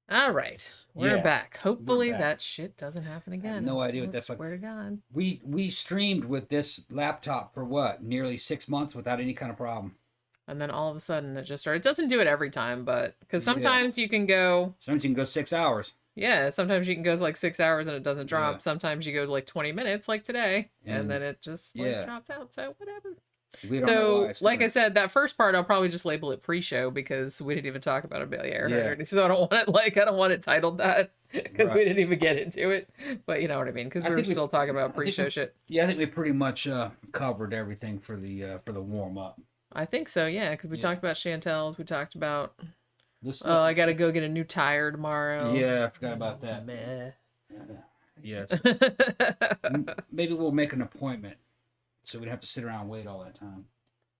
All right, we're Yeah, back. we're Hopefully back. that shit doesn't happen I have again. no idea what that's like. Swear to God. We streamed with this laptop for what, nearly 6 months without any kind of problem. And then all of a sudden it just started. It doesn't do it every time, but because Yeah. sometimes you can go, Sometimes you can go 6 hours. yeah, sometimes you can go like 6 hours and it doesn't Yeah. drop. Sometimes you go to like 20 minutes, like today, and And then it just like yeah, drops out. So whatever. we don't know why So, it's like doing I it. said, that first part I'll probably just label it pre-show because we didn't even talk about Amelia Yeah. Earhart, so I don't want it I don't want it titled that because we Right. didn't even get into it. But you know what I mean? Because I we were think we still talking about I think pre-show we shit. yeah, I think we pretty much covered everything for the warm up. I think so, yeah, because we Yeah. talked about Chantel's. We talked about, Let's oh, I got to go get a new tire tomorrow. Yeah, I forgot about that. Meh. Yes. Maybe we'll make an appointment so we don't have to sit around and wait all that time.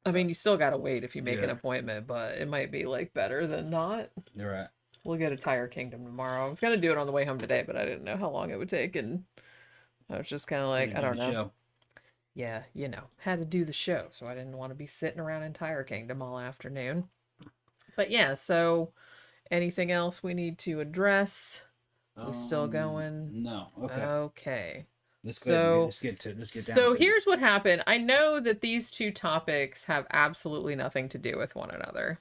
I mean, you still got to wait if you make an Yeah. appointment, but it might be like better than not. You're right. We'll go to Tire Kingdom tomorrow. I was going to do it on the way home today, but I didn't know how long it would take. And I was just kind of like, I don't know. Show. Yeah, you know, had to do the show. So I didn't want to be sitting around in Tire Kingdom all afternoon. But yeah, so anything else we need to address? We still going? No. Okay. Okay. Let's So- let's get down. So to it. here's what happened. I know that these two topics have absolutely nothing to do with one another.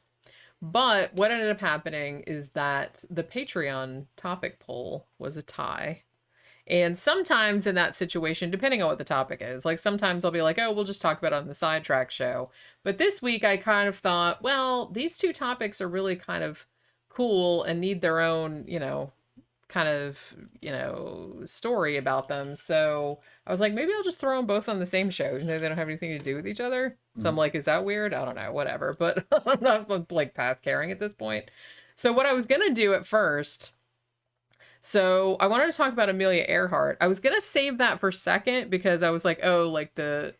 But what ended up happening is that the Patreon topic poll was a tie. And sometimes in that situation, depending on what the topic is, like sometimes I'll be like, oh, we'll just talk about it on the sidetrack show. But this week I kind of thought, well, these two topics are really kind of cool and need their own, kind of, story about them. So I was like, maybe I'll just throw them both on the same show, even though they don't have anything to do with each other. So I'm like, is that weird? I don't know, whatever. But I'm not like path carrying at this point. So what I was going to do at first, so I wanted to talk about Amelia Earhart. I was going to save that for second because I was like, oh, like the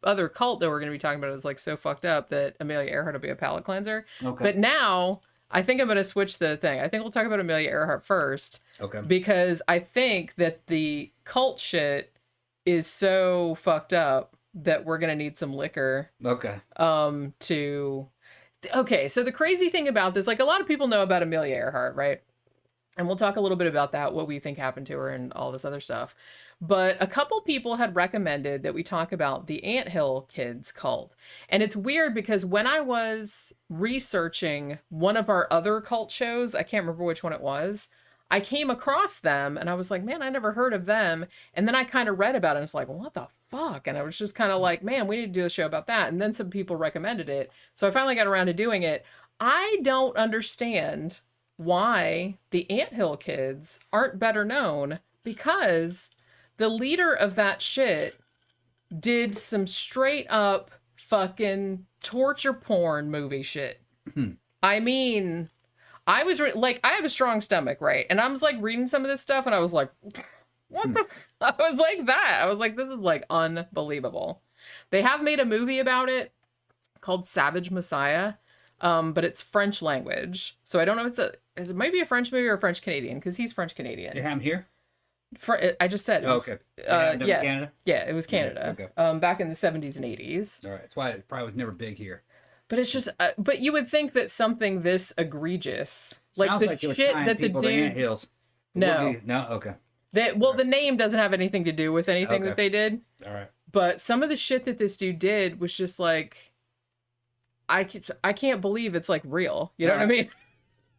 other cult that we're going to be talking about is like so fucked up that Amelia Earhart will be a palate cleanser. Okay. But now I think I'm going to switch the thing. I think we'll talk about Amelia Earhart first. Okay. Because I think that the cult shit is so fucked up that we're going to need some liquor Okay. Okay, so the crazy thing about this, like a lot of people know about Amelia Earhart, right? And we'll talk a little bit about that, what we think happened to her and all this other stuff. But a couple people had recommended that we talk about the Anthill kids cult. And it's weird because when I was researching one of our other cult shows, I can't remember which one it was, I came across them and I was like, man, I never heard of them. And then I kind of read about it and it's like, well, what the fuck? And I was just kind of like, man, we need to do a show about that. And then some people recommended it. So I finally got around to doing it. I don't understand why the Anthill kids aren't better known, because the leader of that shit did some straight up fucking torture porn movie shit. I mean, I was like, I have a strong stomach, right? And I was like reading some of this stuff and I was like, what the I was like that. I was like, this is like unbelievable. They have made a movie about it called Savage Messiah. But it's French language. So I don't know if it might be a French movie or a French Canadian, because he's French Canadian. They have them here. I just said it was, Okay. Yeah. Canada. Yeah, it was Canada. Yeah, okay. Back in the 70s and 80s. All right. That's why it probably was never big here. But it's just, but you would think that something this egregious, like Sounds the like you were shit tying that the people to dude, anthills. No. No. Okay. the name doesn't have anything to do with anything Okay. that they did. All right. But some of the shit that this dude did was just like, I can't believe it's like real. You know what I mean?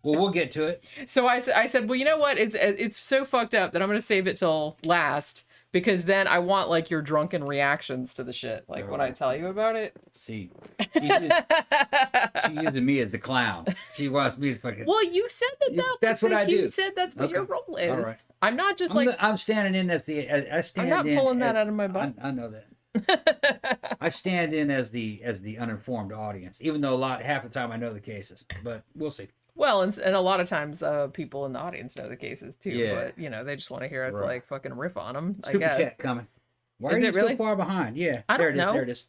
Well, we'll get to it. So I said, well, you know what? It's so fucked up that I'm going to save it till last, because then I want like your drunken reactions to the shit. Like when I tell you about it. See, she using me as the clown. She wants me to fucking. Well, you said that. That's what I do. You said that's what Okay. your role is. All right. I'm not just I'm standing in as the. I stand I'm not in pulling that as- out of my butt. I know that. I stand in as the uninformed audience, even though half the time I know the cases, but we'll see. Well, and a lot of times people in the audience know the cases too, Yeah. but they just want to hear us Right. like fucking riff on them. I Super guess. chat coming. Why Is are you it so really? far behind? Yeah, I there don't it is. know. There it is.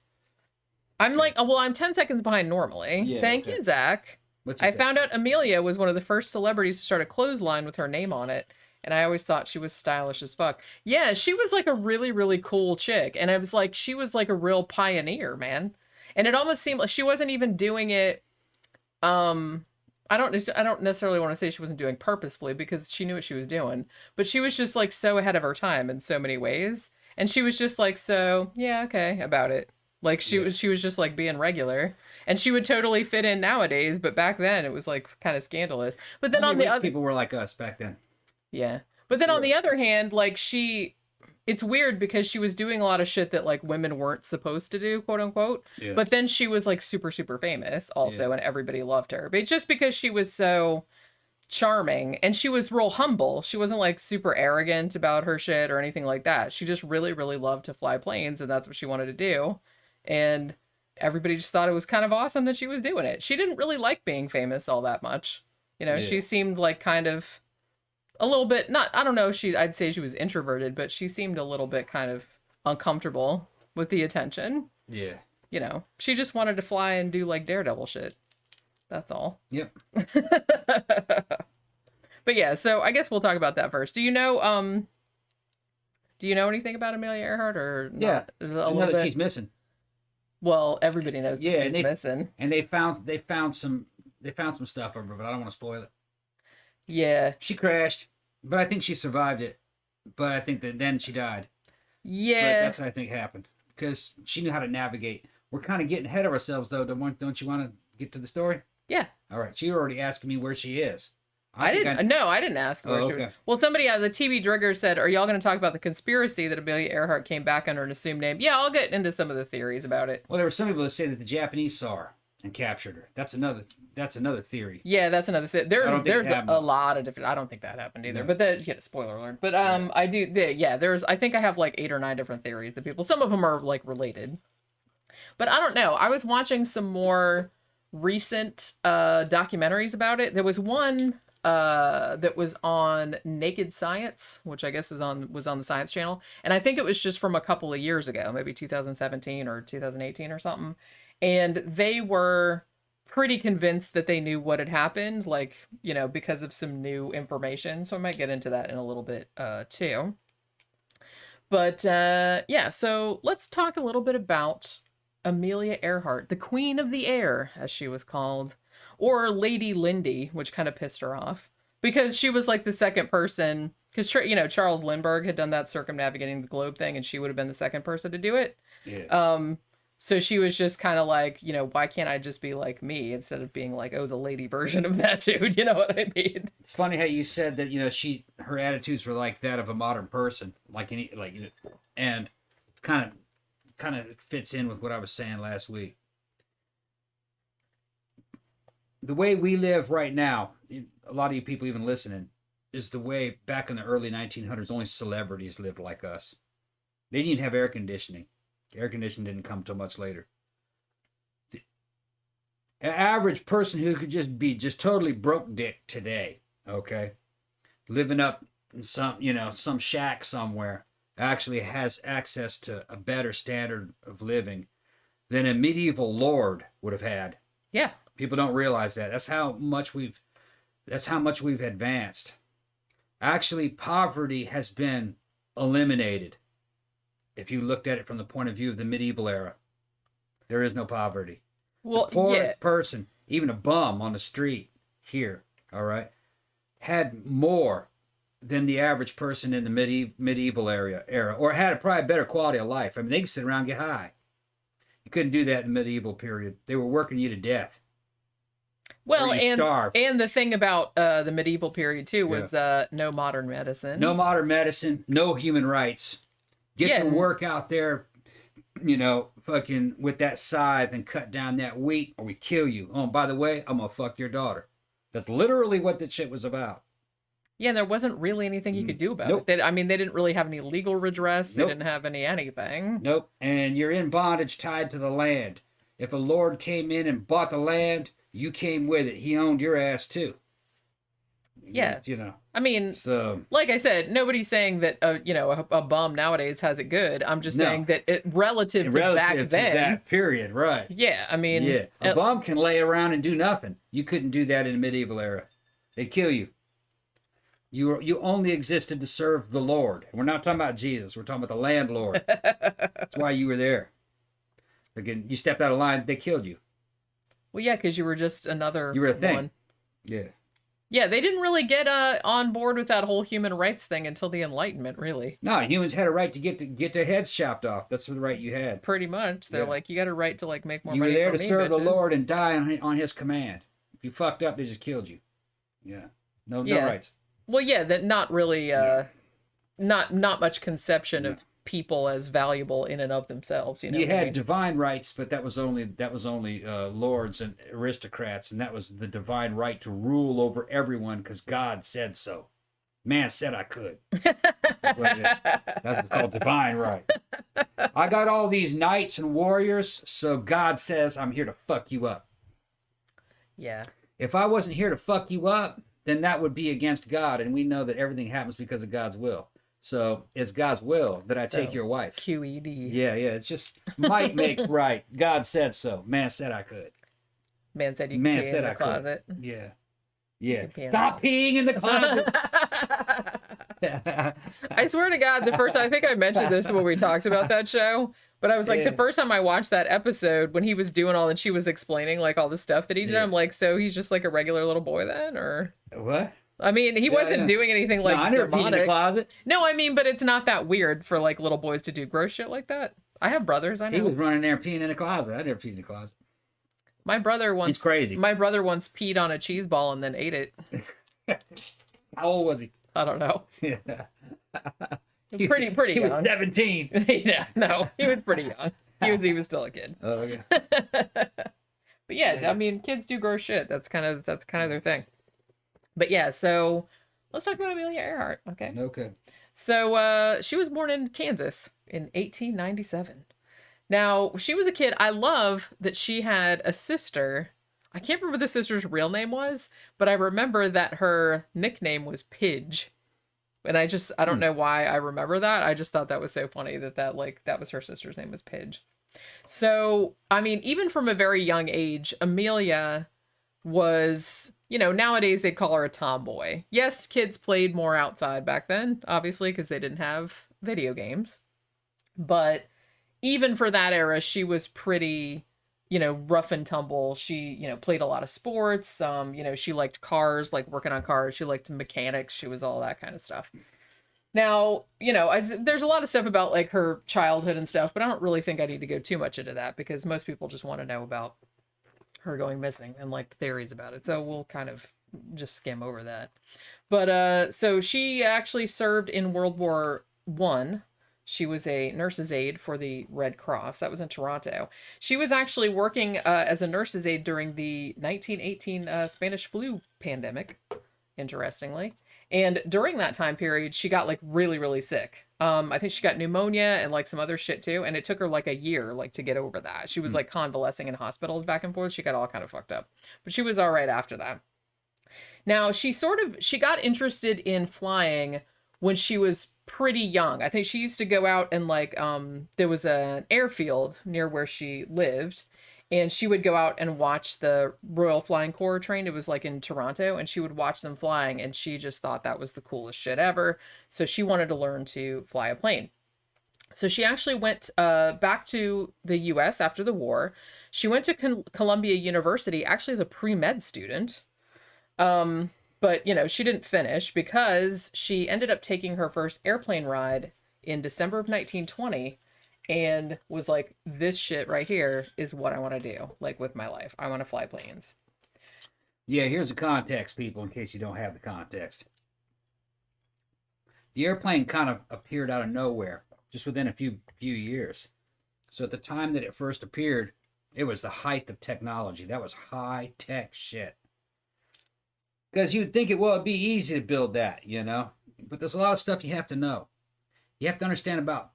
I'm like, well, I'm 10 seconds behind normally. Yeah, Thank okay. you, Zach. What's I found out Amelia was one of the first celebrities to start a clothesline with her name on it. And I always thought she was stylish as fuck. Yeah, she was like a really, really cool chick. And I was like, she was like a real pioneer, man. And it almost seemed like she wasn't even doing it I don't necessarily want to say she wasn't doing purposefully because she knew what she was doing, but she was just like so ahead of her time in so many ways. And she was just like, so yeah, okay, about it. Like she was just like being regular, and she would totally fit in nowadays, but back then it was like kind of scandalous. But then on the rich other, people were like us back then. yeah. But then on the other hand, like it's weird because she was doing a lot of shit that like women weren't supposed to do, quote unquote. Yeah. But then she was like super, super famous also, and everybody loved her. But just because she was so charming and she was real humble, she wasn't like super arrogant about her shit or anything like that. She just really, really loved to fly planes, and that's what she wanted to do. And everybody just thought it was kind of awesome that she was doing it. She didn't really like being famous all that much. You know, she seemed like kind of a little bit, not, I don't know, I'd say she was introverted, but she seemed a little bit kind of uncomfortable with the attention. Yeah. You know, she just wanted to fly and do like daredevil shit. That's all. Yep. But yeah, so I guess we'll talk about that first. Do you know anything about Amelia Earhart or not? Yeah. A I little know that bit? she's missing. Well, everybody knows that she's missing. And they found some stuff of her, but I don't want to spoil it. Yeah. She crashed, but I think she survived it. But I think that then she died. Yeah. But that's what I think happened because she knew how to navigate. We're kind of getting ahead of ourselves, though. Don't you want to get to the story? Yeah. All right. She already asked me where she is. I didn't ask where she was. Well, somebody the TV Drigger said, are y'all going to talk about the conspiracy that Amelia Earhart came back under an assumed name? Yeah, I'll get into some of the theories about it. Well, there were some people that say that the Japanese saw her and captured her. That's another theory. Yeah, that's another theory. There's a lot of different. I don't think that happened either. No. But spoiler alert. But I do. I think I have like 8 or 9 different theories that people. Some of them are like related. But I don't know. I was watching some more recent documentaries about it. There was one that was on Naked Science, which I guess was on the Science Channel, and I think it was just from a couple of years ago, maybe 2017 or 2018 or something. And they were pretty convinced that they knew what had happened, like, you know, because of some new information. So I might get into that in a little bit too. But yeah, so let's talk a little bit about Amelia Earhart, the Queen of the Air, as she was called, or Lady Lindy, which kind of pissed her off because she was like the second person, because, you know, Charles Lindbergh had done that circumnavigating the globe thing, and she would have been the second person to do it. Yeah. So she was just kind of like, you know, why can't I just be like me instead of being like, oh, the lady version of that dude? You know what I mean? It's funny how you said that, you know, her attitudes were like that of a modern person, and kind of fits in with what I was saying last week. The way we live right now, a lot of you people even listening, is the way back in the early 1900s, only celebrities lived like us. They didn't even have air conditioning. Air conditioning didn't come till much later. The average person who could just be totally broke dick today, okay, living up in some shack somewhere, actually has access to a better standard of living than a medieval lord would have had. Yeah. People don't realize that. That's how much we've advanced. Actually, poverty has been eliminated. If you looked at it from the point of view of the medieval era, there is no poverty. Well, the poorest person, even a bum on the street here, all right, had more than the average person in the medieval era, or had probably a better quality of life. I mean, they could sit around and get high. You couldn't do that in the medieval period. They were working you to death. Well, and the thing about the medieval period too was no modern medicine. No modern medicine, no human rights. Get to work out there, you know, fucking with that scythe and cut down that wheat, or we kill you. Oh, and by the way, I'm gonna fuck your daughter. That's literally what that shit was about. Yeah, and there wasn't really anything you could do about it. They didn't really have any legal redress. They didn't have anything. Nope. And you're in bondage tied to the land. If a lord came in and bought the land, you came with it. He owned your ass too. Yeah. You know. I mean, like I said, nobody's saying that, a bum nowadays has it good. I'm just saying that relative to back then. That period, right. Yeah, I mean. Yeah. A bum can lay around and do nothing. You couldn't do that in the medieval era. They'd kill you. You only existed to serve the Lord. We're not talking about Jesus. We're talking about the landlord. That's why you were there. Again, you stepped out of line, they killed you. Well, yeah, because you were just another You were a thing. one. Yeah. Yeah, they didn't really get on board with that whole human rights thing until the Enlightenment, really. No, humans had a right to get their heads chopped off. That's the right you had. Pretty much. They're Yeah. like, you got a right to like make more You were money there for to me, serve the bitches. Lord and die on His command. If you fucked up, they just killed you. Yeah. No rights. Well, yeah, that not really not much conception of people as valuable in and of themselves, you know. You had divine rights, but that was only lords and aristocrats, and that was the divine right to rule over everyone because God said so. Man said I could. That's what it is. That's what's called divine right. I got all these knights and warriors, so God says I'm here to fuck you up. Yeah. If I wasn't here to fuck you up, then that would be against God, and we know that everything happens because of God's will. So it's God's will that I take your wife. QED. Yeah, it's just might makes right. God said so. Man said I could. Man said you could Man pee said in the I closet. could. Yeah. Yeah. pee in Stop peeing in the closet. I swear to God, I think I mentioned this when we talked about that show, but I was like, the first time I watched that episode when he was doing all that, she was explaining like all the stuff that he did. I'm like, so he's just like a regular little boy then, or what? I mean, he wasn't doing anything like I never peed in the closet. No, I mean, but it's not that weird for like little boys to do gross shit like that. I have brothers, I know. He was running there peeing in the closet. I never peed in the closet. My brother once. He's crazy. My brother once peed on a cheese ball and then ate it. How old was he? I don't know. Yeah. Pretty He young. was 17. Yeah, no, he was pretty young. He was still a kid. Oh, okay. But yeah, I mean, kids do gross shit. That's kind of their thing. But yeah, so let's talk about Amelia Earhart, okay? Okay. So she was born in Kansas in 1897. Now, she was a kid. I love that she had a sister. I can't remember the sister's real name was, but I remember that her nickname was Pidge. And I don't know why I remember that. I just thought that was so funny that was her sister's name was Pidge. So, I mean, even from a very young age, Amelia was, nowadays they'd call her a tomboy. Yes, kids played more outside back then, obviously, because they didn't have video games. But even for that era, she was pretty, rough and tumble. She, played a lot of sports. She liked cars, like working on cars. She liked mechanics. She was all that kind of stuff. Now, there's a lot of stuff about like her childhood and stuff, but I don't really think I need to go too much into that because most people just want to know about her going missing and like the theories about it. So we'll kind of just skim over that. But so she actually served in World War I. She was a nurse's aide for the Red Cross. That was in Toronto. She was actually working as a nurse's aide during the 1918 Spanish flu pandemic, interestingly. And during that time period, she got like really, really sick. I think she got pneumonia and like some other shit too. And it took her like a year like to get over that. She was like convalescing in hospitals back and forth. She got all kind of fucked up, but she was all right after that. Now she got interested in flying when she was pretty young. I think she used to go out and like, there was an airfield near where she lived. And she would go out and watch the Royal Flying Corps train. It was like in Toronto, and she would watch them flying, and she just thought that was the coolest shit ever. So she wanted to learn to fly a plane. So she actually went back to the U.S. after the war. She went to Columbia University actually as a pre-med student. But, she didn't finish because she ended up taking her first airplane ride in December of 1920. And was like, this shit right here is what I want to do, like with my life. I want to fly planes. Yeah, here's the context, people, in case you don't have the context. The airplane kind of appeared out of nowhere, just within a few years. So at the time that it first appeared, it was the height of technology. That was high-tech shit. Because you'd think it'd be easy to build that, But there's a lot of stuff you have to know. You have to understand about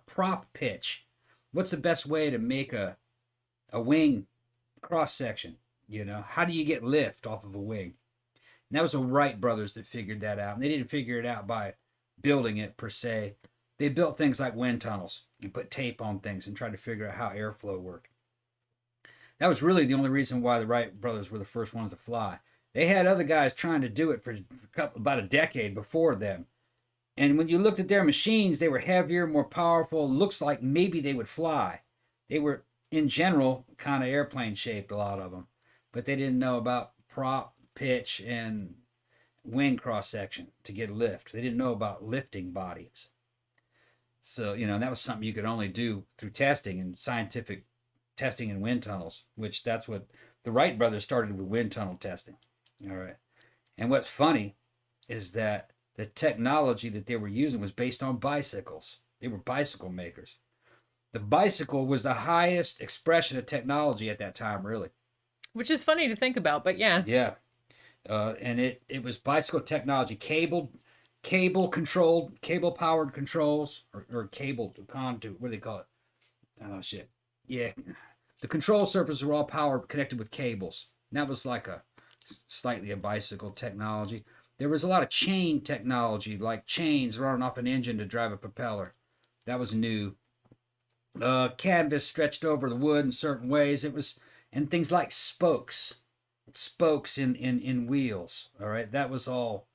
prop pitch. What's the best way to make a wing cross section? How do you get lift off of a wing? And that was the Wright brothers that figured that out. And they didn't figure it out by building it per se. They built things like wind tunnels and put tape on things and tried to figure out how airflow worked. That was really the only reason why the Wright brothers were the first ones to fly. They had other guys trying to do it for about a decade before them. And when you looked at their machines, they were heavier, more powerful. Looks like maybe they would fly. They were, in general, kind of airplane shaped, a lot of them. But they didn't know about prop pitch and wing cross section to get lift. They didn't know about lifting bodies. So, and that was something you could only do through testing and scientific testing in wind tunnels, which that's what the Wright brothers started with, wind tunnel testing. All right. And what's funny is that the technology that they were using was based on bicycles. They were bicycle makers. The bicycle was the highest expression of technology at that time, really. Which is funny to think about, but yeah. Yeah. And it was bicycle technology, cable powered controls, or cable conduit. What do they call it? Oh shit. Yeah. The control surfaces were all connected with cables. And that was like slightly a bicycle technology. There was a lot of chain technology, like chains running off an engine to drive a propeller. That was new. Canvas stretched over the wood in certain ways. And things like spokes in wheels. All right, that was all.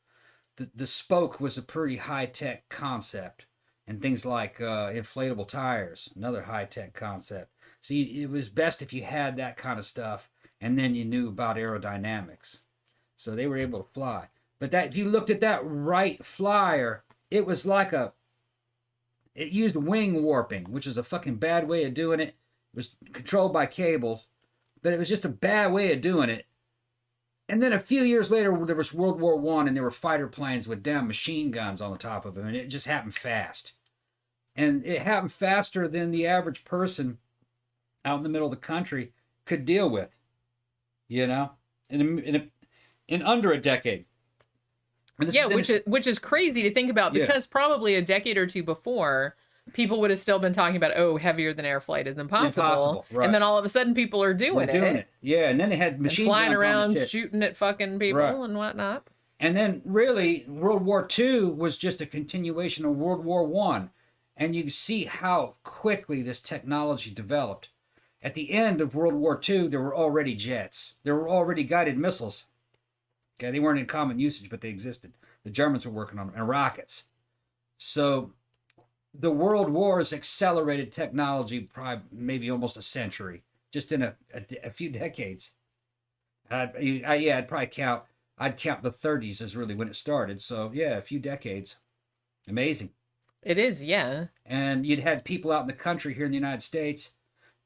The spoke was a pretty high-tech concept. And things like inflatable tires, another high-tech concept. So it was best if you had that kind of stuff, and then you knew about aerodynamics. So they were able to fly. But if you looked at that Wright Flyer, it was like it used wing warping, which is a fucking bad way of doing it. It was controlled by cables, but it was just a bad way of doing it. And then a few years later, there was World War I, and there were fighter planes with damn machine guns on the top of them, and it just happened fast. And it happened faster than the average person out in the middle of the country could deal with, in under a decade. Yeah, which is crazy to think about, because probably a decade or two before, people would have still been talking about, heavier than air flight is impossible. Right. And then all of a sudden people are doing it. Yeah, and then they had machine flying guns around on the shit. shooting at fucking people and whatnot. And then really World War II was just a continuation of World War I. And you see how quickly this technology developed. At the end of World War II, there were already jets. There were already guided missiles. Okay, they weren't in common usage, but they existed. The Germans were working on them, and rockets. So the world wars accelerated technology probably maybe almost a century, just in a few decades. I'd probably count the 30s as really when it started. So yeah, a few decades. Amazing. It is, yeah. And you'd had people out in the country here in the United States,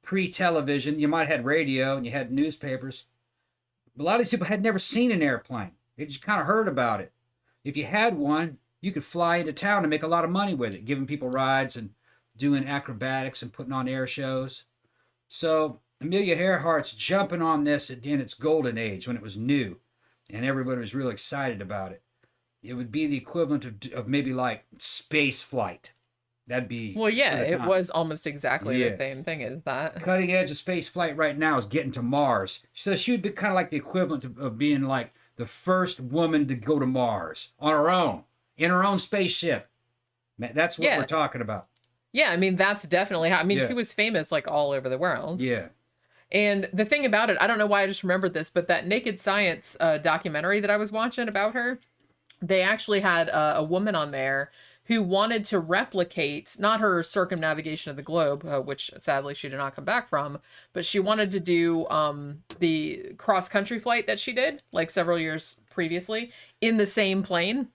pre-television. You might have had radio and you had newspapers. A lot of these people had never seen an airplane. They just kind of heard about it. If you had one, you could fly into town and make a lot of money with it, giving people rides and doing acrobatics and putting on air shows. So Amelia Earhart's jumping on this in its golden age when it was new and everybody was really excited about it. It would be the equivalent of maybe like space flight. That'd be... Well, yeah, it was almost exactly the same thing as that. Cutting edge of space flight right now is getting to Mars. So she would be kind of like the equivalent of being like the first woman to go to Mars on her own, in her own spaceship. That's what we're talking about. Yeah, I mean, that's definitely how... I mean, she was famous like all over the world. Yeah. And the thing about it, I don't know why I just remembered this, but that Naked Science documentary that I was watching about her, they actually had a woman on there who wanted to replicate, not her circumnavigation of the globe, which sadly she did not come back from, but she wanted to do the cross-country flight that she did, like several years previously, in the same plane.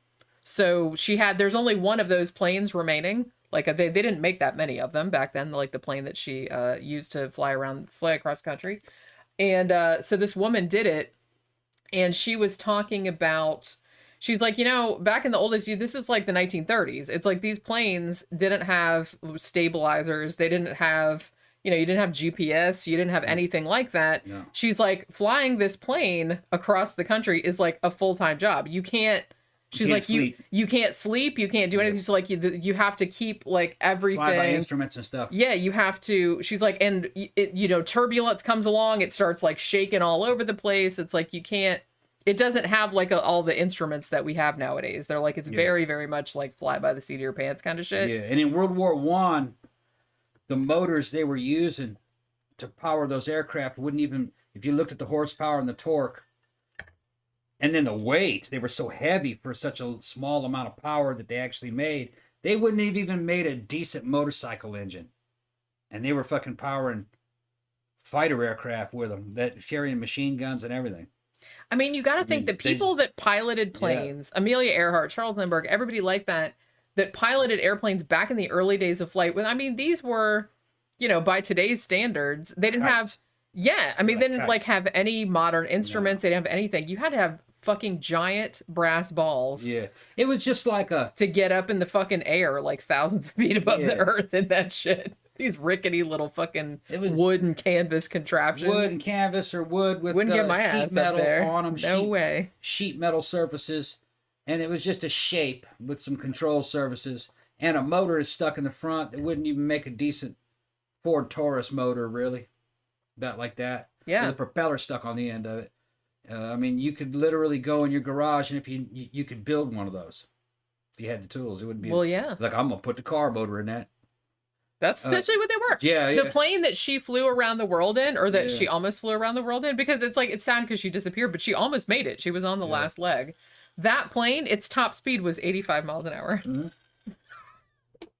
So there's only one of those planes remaining. Like they didn't make that many of them back then, like the plane that she used to fly across country. And so this woman did it, and she was talking about... She's like, back in the oldest, this is like the 1930s. It's like these planes didn't have stabilizers. They didn't have, you didn't have GPS. You didn't have anything like that. No. She's like, flying this plane across the country is like a full-time job. You can't, she's like, you can't sleep. You can't do anything. So like you have to keep like everything. Fly by instruments and stuff. Yeah, you have to. She's like, and turbulence comes along. It starts like shaking all over the place. It's like, you can't. It doesn't have like all the instruments that we have nowadays. They're like, it's very, very much like fly by the seat of your pants kind of shit. Yeah, and in World War I, the motors they were using to power those aircraft wouldn't even, if you looked at the horsepower and the torque, and then the weight, they were so heavy for such a small amount of power that they actually made, they wouldn't have even made a decent motorcycle engine. And they were fucking powering fighter aircraft with them, that carrying machine guns and everything. I mean, you got to think mean, the people that piloted planes, Amelia Earhart, Charles Lindbergh, everybody like that piloted airplanes back in the early days of flight. When I mean, these were, by today's standards, they didn't have. Kites. Yeah, I mean, they didn't Kites. have any modern instruments. They didn't have anything. You had to have fucking giant brass balls. Yeah, it was just like to get up in the fucking air like thousands of feet above the earth in that shit. These rickety little fucking wood and canvas contraptions. Wood and canvas or wood with wouldn't get my ass up there on them. No way. Sheet metal surfaces, and it was just a shape with some control surfaces, and a motor is stuck in the front that wouldn't even make a decent Ford Taurus motor, really. About like that. Yeah. With a propeller stuck on the end of it. I mean, you could literally go in your garage, and if you could build one of those, if you had the tools, it wouldn't be. Well, yeah. Like, I'm gonna put the car motor in that. That's essentially what they were. Yeah. The plane that she flew around the world in, or that she almost flew around the world in, because it's like, it's sad because she disappeared, but she almost made it. She was on the last leg. That plane, its top speed was 85 miles an hour. Mm-hmm.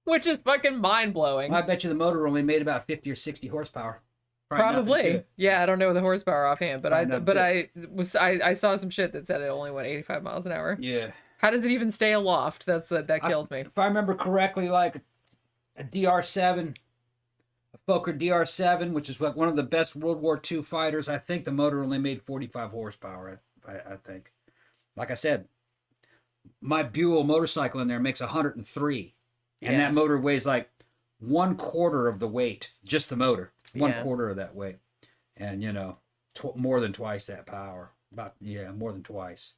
Which is fucking mind-blowing. Well, I bet you the motor only made about 50 or 60 horsepower. Probably. Yeah, I don't know the horsepower offhand, but I saw some shit that said it only went 85 miles an hour. Yeah. How does it even stay aloft? That kills me. If I remember correctly, like a DR-7, a Fokker DR-7, which is like one of the best World War II fighters, I think the motor only made 45 horsepower, I think. Like I said, my Buell motorcycle in there makes 103. And that motor weighs like 1/4 of the weight, just the motor. 1/4 of that weight. And, more than twice that power. More than twice.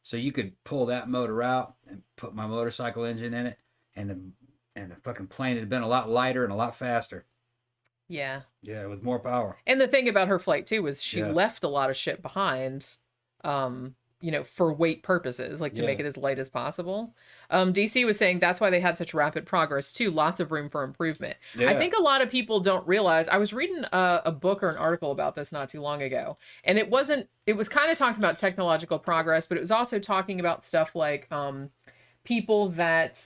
So you could pull that motor out and put my motorcycle engine in it, and the fucking plane had been a lot lighter and a lot faster. Yeah. Yeah, with more power. And the thing about her flight too was she left a lot of shit behind, for weight purposes, like to make it as light as possible. DC was saying that's why they had such rapid progress too. Lots of room for improvement. Yeah. I think a lot of people don't realize. I was reading a book or an article about this not too long ago, and it was kind of talking about technological progress, but it was also talking about stuff like people that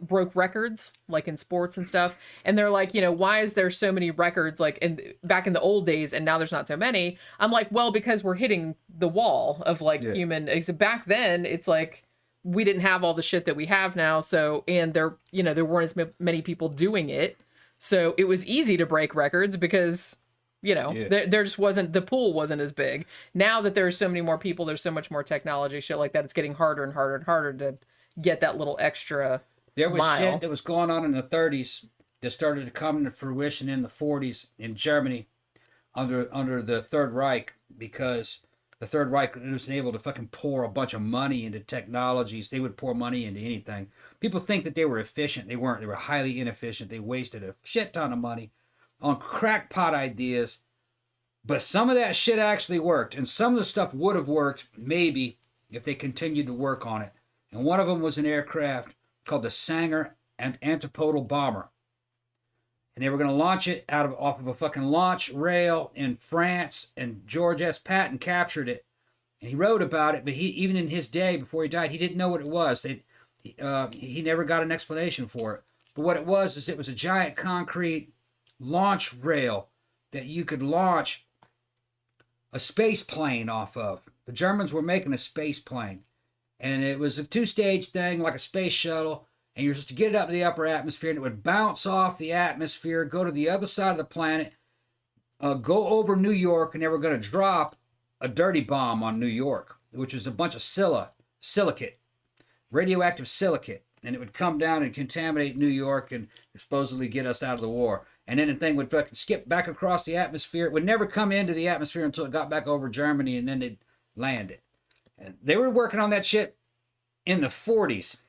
broke records, like in sports and stuff. And they're like, why is there so many records like back in the old days and now there's not so many? I'm like, well, because we're hitting the wall of human. Back then, it's like we didn't have all the shit that we have now. So, and there weren't as many people doing it. So it was easy to break records because, there just wasn't, the pool wasn't as big. Now that there's so many more people, there's so much more technology, shit like that. It's getting harder and harder and harder to get that little extra There was mile. shit that was going on in the 30s that started to come to fruition in the 40s in Germany under the Third Reich, because the Third Reich was able to fucking pour a bunch of money into technologies. They would pour money into anything. People think that they were efficient. They weren't. They were highly inefficient. They wasted a shit ton of money on crackpot ideas. But some of that shit actually worked. And some of the stuff would have worked, maybe, if they continued to work on it. And one of them was an aircraft called the Sanger and Antipodal Bomber. And they were going to launch it off of a fucking launch rail in France. And George S. Patton captured it. And he wrote about it, but even in his day, before he died, he didn't know what it was. He never got an explanation for it. But what it was is it was a giant concrete launch rail that you could launch a space plane off of. The Germans were making a space plane. And it was a 2-stage thing, like a space shuttle. And you're supposed to get it up to the upper atmosphere, and it would bounce off the atmosphere, go to the other side of the planet, go over New York, and they were going to drop a dirty bomb on New York, which was a bunch of silicate, radioactive silicate. And it would come down and contaminate New York and supposedly get us out of the war. And then the thing would fucking skip back across the atmosphere. It would never come into the atmosphere until it got back over Germany, and then they'd land it. And they were working on that shit in the 40s.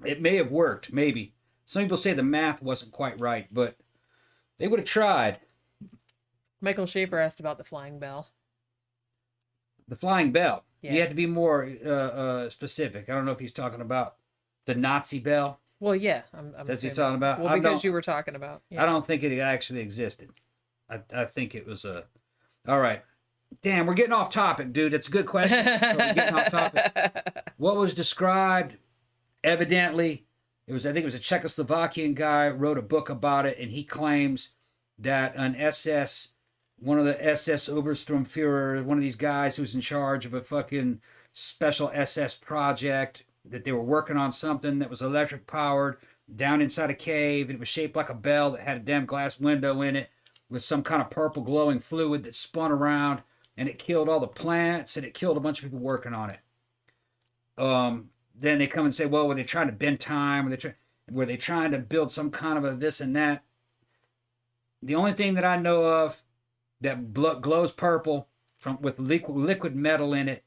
It may have worked, maybe. Some people say the math wasn't quite right, but they would have tried. Michael Schaefer asked about the flying bell. The flying bell. Yeah. You have to be more specific. I don't know if he's talking about the Nazi bell. Well, yeah. That's what he's talking about? Well, because you were talking about. Yeah. I don't think it actually existed. I think it was a... All right. Damn, we're getting off topic, dude. It's a good question. But we're getting off topic. What was described, evidently, I think it was a Czechoslovakian guy wrote a book about it, and he claims that an SS one of the SS Obersturmführer, one of these guys who's in charge of a fucking special SS project, that they were working on something that was electric powered down inside a cave. It was shaped like a bell that had a damn glass window in it with some kind of purple glowing fluid that spun around, and it killed all the plants, and it killed a bunch of people working on it. Then they come and say, well, were they trying to bend time? Were they trying to build some kind of a this and that? The only thing that I know of that glows purple with liquid metal in it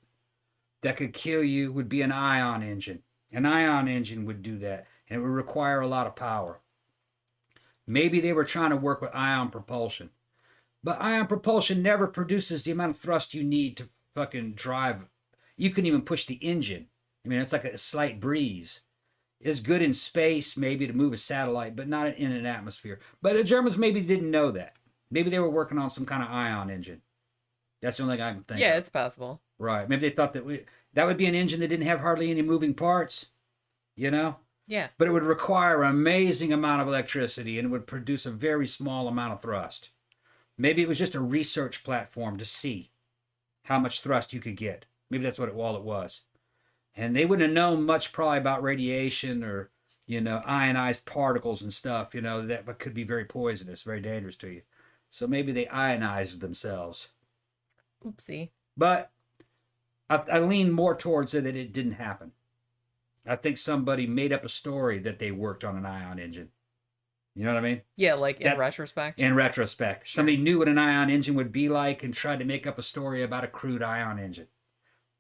that could kill you would be an ion engine. An ion engine would do that, and it would require a lot of power. Maybe they were trying to work with ion propulsion. But ion propulsion never produces the amount of thrust you need to fucking drive. You couldn't even push the engine. I mean, it's like a slight breeze. It's good in space, maybe, to move a satellite, but not in an atmosphere. But the Germans maybe didn't know that. Maybe they were working on some kind of ion engine. That's the only thing I can think of. Yeah, it's possible. Right. Maybe they thought that would be an engine that didn't have hardly any moving parts, you know? Yeah. But it would require an amazing amount of electricity, and it would produce a very small amount of thrust. Maybe it was just a research platform to see how much thrust you could get. Maybe that's what all it was. And they wouldn't have known much probably about radiation or, ionized particles and stuff, that could be very poisonous, very dangerous to you. So maybe they ionized themselves. Oopsie. But I lean more towards it that it didn't happen. I think somebody made up a story that they worked on an ion engine. You know what I mean? Yeah, like in retrospect. In retrospect. Somebody knew what an ion engine would be like and tried to make up a story about a crude ion engine.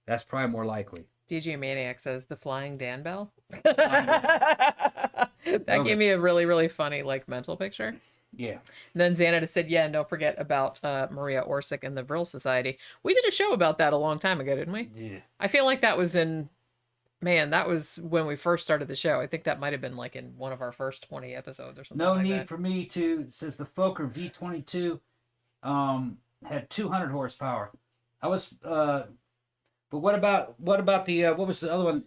That's probably more likely. DJ Maniac says the flying Dan Bell. That gave me a really, really funny mental picture. Yeah. And then Xanada said, yeah, and don't forget about Maria Orsic and the Vril Society. We did a show about that a long time ago, didn't we? Yeah. I feel like that was that was when we first started the show. I think that might have been in one of our first 20 episodes or something No like need that. for me to, it says the Fokker V22 had 200 horsepower. But what about the, what was the other one?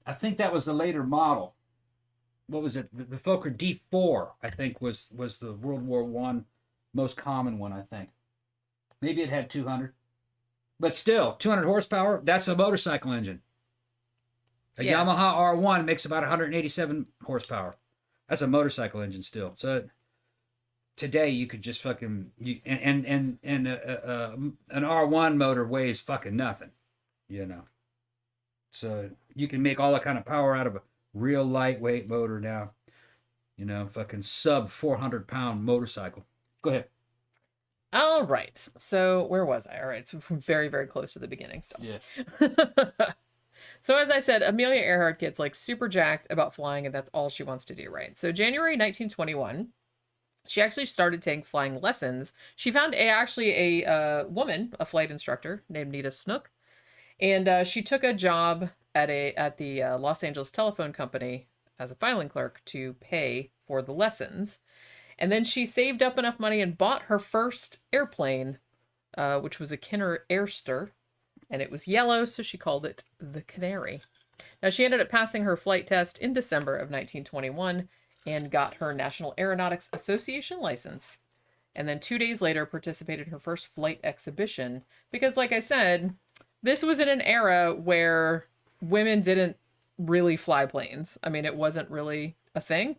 I think that was the later model. What was it? The Fokker D4, I think, was the World War I most common one, I think. Maybe it had 200. But still, 200 horsepower, that's a motorcycle engine. A Yamaha R1 makes about 187 horsepower. That's a motorcycle engine still. So today you could just fucking an R1 motor weighs fucking nothing, So you can make all that kind of power out of a real lightweight motor now. Fucking sub 400-pound motorcycle. Go ahead. All right. So where was I? All right. So very, very close to the beginning still. Yeah. So as I said, Amelia Earhart gets super jacked about flying, and that's all she wants to do, right? So January 1921, she actually started taking flying lessons. She found a woman, a flight instructor named Nita Snook, and she took a job at the Los Angeles Telephone Company as a filing clerk to pay for the lessons. And then she saved up enough money and bought her first airplane, which was a Kinner Airster, and it was yellow, so she called it the Canary. Now, she ended up passing her flight test in December of 1921 and got her National Aeronautics Association license. And then 2 days later, participated in her first flight exhibition. Because, like I said, this was in an era where women didn't really fly planes. I mean, it wasn't really a thing.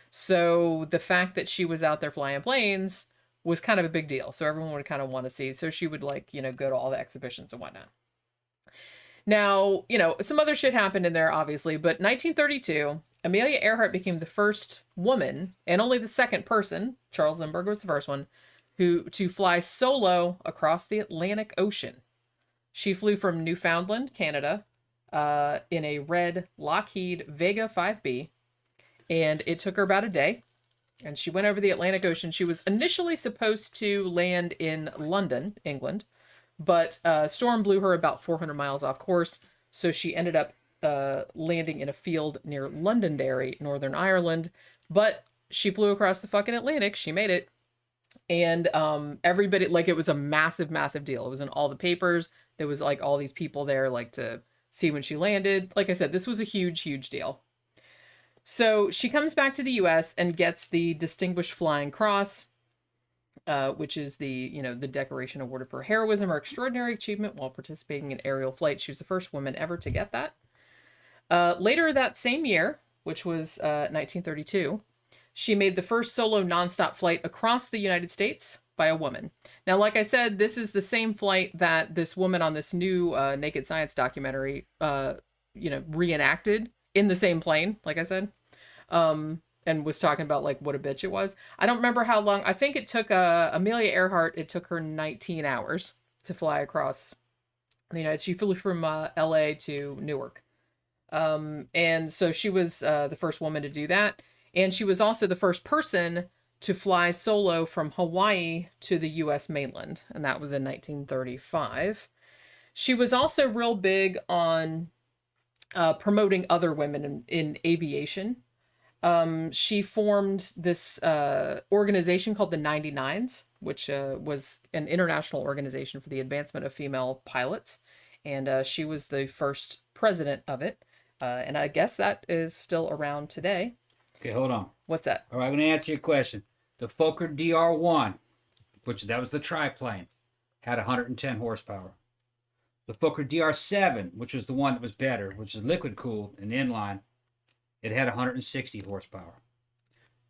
So the fact that she was out there flying planes was kind of a big deal. So everyone would kind of want to see. So she would go to all the exhibitions and whatnot. Now, some other shit happened in there, obviously, but 1932, Amelia Earhart became the first woman, and only the second person, Charles Lindbergh was the first one, to fly solo across the Atlantic Ocean. She flew from Newfoundland, Canada, in a red Lockheed Vega 5B, and it took her about a day, and she went over the Atlantic Ocean. She was initially supposed to land in London, England, but a storm blew her about 400 miles off course, so she ended up landing in a field near Londonderry, Northern Ireland. But she flew across the fucking Atlantic. She made it. And everybody, it was a massive, massive deal. It was in all the papers. There was all these people there to see when she landed. Like I said, this was a huge, huge deal. So she comes back to the U.S. and gets the Distinguished Flying Cross. which is the decoration awarded for heroism or extraordinary achievement while participating in aerial flight. She was the first woman ever to get that. Later that same year, which was 1932, she made the first solo nonstop flight across the United States by a woman. Now, like I said, this is the same flight that this woman on this new Naked Science documentary, reenacted in the same plane, like I said, and was talking about like what a bitch it was. I don't remember how long. I think it took Amelia Earhart. It took her 19 hours to fly across the United States. She flew from L.A. to Newark. And so she was the first woman to do that. And she was also the first person to fly solo from Hawaii to the U.S. mainland. And that was in 1935. She was also real big on promoting other women in aviation. She formed this organization called the 99s, which was an international organization for the advancement of female pilots. And she was the first president of it. And I guess that is still around today. Okay, hold on. What's that? All right, I'm going to answer your question. The Fokker DR-1, which that was the triplane, had 110 horsepower. The Fokker DR-7, which was the one that was better, which is liquid-cooled and inline, it had 160 horsepower.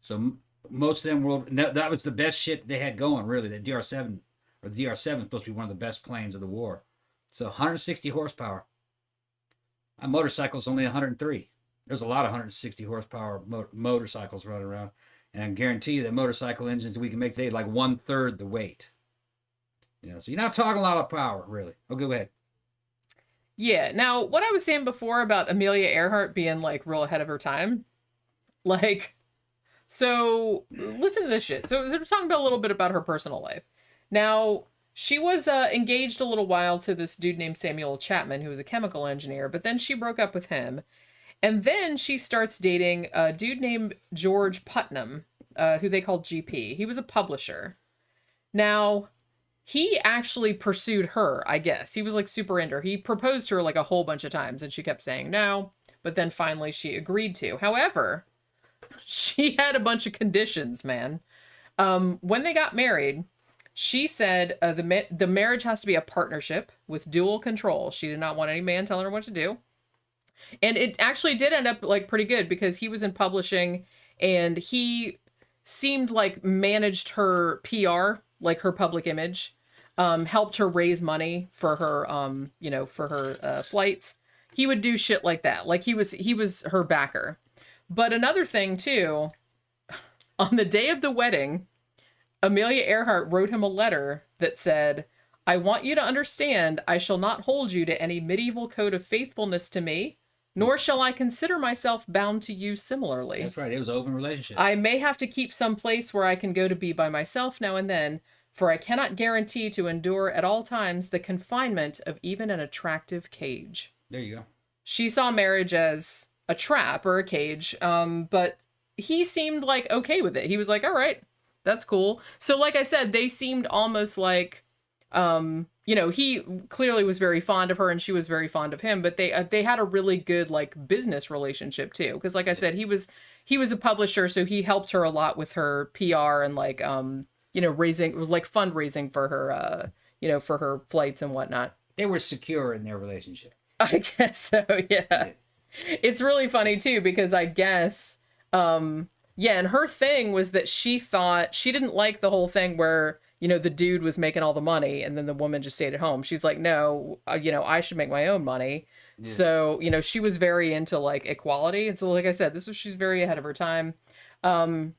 So most of them that was the best shit they had going, really. The DR-7, or the DR-7 is supposed to be one of the best planes of the war. So 160 horsepower. My motorcycle's only 103. There's a lot of 160 horsepower motorcycles running around. And I guarantee you that motorcycle engines that we can make today like 1/3 the weight. So you're not talking a lot of power, really. Oh, go ahead. Yeah. Now, what I was saying before about Amelia Earhart being like real ahead of her time, like, so listen to this shit. So we're talking about a little bit about her personal life. Now, she was engaged a little while to this dude named Samuel Chapman, who was a chemical engineer, but then she broke up with him. And then she starts dating a dude named George Putnam, who they called GP. He was a publisher. Now, he actually pursued her, I guess. He was like super into her. He proposed to her like a whole bunch of times and she kept saying no, but then finally she agreed to. However, she had a bunch of conditions, man. When they got married, she said the marriage has to be a partnership with dual control. She did not want any man telling her what to do. And it actually did end up like pretty good because he was in publishing and he seemed like managed her PR, like her public image, helped her raise money for her, flights. He would do shit like that. Like he was her backer. But another thing too, on the day of the wedding, Amelia Earhart wrote him a letter that said, "I want you to understand, I shall not hold you to any medieval code of faithfulness to me, nor shall I consider myself bound to you similarly." That's right. It was an open relationship. "I may have to keep some place where I can go to be by myself now and then, for I cannot guarantee to endure at all times the confinement of even an attractive cage." There you go. She saw marriage as a trap or a cage, but he seemed like okay with it. He was like, all right, that's cool. So like I said, they seemed almost like, he clearly was very fond of her and she was very fond of him, but they had a really good like business relationship too. Because like I said, he was a publisher, so he helped her a lot with her PR and like, raising like fundraising for her, for her flights and whatnot. They were secure in their relationship. I guess so. Yeah. It's really funny too, because I guess, and her thing was that she thought she didn't like the whole thing where, the dude was making all the money and then the woman just stayed at home. She's like, no, I should make my own money. Yeah. So, she was very into like equality. And so, like I said, she's very ahead of her time.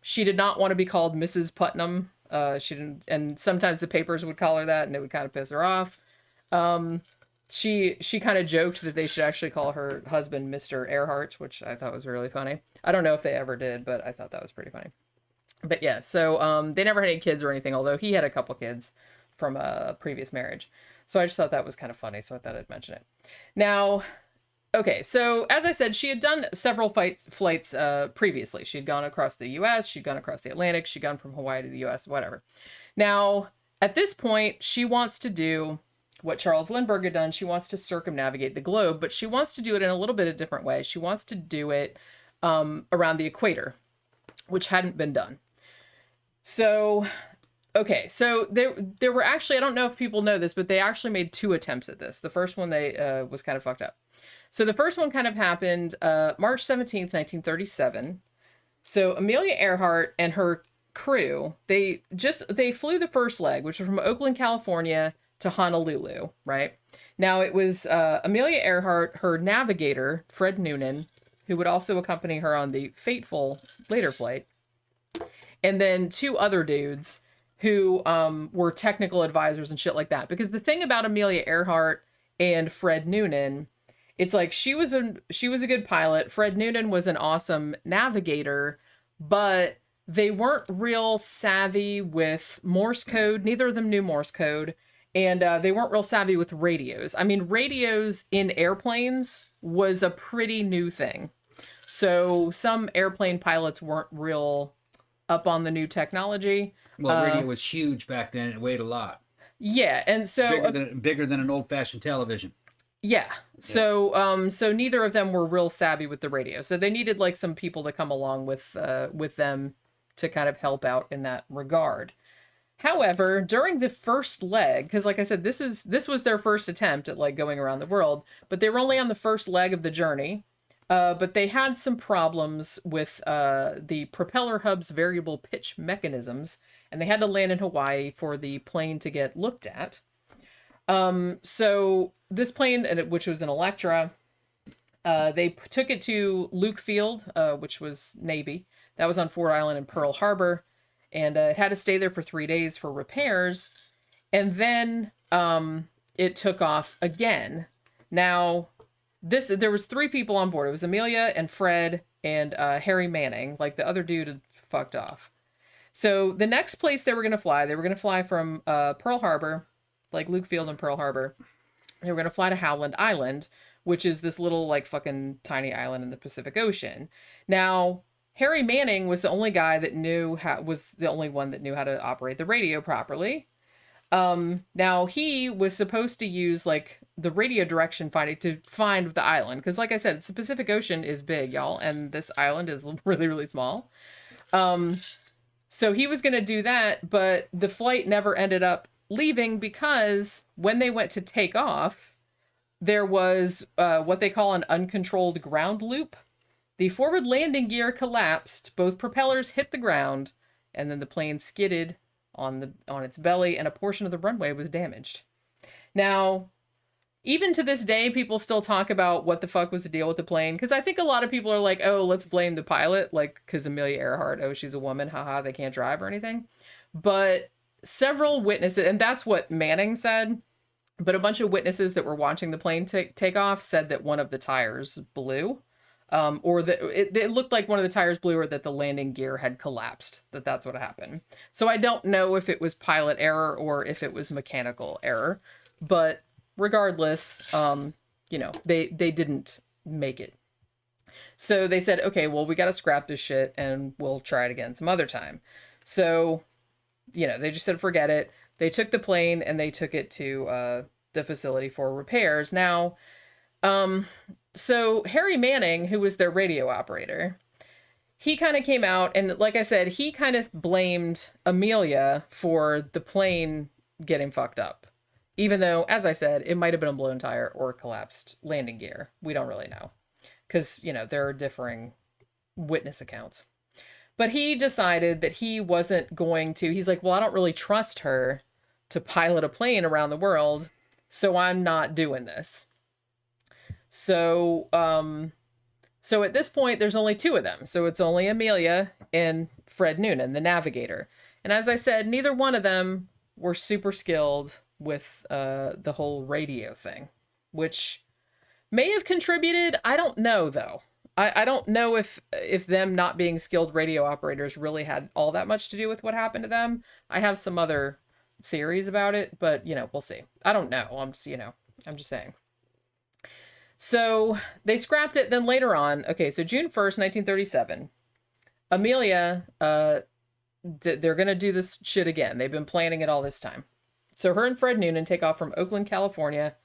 She did not want to be called Mrs. Putnam. She didn't, and sometimes the papers would call her that and it would kind of piss her off. She kind of joked that they should actually call her husband Mr. Earhart, which I thought was really funny. I don't know if they ever did, but I thought that was pretty funny. But yeah, so they never had any kids or anything, although he had a couple kids from a previous marriage. So I just thought that was kind of funny, so I thought I'd mention it. Now, okay, so as I said, she had done several flights previously. She'd gone across the U.S., she'd gone across the Atlantic, she'd gone from Hawaii to the U.S., whatever. Now, at this point, she wants to do what Charles Lindbergh had done. She wants to circumnavigate the globe, but she wants to do it in a little bit of a different way. She wants to do it around the equator, which hadn't been done. So Okay, so there were actually, I don't know if people know this, but they actually made 2 attempts at this. The first one they was kind of fucked up. So the first one kind of happened March 17th, 1937. So Amelia Earhart and her crew, they flew the first leg, which was from Oakland, California to Honolulu, right? Now it was Amelia Earhart, her navigator, Fred Noonan, who would also accompany her on the fateful later flight, and then 2 other dudes who were technical advisors and shit like that. Because the thing about Amelia Earhart and Fred Noonan, it's like she was a good pilot. Fred Noonan was an awesome navigator, but they weren't real savvy with Morse code. Neither of them knew Morse code, and they weren't real savvy with radios. I mean, radios in airplanes was a pretty new thing. So some airplane pilots weren't real up on the new technology. Well, radio was huge back then. It weighed a lot. Yeah, and so Bigger than an old-fashioned television. yeah. So so neither of them were real savvy with the radio. So they needed like some people to come along with them to kind of help out in that regard. However, during the first leg, because like I said, this was their first attempt at like going around the world, but they were only on the first leg of the journey. But they had some problems with the propeller hub's variable pitch mechanisms, and they had to land in Hawaii for the plane to get looked at. So this plane, which was an Electra, they took it to Luke Field, which was Navy. That was on Ford Island in Pearl Harbor, and it had to stay there for 3 days for repairs, and then it took off again. Now, there was 3 people on board. It was Amelia and Fred and Harry Manning. Like, the other dude had fucked off. So the next place they were going to fly from Pearl Harbor, like Luke Field and Pearl Harbor. They were going to fly to Howland Island, which is this little like fucking tiny island in the Pacific Ocean. Now, Harry Manning was the only guy that was the only one that knew how to operate the radio properly. Now he was supposed to use like the radio direction finding to find the island. Cause like I said, the Pacific Ocean is big, y'all. And this island is really, really small. So he was going to do that, but the flight never ended up leaving because when they went to take off, there was what they call an uncontrolled ground loop. The forward landing gear collapsed, both propellers hit the ground, and then the plane skidded on its belly, and a portion of the runway was damaged. Now, even to this day, people still talk about what the fuck was the deal with the plane, because I think a lot of people are like, oh, let's blame the pilot, like, because Amelia Earhart, oh, she's a woman, haha, they can't drive or anything. But several witnesses, and that's what Manning said, but a bunch of witnesses that were watching the plane take off said that one of the tires blew. Or that it looked like one of the tires blew, or that the landing gear had collapsed, that's what happened. So I don't know if it was pilot error or if it was mechanical error, but regardless, they didn't make it. So they said, okay, well, we got to scrap this shit and we'll try it again some other time. So, they just said, forget it. They took the plane and they took it to the facility for repairs. Now, so Harry Manning, who was their radio operator, he kind of came out and, like I said, he kind of blamed Amelia for the plane getting fucked up. Even though, as I said, it might have been a blown tire or collapsed landing gear. We don't really know. Because, there are differing witness accounts. But he decided that he wasn't going to, he's like, well, I don't really trust her to pilot a plane around the world, so I'm not doing this. So, so at this point, there's only 2 of them. So it's only Amelia and Fred Noonan, the navigator. And as I said, neither one of them were super skilled with the whole radio thing, which may have contributed. I don't know, though. I don't know if them not being skilled radio operators really had all that much to do with what happened to them. I have some other theories about it, but, we'll see. I don't know. I'm just saying. So they scrapped it. Then later on, okay, so June 1st, 1937, Amelia, they're going to do this shit again. They've been planning it all this time. So her and Fred Noonan take off from Oakland, California,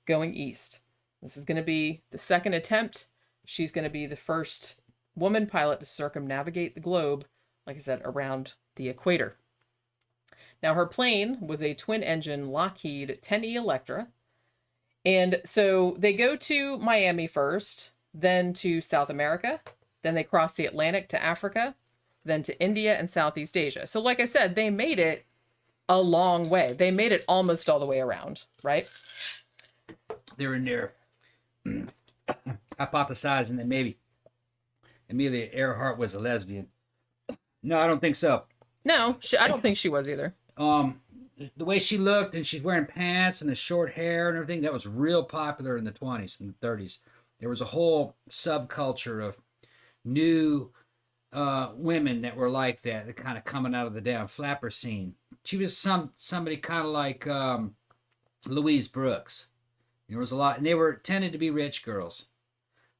going east. This is going to be the second attempt. She's going to be the first woman pilot to circumnavigate the globe, like I said, around the equator. Now, her plane was a twin-engine Lockheed 10E Electra. And so they go to Miami first, then to South America, then they cross the Atlantic to Africa, then to India and Southeast Asia. So like I said, they made it a long way. They made it almost all the way around, right? They're in there hypothesizing that maybe Amelia Earhart was a lesbian. No, I don't think so. No, I don't think she was either. The way she looked, and she's wearing pants and the short hair and everything, that was real popular in the 20s and 30s. There was a whole subculture of new women that were like that kind of coming out of the down flapper scene. She was somebody kind of like Louise Brooks. There was a lot, and they tended to be rich girls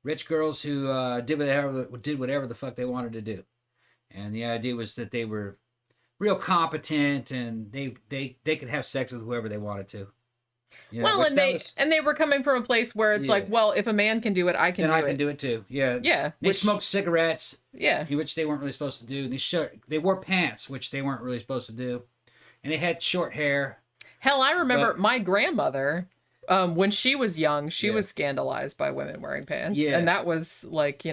who did whatever the fuck they wanted to do, and the idea was that they were real competent and they could have sex with whoever they wanted to. You know, well, and they were coming from a place where it's like, well, if a man can do it, I can do it. And I can do it too. Yeah. Yeah. They smoked cigarettes. Yeah. Which they weren't really supposed to do. They wore pants, which they weren't really supposed to do. And they had short hair. Hell, I remember my grandmother, when she was young, she was scandalized by women wearing pants. Yeah. And that was like,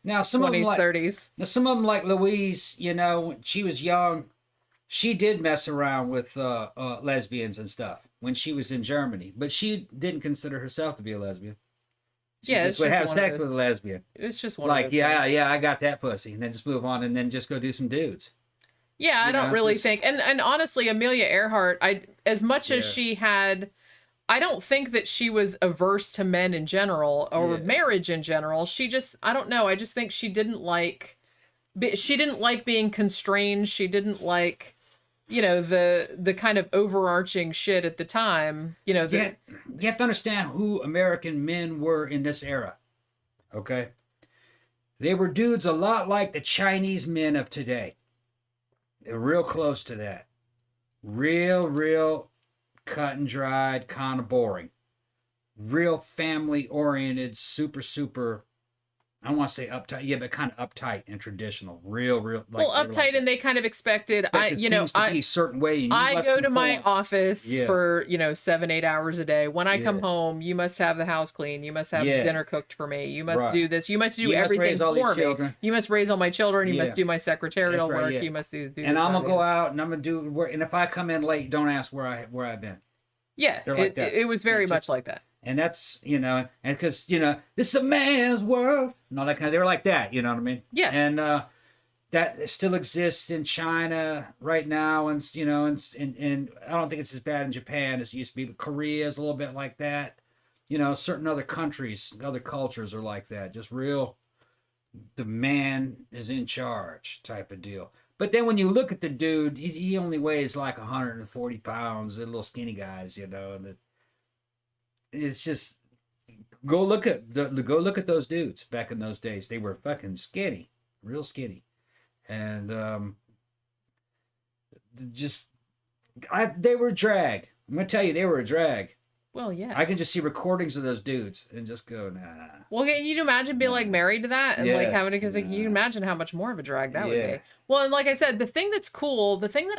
now, some 20s, of them 30s. Now, some of them like Louise, when she was young, she did mess around with lesbians and stuff when she was in Germany, but she didn't consider herself to be a lesbian. She just would have sex with a lesbian. It's just one like, of those things. I got that pussy, and then just move on, and then just go do some dudes. Yeah, I don't really think, and honestly, Amelia Earhart, as much as she had, I don't think that she was averse to men in general or marriage in general. She just, I don't know. I just think she didn't like being constrained. She didn't like, the kind of overarching shit at the time. You have to understand who American men were in this era. Okay, they were dudes a lot like the Chinese men of today. They're real close to that. Real cut and dried, kind of boring. Real family oriented, super, I don't want to say uptight, but kind of uptight and traditional. Real. Like, uptight, like, and they kind of expected things to be a certain way. And I go to my office for 7-8 hours a day. When I come home, you must have the house clean. You must have dinner cooked for me. You must do this. You must do everything for me. You must raise all my children. You must do my secretarial work. You must do. And I'm gonna go out and I'm gonna do work. And if I come in late, don't ask where I've been. Yeah, like it was very much like that. And that's, and because, this is a man's world and all that kind of, they were like that, you know what I mean? Yeah. And that still exists in China right now. And I don't think it's as bad in Japan as it used to be, but Korea is a little bit like that. Certain other countries, other cultures are like that. Just real, the man is in charge type of deal. But then when you look at the dude, he only weighs like 140 pounds, the little skinny guys, and it's just go look at those dudes back in those days. They were fucking skinny, real skinny, and they were a drag. I'm gonna tell you, they were a drag. Well, yeah. I can just see recordings of those dudes and just go, nah. Well, can you imagine being like married to that and like having it? Because like you imagine how much more of a drag that would be. Well, and like I said, the thing that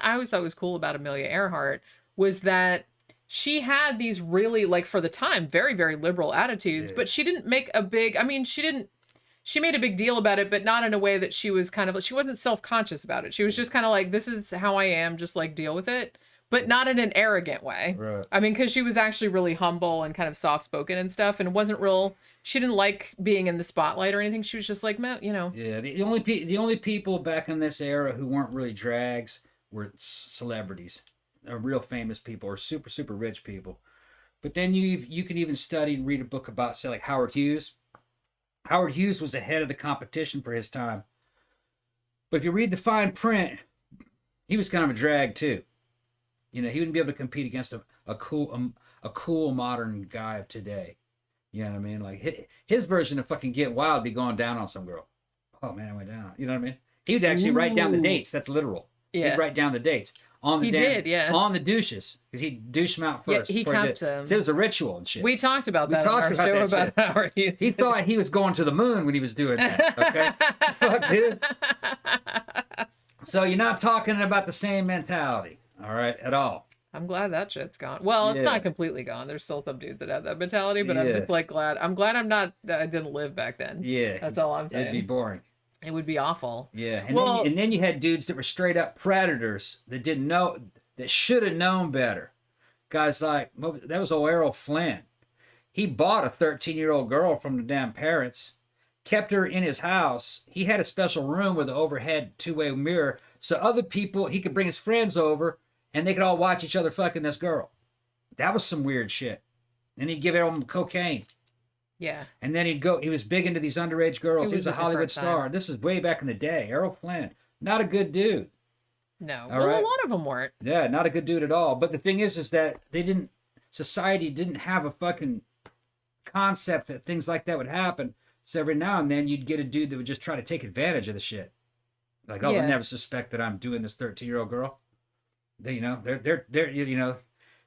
I always thought was cool about Amelia Earhart was that she had these really, like, for the time, very, very liberal attitudes, but she didn't make a big, she made a big deal about it, but not in a way that she was she wasn't self-conscious about it. She was just kind of like, this is how I am, just like deal with it, but not in an arrogant way. Right. Because she was actually really humble and kind of soft-spoken and stuff, and she didn't like being in the spotlight or anything. She was just like, Yeah, the only people back in this era who weren't really drags were celebrities. Real famous people or super, super rich people. But then you can even study and read a book about, say, like Howard Hughes. Howard Hughes was ahead of the competition for his time. But if you read the fine print, he was kind of a drag too. He wouldn't be able to compete against a cool modern guy of today. You know what I mean? Like his version of fucking Get Wild would be going down on some girl. Oh man, I went down. You know what I mean? He'd actually write down the dates. That's literal. Yeah. He'd write down the dates. On the douches, because he'd douche them out first. Yeah, he kept them. So it was a ritual and shit. We talked about that on our show about Howard Hughes. He thought he was going to the moon when he was doing that, okay? Fuck, dude. So you're not talking about the same mentality, All right, at all. I'm glad that shit's gone. Well, it's Yeah. not completely gone. There's still some dudes that have that mentality, but I'm Yeah. just like glad. I'm glad I didn't live back then. Yeah. That's all I'm It'd be saying. boring. It would be awful. Yeah. Well, And then you had dudes that were straight up predators that didn't know, that should have known better. Guys like, that was old Errol Flynn. He bought a 13-year-old girl from the damn parents, kept her in his house. He had a special room with an overhead two-way mirror, so other people, he could bring his friends over and they could all watch each other fucking this girl. That was some weird shit. And he'd give everyone cocaine. yeah. And then he was big into these underage girls. He was a Hollywood star. time. This is way back in the day. Errol Flynn, not a good dude. No. All Well, right. a lot of them weren't. Yeah, not a good dude at all. But the thing is that society didn't have a fucking concept that things like that would happen. So every now and then you'd get a dude that would just try to take advantage of the shit. Like, oh, Yeah. they'll never suspect that I'm doing this 13-year-old girl. They, they're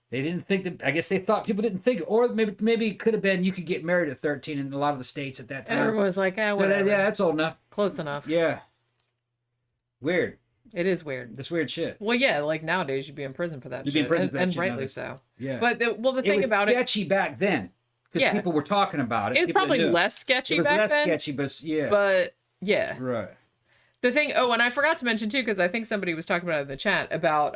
they didn't think that. I guess they thought people didn't think, or maybe it could have been you could get married at 13 in a lot of the states at that And time. everyone was like, So whatever. yeah, that's old enough. Close enough. Yeah. Weird. It is weird. That's weird shit. Well, yeah, like nowadays you'd be in prison for that You'd shit. be in prison for that and shit rightly nowadays. so. Yeah. But the thing it was about it, sketchy back then because Yeah. people were talking about it. it's People probably knew. less sketchy It was back less then. sketchy, but yeah. But yeah. Right. The thing, and I forgot to mention too, because I think somebody was talking about it in the chat about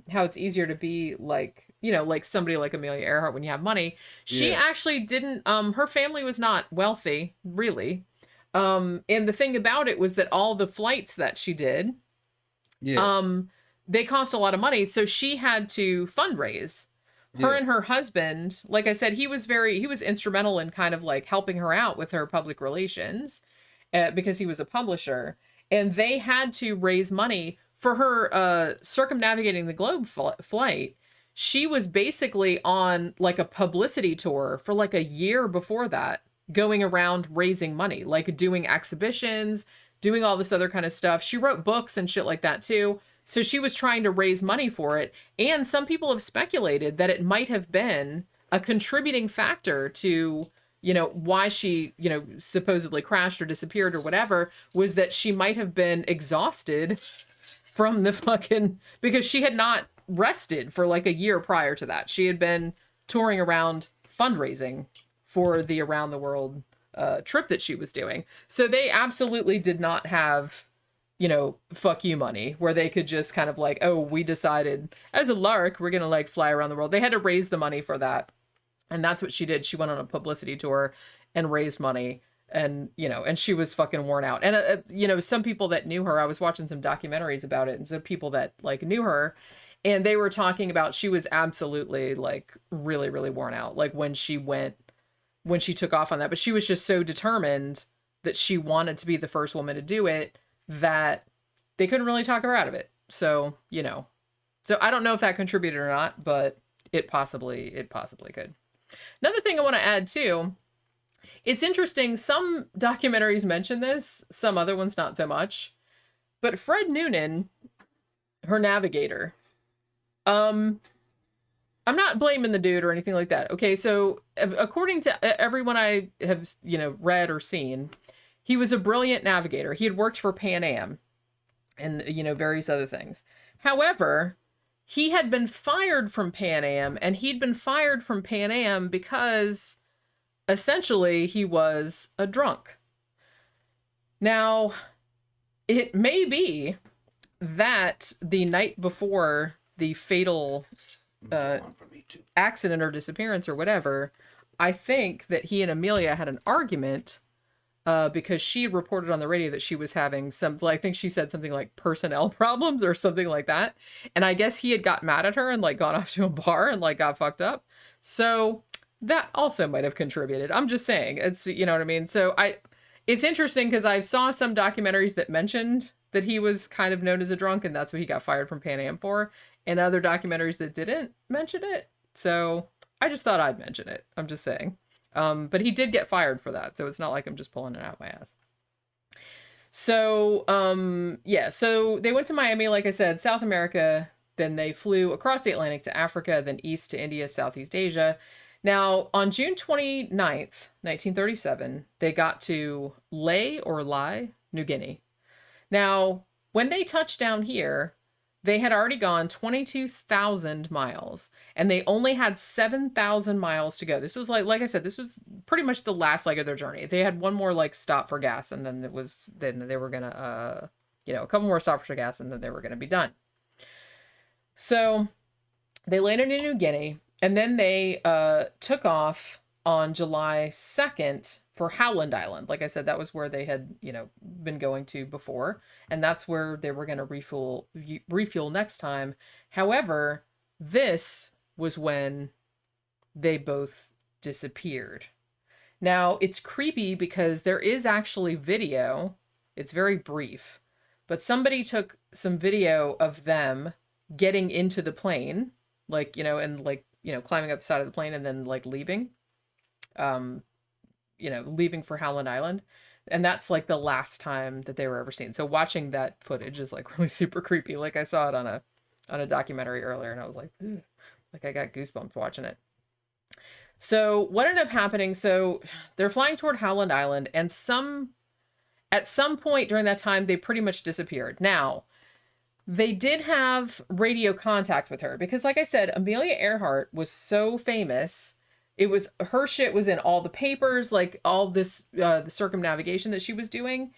how it's easier to be like, like somebody like Amelia Earhart when you have money. She Yeah. actually didn't, her family was not wealthy, really. And the thing about it was that all the flights that she did, Yeah. they cost a lot of money. So she had to fundraise. Her Yeah. and her husband, like I said, he was instrumental in kind of like helping her out with her public relations. Because he was a publisher, and they had to raise money for her circumnavigating the globe flight. She was basically on like a publicity tour for like a year before that, going around raising money, like doing exhibitions, doing all this other kind of stuff. She wrote books and shit like that too. So she was trying to raise money for it. And some people have speculated that it might have been a contributing factor to why she, supposedly crashed or disappeared or whatever, was that she might have been exhausted from the because she had not rested for like a year prior to that. She had been touring around fundraising for the around the world trip that she was doing. So they absolutely did not have, fuck you money where they could just kind of like, oh, we decided as a lark, we're going to like fly around the world. They had to raise the money for that. And that's what she did. She went on a publicity tour and raised money, and and she was fucking worn out. And some people that knew her, I was watching some documentaries about it, and some people that like knew her, and they were talking about she was absolutely like really, really worn out. Like when she took off on that, but she was just so determined that she wanted to be the first woman to do it that they couldn't really talk her out of it. So, so I don't know if that contributed or not, but it possibly could. Another thing I want to add too, it's interesting, some documentaries mention this, some other ones not so much, but Fred Noonan, her navigator, I'm not blaming the dude or anything like that. Okay, so according to everyone I have, read or seen, he was a brilliant navigator. He had worked for Pan Am and, various other things. However, he had been fired from Pan Am, and he'd been fired from Pan Am because essentially he was a drunk. Now, it may be that the night before the fatal accident or disappearance or whatever, I think that he and Amelia had an argument because she reported on the radio that she was having I think she said something like personnel problems or something like that. And I guess he had got mad at her and like gone off to a bar and like got fucked up. So that also might have contributed. I'm just saying, it's, what I mean? So it's interesting because I saw some documentaries that mentioned that he was kind of known as a drunk and that's what he got fired from Pan Am for, and other documentaries that didn't mention it. So I just thought I'd mention it. I'm just saying. But he did get fired for that, so it's not like I'm just pulling it out my ass. So, so they went to Miami, like I said, South America, then they flew across the Atlantic to Africa, then east to India, Southeast Asia. Now, on June 29th, 1937, they got to Lae, New Guinea. Now, when they touched down here, they had already gone 22,000 miles and they only had 7,000 miles to go. This was like I said, this was pretty much the last leg of their journey. They had one more like stop for gas, and then then they were going to, a couple more stops for gas, and then they were going to be done. So they landed in New Guinea, and then they took off on July 2nd for Howland Island. Like I said, that was where they had, been going to before, and that's where they were going to refuel next time. However, this was when they both disappeared. Now, it's creepy because there is actually video. It's very brief, but somebody took some video of them getting into the plane, climbing up the side of the plane and then leaving. Leaving for Howland Island. And that's like the last time that they were ever seen. So watching that footage is like really super creepy. Like I saw it on a documentary earlier, and I was like, ugh. Like I got goosebumps watching it. So what ended up happening? So they're flying toward Howland Island, and at some point during that time, they pretty much disappeared. Now, they did have radio contact with her because, like I said, Amelia Earhart was so famous. Her shit was in all the papers, like all this, the circumnavigation that she was doing.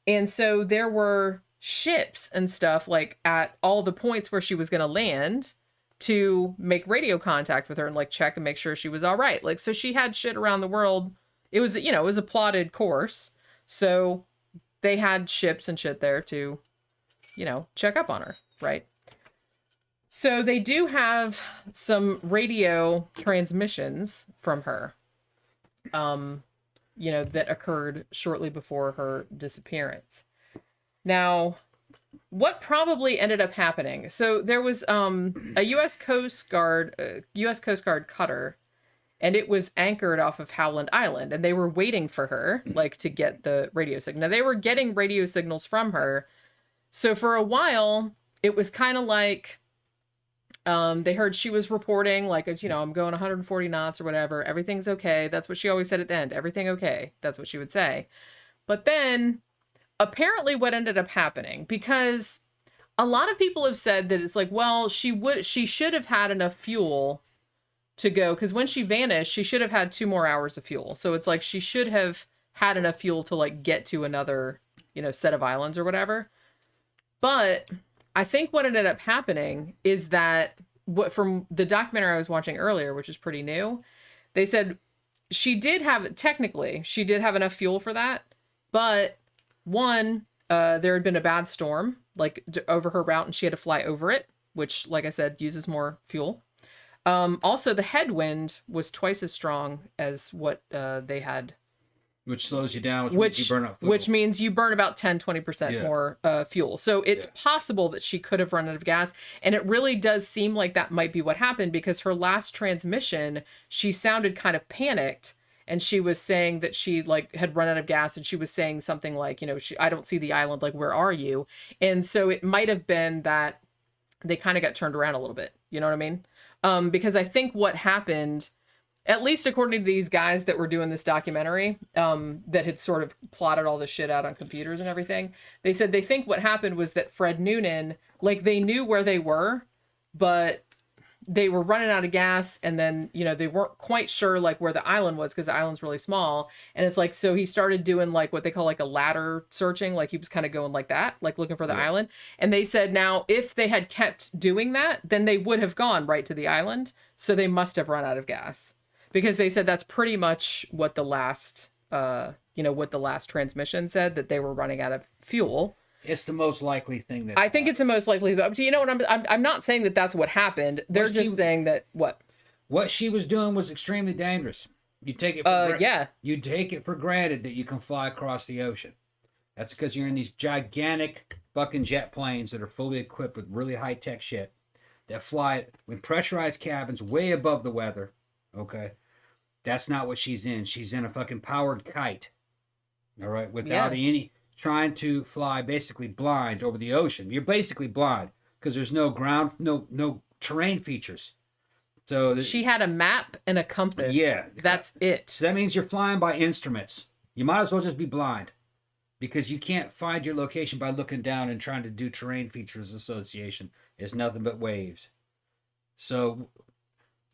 And so there were ships and stuff like at all the points where she was going to land to make radio contact with her and check and make sure she was all right. So she had shit around the world. It was, it was a plotted course. So they had ships and shit there to, check up on her. Right. So they do have some radio transmissions from her, that occurred shortly before her disappearance. Now, what probably ended up happening? So there was a U.S. Coast Guard cutter, and it was anchored off of Howland Island, and they were waiting for her, to get the radio signal. Now, they were getting radio signals from her. So for a while, it was kind of like... they heard she was reporting I'm going 140 knots or whatever. Everything's okay. That's what she always said at the end. Everything okay. That's what she would say. But then apparently what ended up happening, because a lot of people have said that it's she should have had enough fuel to go. Cause when she vanished, she should have had 2 more hours of fuel. So it's she should have had enough fuel to get to another, set of islands or whatever. But I think what ended up happening is that from the documentary I was watching earlier, which is pretty new, they said she did have enough fuel for that. But one, there had been a bad storm over her route, and she had to fly over it, which, like I said, uses more fuel. Also, the headwind was twice as strong as what they had. Which slows you down, which means you burn up fuel. Which means you burn about 10-20% more fuel. So it's possible that she could have run out of gas. And it really does seem like that might be what happened, because her last transmission, she sounded kind of panicked. And she was saying that she had run out of gas, and she was saying something like, I don't see the island. Where are you? And so it might have been that they kind of got turned around a little bit. You know what I mean? Because I think what happened, at least according to these guys that were doing this documentary, that had sort of plotted all this shit out on computers and everything, they said they think what happened was that Fred Noonan, they knew where they were, but they were running out of gas, and then, they weren't quite sure where the island was, because the island's really small. And it's so he started doing what they call a ladder searching. He was kind of going like that, looking for the island. And they said, now, if they had kept doing that, then they would have gone right to the island. So they must have run out of gas. Because they said that's pretty much what the last, transmission said, that they were running out of fuel. It's the most likely thing that... I think it's the most likely. But you know what? I'm not saying that that's what happened. They're just saying that what? What she was doing was extremely dangerous. You take it. You take it for granted that you can fly across the ocean. That's because you're in these gigantic fucking jet planes that are fully equipped with really high tech shit that fly in pressurized cabins way above the weather. Okay. That's not what she's in. She's in a fucking powered kite. All right. Without any, trying to fly basically blind over the ocean. You're basically blind because there's no ground, no terrain features. So she had a map and a compass. Yeah. That's it. So that means you're flying by instruments. You might as well just be blind. because you can't find your location by looking down and trying to do terrain features association. It's nothing but waves. So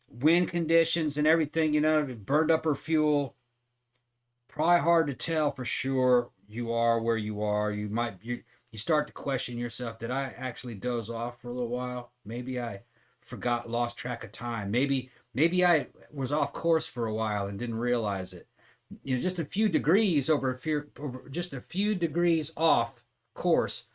wind conditions and everything, it burned up her fuel. Probably hard to tell for sure you are where you are. You start to question yourself. Did I actually doze off for a little while? Maybe I lost track of time. Maybe I was off course for a while and didn't realize it. Just a few degrees just a few degrees off course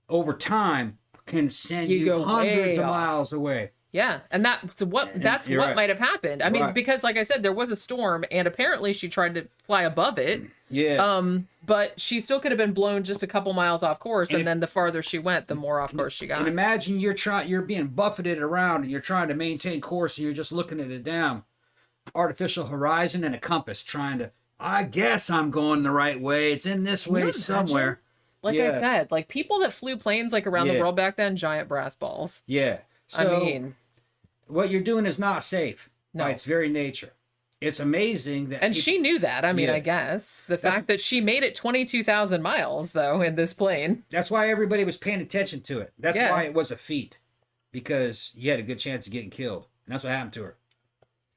over time can send you hundreds of miles away. Yeah, and that's what right. might have happened. I mean, because like I said, there was a storm, and apparently she tried to fly above it. Yeah. But she still could have been blown just a couple miles off course, and then the farther she went, the more off course she got. And imagine you're being buffeted around, and you're trying to maintain course, and you're just looking at a damn artificial horizon and a compass, trying to. I guess I'm going the right way. It's in this way somewhere. Like I said, like people that flew planes like around the world back then, giant brass balls. Yeah. So, what you're doing is not safe by its very nature. It's amazing that... And she knew that, I mean, I guess. The fact that she made it 22,000 miles, though, in this plane. That's why everybody was paying attention to it. That's why it was a feat. Because you had a good chance of getting killed. And that's what happened to her.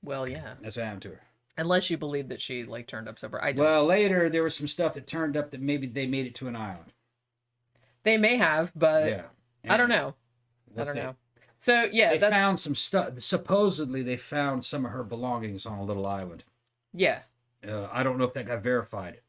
Well, yeah. That's what happened to her. Unless you believe that she, turned up sober. I don't. Well, later, there was some stuff that turned up that maybe they made it to an island. They may have, but I don't know. I don't know. So, yeah. They found some stuff. Supposedly, they found some of her belongings on a little island. Yeah. I don't know if that got verified.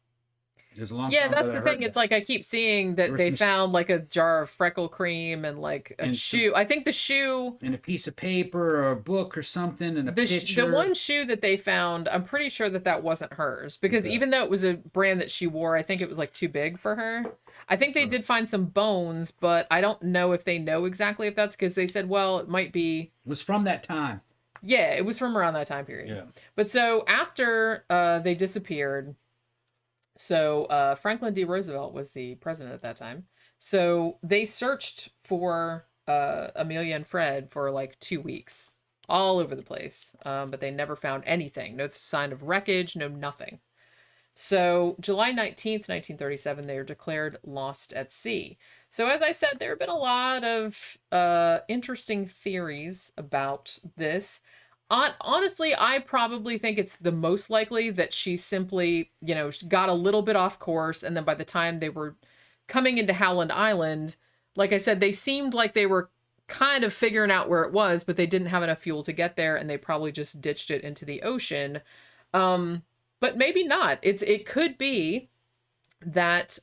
It was a long time Yeah, that's the thing. It's like I keep seeing that they found like a jar of freckle cream and like a shoe. I think the shoe... And a piece of paper or a book or something and a picture. The one shoe that they found, I'm pretty sure that wasn't hers. Because even though it was a brand that she wore, I think it was like too big for her. I think they did find some bones, but I don't know if they know exactly if that's because they said, well, it might be... It was from that time. Yeah, it was from around that time period. Yeah. But so after they disappeared... So Franklin D. Roosevelt was the president at that time. So they searched for Amelia and Fred for like 2 weeks, all over the place. But they never found anything. No sign of wreckage, no nothing. So July 19th, 1937, they were declared lost at sea. So as I said, there have been a lot of interesting theories about this. Honestly, I probably think it's the most likely that she simply, got a little bit off course. And then by the time they were coming into Howland Island, like I said, they seemed like they were kind of figuring out where it was, but they didn't have enough fuel to get there. And they probably just ditched it into the ocean. But maybe not. It could be that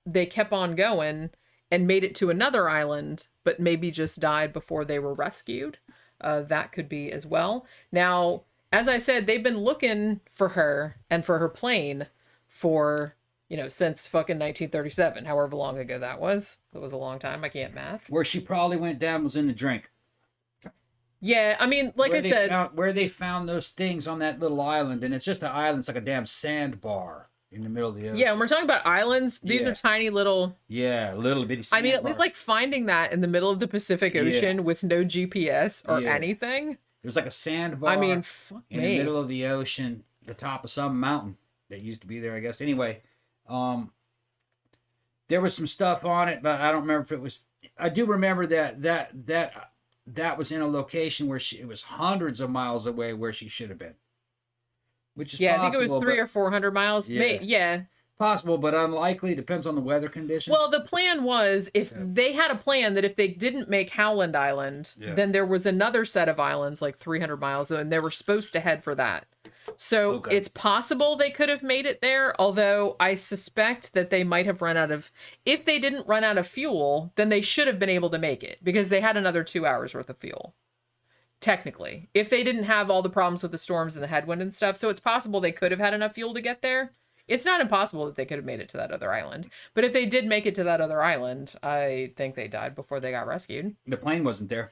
they kept on going and made it to another island, but maybe just died before they were rescued. That could be as well. Now, as I said, they've been looking for her and for her plane for, since fucking 1937, however long ago that was. It was a long time. I can't math. Where she probably went down was in the drink. Yeah, I mean, like I said... Where they found those things on that little island, and it's just an island. It's like a damn sandbar in the middle of the ocean. Yeah, and we're talking about islands. These are tiny little... Yeah, little bitty sandbar. I mean, at least like finding that in the middle of the Pacific Ocean with no GPS or anything. There's like a sandbar in the middle of the ocean, the top of some mountain that used to be there, I guess. Anyway, there was some stuff on it, but I don't remember if it was... I do remember that was in a location where it was hundreds of miles away where she should have been. Which is possible. I think it was 300 or 400 miles. Yeah. Possible, but unlikely. Depends on the weather conditions. Well, the plan was they had a plan that if they didn't make Howland Island, then there was another set of islands like 300 miles, and they were supposed to head for that. So it's possible they could have made it there, although I suspect that they might have run out of... If they didn't run out of fuel, then they should have been able to make it, because they had another 2 hours worth of fuel. Technically. If they didn't have all the problems with the storms and the headwind and stuff, so it's possible they could have had enough fuel to get there. It's not impossible that they could have made it to that other island. But if they did make it to that other island, I think they died before they got rescued. The plane wasn't there.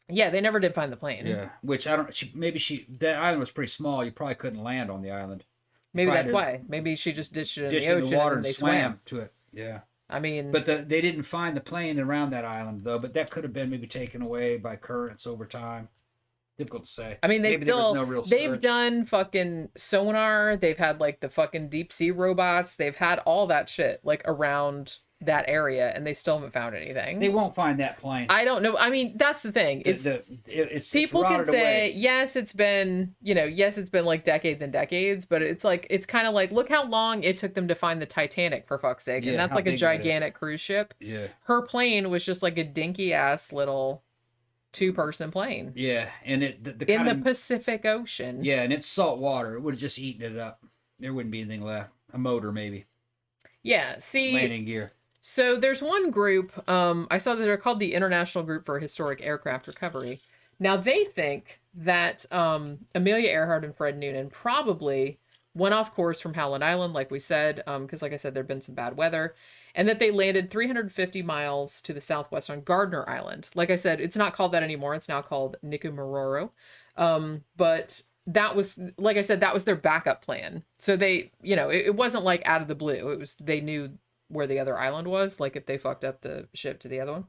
Yeah, they never did find the plane. Yeah, which I don't... that island was pretty small. You probably couldn't land on the island. Maybe that's why. Maybe she just ditched it in the ocean water and they swam to it. Yeah. I mean... But they didn't find the plane around that island, though. But that could have been maybe taken away by currents over time. Difficult to say. I mean, Maybe there was no real they've search. done fucking sonar. They've had like the fucking deep sea robots. They've had all that shit like around that area, and they still haven't found anything. They won't find that plane. I don't know. I mean, that's the thing. It's People can rotted say, away. yes, it's been, yes, it's been like decades and decades, but it's like, it's kind of like, look how long it took them to find the Titanic, for fuck's sake. Yeah, And that's how like a big that is. gigantic cruise ship. Yeah. Her plane was just like a dinky ass little 2-person plane Yeah, and in the Pacific Ocean. Yeah, and it's salt water. It would have just eaten it up. There wouldn't be anything left. A motor, maybe. Yeah. See, Landing gear. so there's one group, I saw that they're called the International Group for Historic Aircraft Recovery. Now they think that Amelia Earhart and Fred Noonan probably went off course from Howland Island, like we said, because like I said, there'd been some bad weather, and that they landed 350 miles to the southwest on Gardner Island. Like I said, it's not called that anymore. It's now called Nicumaroro. But that was, like I said, that was their backup plan. So they, it wasn't like out of the blue. It was, they knew where the other island was, like if they fucked up the ship to the other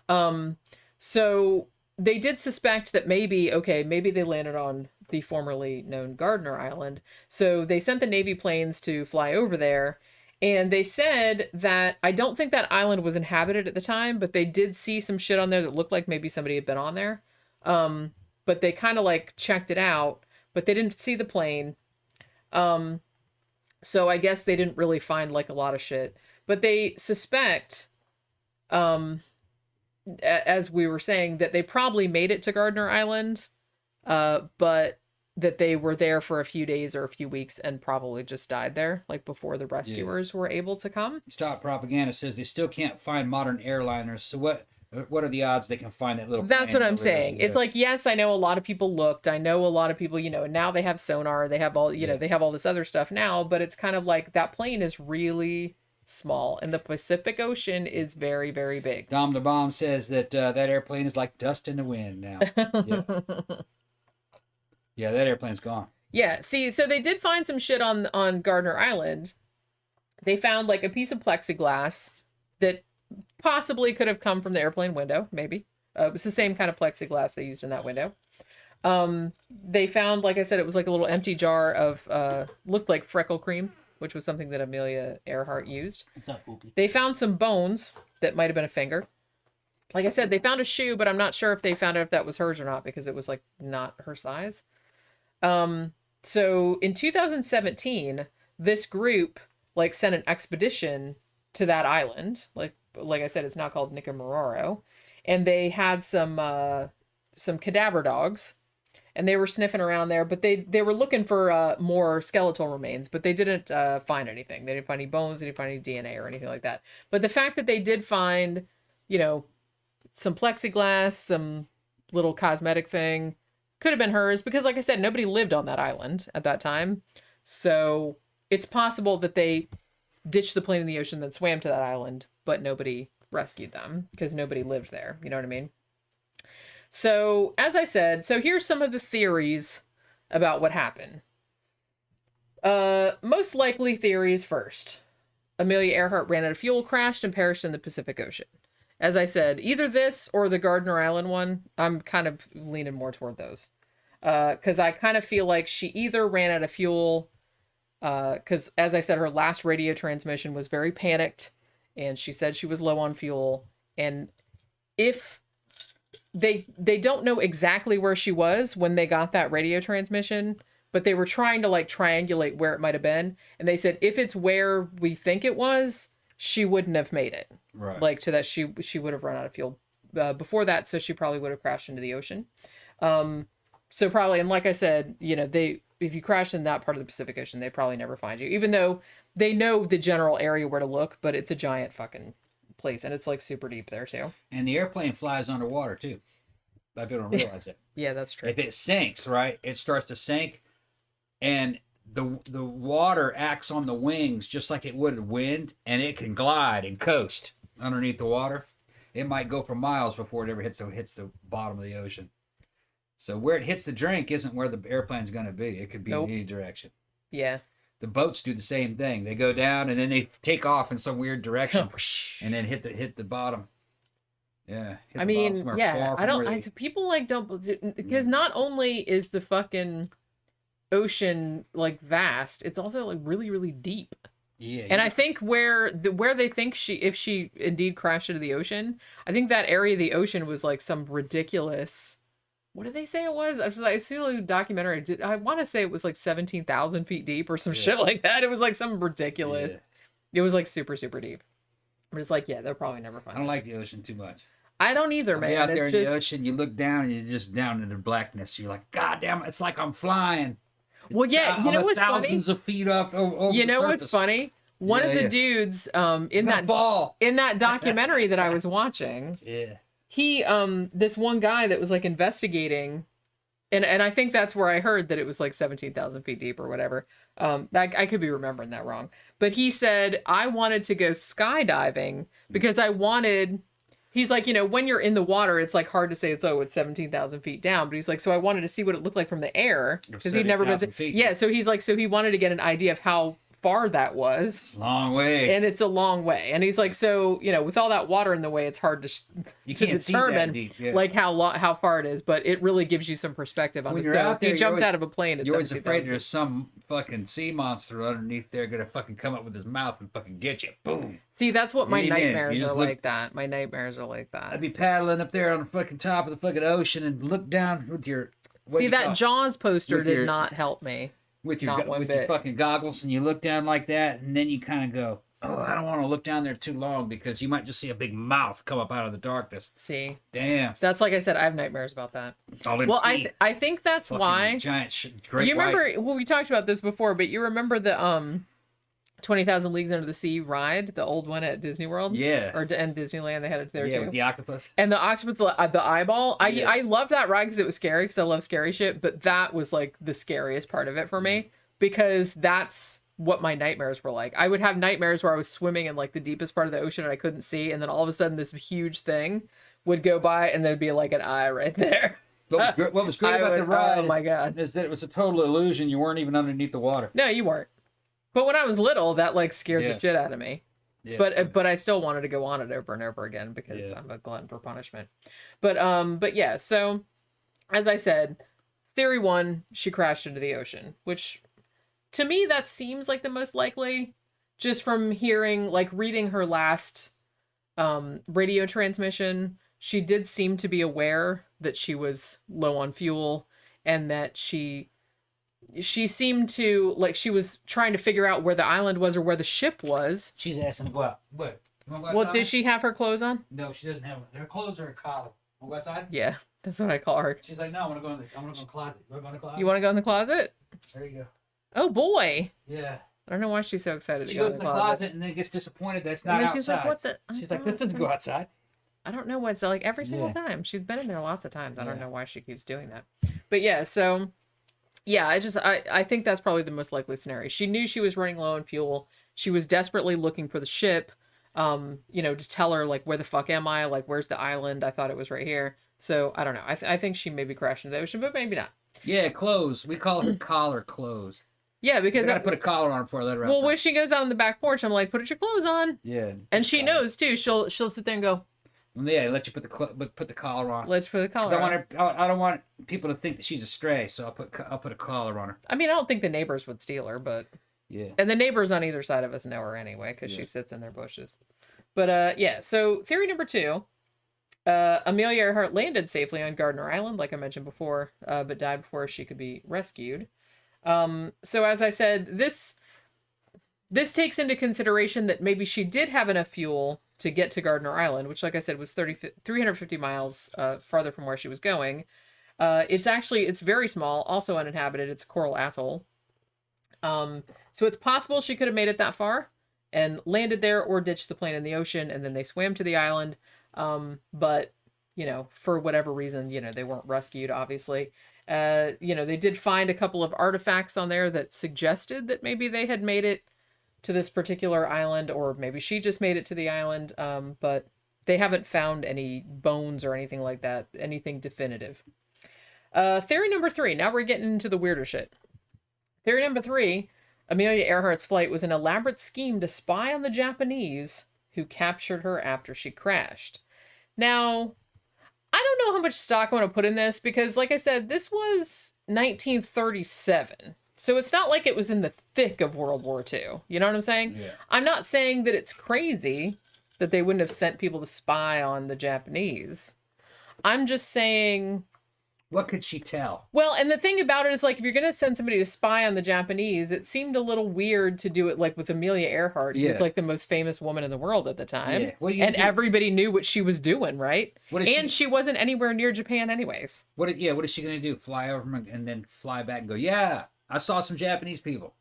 one. So they did suspect that maybe they landed on the formerly known Gardner Island. So they sent the Navy planes to fly over there. And they said that, I don't think that island was inhabited at the time, but they did see some shit on there that looked like maybe somebody had been on there. But they kind of like checked it out, but they didn't see the plane. So I guess they didn't really find like a lot of shit, but they suspect, as we were saying, that they probably made it to Gardner Island, but that they were there for a few days or a few weeks and probably just died there, like before the rescuers were able to come. Stop Propaganda says they still can't find modern airliners. So what are the odds they can find that little That's plane what I'm that saying. lives? It's like, yes, I know a lot of people looked. I know a lot of people, and now they have sonar. They have all, they have all this other stuff now, but it's kind of like that plane is really small and the Pacific Ocean is very, very big. Dom the Bomb says that that airplane is like dust in the wind now. Yeah. Yeah, that airplane's gone. Yeah, see, so they did find some shit on Gardner Island. They found like a piece of plexiglass that possibly could have come from the airplane window, maybe. It was the same kind of plexiglass they used in that window. They found, like I said, it was like a little empty jar of, looked like freckle cream, which was something that Amelia Earhart used. What's up, Pookie? They found some bones that might have been a finger. Like I said, they found a shoe, but I'm not sure if they found out if that was hers or not because it was like not her size. So in 2017, this group like sent an expedition to that island. Like I said, it's now called Nicumaroro, and they had some cadaver dogs, and they were sniffing around there, but they were looking for more skeletal remains, but they didn't find anything. They didn't find any bones, they didn't find any DNA or anything like that. But the fact that they did find, some plexiglass, some little cosmetic thing, could have been hers, because like I said, nobody lived on that island at that time. So it's possible that they ditched the plane in the ocean, then swam to that island, but nobody rescued them because nobody lived there. You know what I mean? So as I said, here's some of the theories about what happened. Most likely theories first. Amelia Earhart ran out of fuel, crashed, and perished in the Pacific Ocean. As I said, either this or the Gardner Island one. I'm kind of leaning more toward those. Because I kind of feel like she either ran out of fuel, because as I said, her last radio transmission was very panicked, and she said she was low on fuel. And if they don't know exactly where she was when they got that radio transmission, but they were trying to like triangulate where it might have been. And they said, if it's where we think it was, she wouldn't have made it. Right. Like to that, she would have run out of fuel before that. So she probably would have crashed into the ocean. So probably, and like I said, if you crash in that part of the Pacific Ocean, they probably never find you, even though they know the general area where to look, but it's a giant fucking place. And it's like super deep there too. And the airplane flies underwater too. I people don't realize it. Yeah, that's true. If it sinks, right, it starts to sink, and the water acts on the wings just like it would wind, and it can glide and coast underneath the water. It might go for miles before it ever hits the bottom of the ocean. So where it hits the drink isn't where the airplane's going to be. It could be in any direction. Yeah. The boats do the same thing. They go down and then they take off in some weird direction and then hit the bottom. Yeah. Hit I the bottom mean, somewhere yeah, far I from don't. where People like don't because not only is the fucking ocean like vast, it's also like really really deep. Yeah. And I think where they think if she indeed crashed into the ocean, I think that area of the ocean was like some ridiculous. What did they say it was? I seen a documentary. I want to say it was like 17,000 feet deep or some shit like that. It was like some ridiculous. Yeah. It was like super super deep. But it's like, yeah, they'll probably never find I don't it. like the ocean too much. I don't either, man. Be out there it's in just, the ocean, you look down and you're just down in the blackness. You're like, God damn, it's like I'm flying. well, yeah, you know what's funny? Thousands of feet up over You the know surface. what's funny? One of the dudes in that documentary that I was watching, Yeah. he this one guy that was like investigating, and I think that's where I heard that it was like 17,000 feet deep or whatever. I could be remembering that wrong, but he said I wanted to go skydiving because I wanted. He's like, you know, when you're in the water, it's like hard to say it's 17,000 feet down. But he's like, so I wanted to see what it looked like from the air because he'd never been. Yeah, so he's like, so he wanted to get an idea of how far that was. It's a long way. And it's a long way. And he's like, so, you know, with all that water in the way, it's hard to determine like how far it is. But it really gives you some perspective on this. If you jumped out of a plane, you're always afraid there's some fucking sea monster underneath there gonna fucking come up with his mouth and fucking get you. Boom. See, that's what my nightmares are like that. My nightmares are like that. I'd be paddling up there on the fucking top of the fucking ocean and look down with your... See, that Jaws poster did not help me. With your fucking goggles, and you look down like that, and then you kind of go, oh, I don't want to look down there too long because you might just see a big mouth come up out of the darkness. See, damn, that's like I said, I have nightmares about that. Well, I think that's fucking why great you remember. Well, we talked about this before, but you remember the 20,000 Leagues Under the Sea ride, the old one at Disney World, and Disneyland. They had it there too. With the octopus and the octopus, the eyeball. I loved that ride because it was scary because I love scary shit. But that was like the scariest part of it for me because that's what my nightmares were like. I would have nightmares where I was swimming in like the deepest part of the ocean and I couldn't see, and then all of a sudden this huge thing would go by and there'd be like an eye right there. What was great about the ride? Oh my god! Is that it was a total illusion. You weren't even underneath the water. No, you weren't. But when I was little, that like scared the shit out of me. Yeah, but I still wanted to go on it over and over again because I'm a glutton for punishment. But yeah, so as I said, theory 1, she crashed into the ocean, which to me that seems like the most likely, just from reading her last radio transmission. She did seem to be aware that she was low on fuel and that she seemed to, like, she was trying to figure out where the island was or where the ship was. She's asking to go out. What? Well, did she have her clothes on? No, she doesn't have her clothes are her collar. Want to go outside? Yeah, that's what I call her. She's like, no, I want to go in the closet. You want to go in the closet? You want to go in the closet? There you go. Oh, boy. Yeah. I don't know why she's so excited to go in the closet. And then gets disappointed that it's not outside. She's like, what the? She's like, this doesn't go outside. I don't know what's like every single time. She's been in there lots of times. I don't know why she keeps doing that. But yeah, so... Yeah, I think that's probably the most likely scenario. She knew she was running low on fuel. She was desperately looking for the ship, to tell her, like, where the fuck am I? Like, where's the island? I thought it was right here. So, I don't know. I think she maybe crashed into the ocean, but maybe not. Yeah, clothes. We call her collar clothes. Yeah, because... I gotta put a collar on her before I let her outside. Well, when she goes out on the back porch, I'm like, put your clothes on. Yeah. And she knows, too. She'll sit there and go... Yeah, let you put the collar on. Let's put the collar on. I don't want people to think that she's a stray, so I'll put a collar on her. I mean, I don't think the neighbors would steal her, but yeah. And the neighbors on either side of us know her anyway because she sits in their bushes. But yeah, so theory number 2, Amelia Earhart landed safely on Gardner Island, like I mentioned before, but died before she could be rescued. So as I said, this takes into consideration that maybe she did have enough fuel to get to Gardner Island, which, like I said, was 350 miles farther from where she was going. It's very small, also uninhabited. It's a coral atoll. So it's possible she could have made it that far and landed there or ditched the plane in the ocean, and then they swam to the island. But, for whatever reason, they weren't rescued, obviously. They did find a couple of artifacts on there that suggested that maybe they had made it to this particular island, or maybe she just made it to the island, but they haven't found any bones or anything like that, anything definitive. Theory number 3, now we're getting into the weirder shit. Theory number 3, Amelia Earhart's flight was an elaborate scheme to spy on the Japanese who captured her after she crashed. Now, I don't know how much stock I want to put in this because, like I said, this was 1937. So it's not like it was in the thick of World War II. You know what I'm saying? Yeah. I'm not saying that it's crazy that they wouldn't have sent people to spy on the Japanese. I'm just saying... What could she tell? Well, and the thing about it is, like, if you're going to send somebody to spy on the Japanese, it seemed a little weird to do it, like, with Amelia Earhart, who's, like, the most famous woman in the world at the time. Yeah. What and everybody knew what she was doing, right? And she wasn't anywhere near Japan anyways. What is she going to do? Fly over and then fly back and go, yeah, I saw some Japanese people.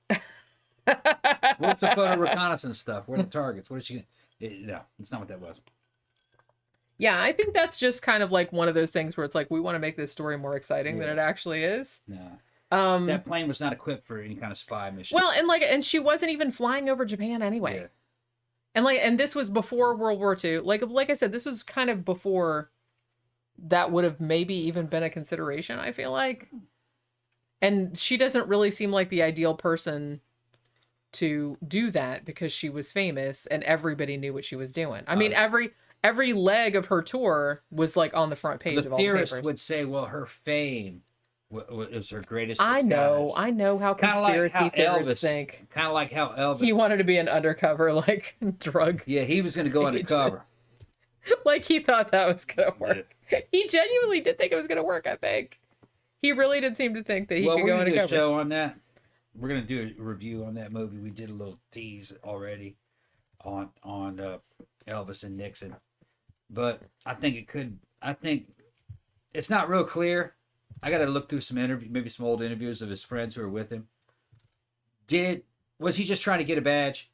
What's the photo reconnaissance stuff? Where are the targets? What is she going to... No, it's not what that was. Yeah, I think that's just kind of like one of those things where it's like, we want to make this story more exciting than it actually is. No. That plane was not equipped for any kind of spy mission. Well, and she wasn't even flying over Japan anyway. Yeah. And this was before World War II. Like I said, this was kind of before that would have maybe even been a consideration, I feel like. And she doesn't really seem like the ideal person to do that because she was famous and everybody knew what she was doing. I mean, every leg of her tour was like on the front page of all the papers. The theorists would say, well, her fame was her greatest disguise. I know how conspiracy theorists think. Kind of like how Elvis. He wanted to be an undercover, like, drug. Yeah, he was going to go undercover. Like, he thought that was going to work. Yeah. He genuinely did think it was going to work, I think. He really did seem to think that he could go undercover. We're going to do a show on that. We're going to do a review on that movie. We did a little tease already on Elvis and Nixon. But I think it's not real clear. I got to look through maybe some old interviews of his friends who were with him. Was he just trying to get a badge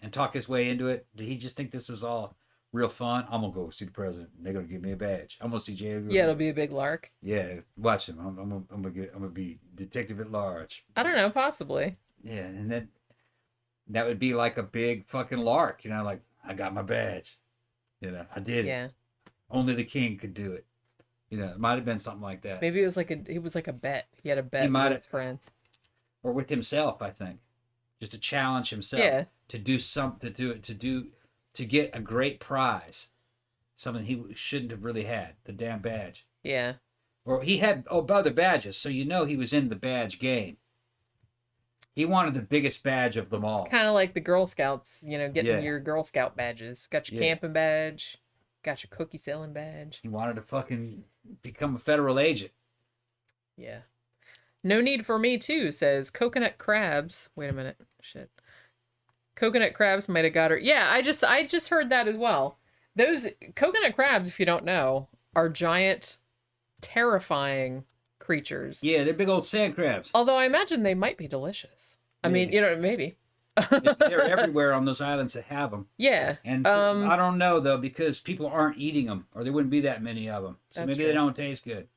and talk his way into it? Did he just think this was all real fun? I'm going to go see the president. They're going to give me a badge. I'm going to see J. Yeah, it'll be a big lark. Yeah, watch him. I'm going to be detective at large. I don't know, possibly. Yeah, and then that would be like a big fucking lark, like, I got my badge. I did it. Yeah. Only the king could do it. It might have been something like that. Maybe it was like a bet. He had a bet with his friends. Or with himself, I think. Just to challenge himself to do something, to get a great prize. Something he shouldn't have really had. The damn badge. Yeah. Or he had other badges, so he was in the badge game. He wanted the biggest badge of them all. It's kind of like the Girl Scouts, getting your Girl Scout badges. Got your camping badge. Got your cookie selling badge. He wanted to fucking become a federal agent. Yeah. No need for me too, says coconut crabs. Wait a minute. Shit. Coconut crabs might have got her. Yeah, I just heard that as well. Those coconut crabs, if you don't know, are giant, terrifying creatures. Yeah, they're big old sand crabs. Although I imagine they might be delicious. I mean, maybe. They're everywhere on those islands that have them. Yeah. And I don't know, though, because people aren't eating them, or there wouldn't be that many of them. So maybe they don't taste good.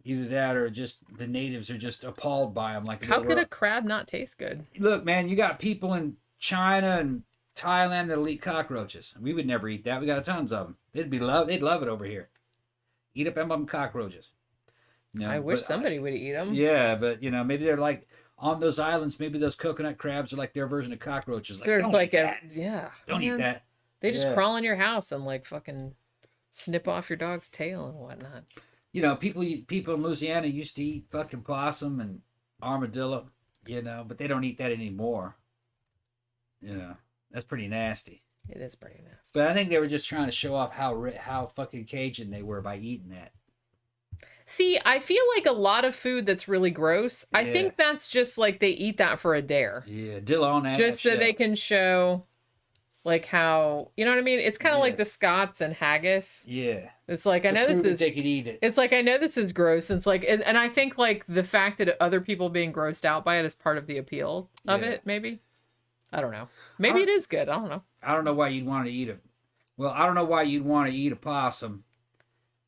Either that or just the natives are just appalled by them. How could a crab not taste good? Look, man, you got people in China and Thailand that'll eat cockroaches. We would never eat that. We got tons of them. They'd love it over here. Eat up them cockroaches. I wish somebody would eat them. Yeah, but maybe they're like on those islands. Maybe those coconut crabs are like their version of cockroaches. So don't eat that. Don't eat that. They just crawl in your house and like fucking snip off your dog's tail and whatnot. People in Louisiana used to eat fucking possum and armadillo. But they don't eat that anymore. That's pretty nasty. It is pretty nasty. But I think they were just trying to show off how fucking Cajun they were by eating that. See, I feel like a lot of food that's really gross, I think that's just like they eat that for a dare. Yeah, Dillon. Just so they can show like how, you know what I mean? It's kind of like the Scots and haggis. Yeah. It's like, I know this is... They could eat it. It's like, I know this is gross. It's like, and I think like the fact that other people being grossed out by it is part of the appeal of it, maybe. I don't know. Maybe it is good. I don't know. I don't know why you'd want to eat it. Well, I don't know why you'd want to eat a possum.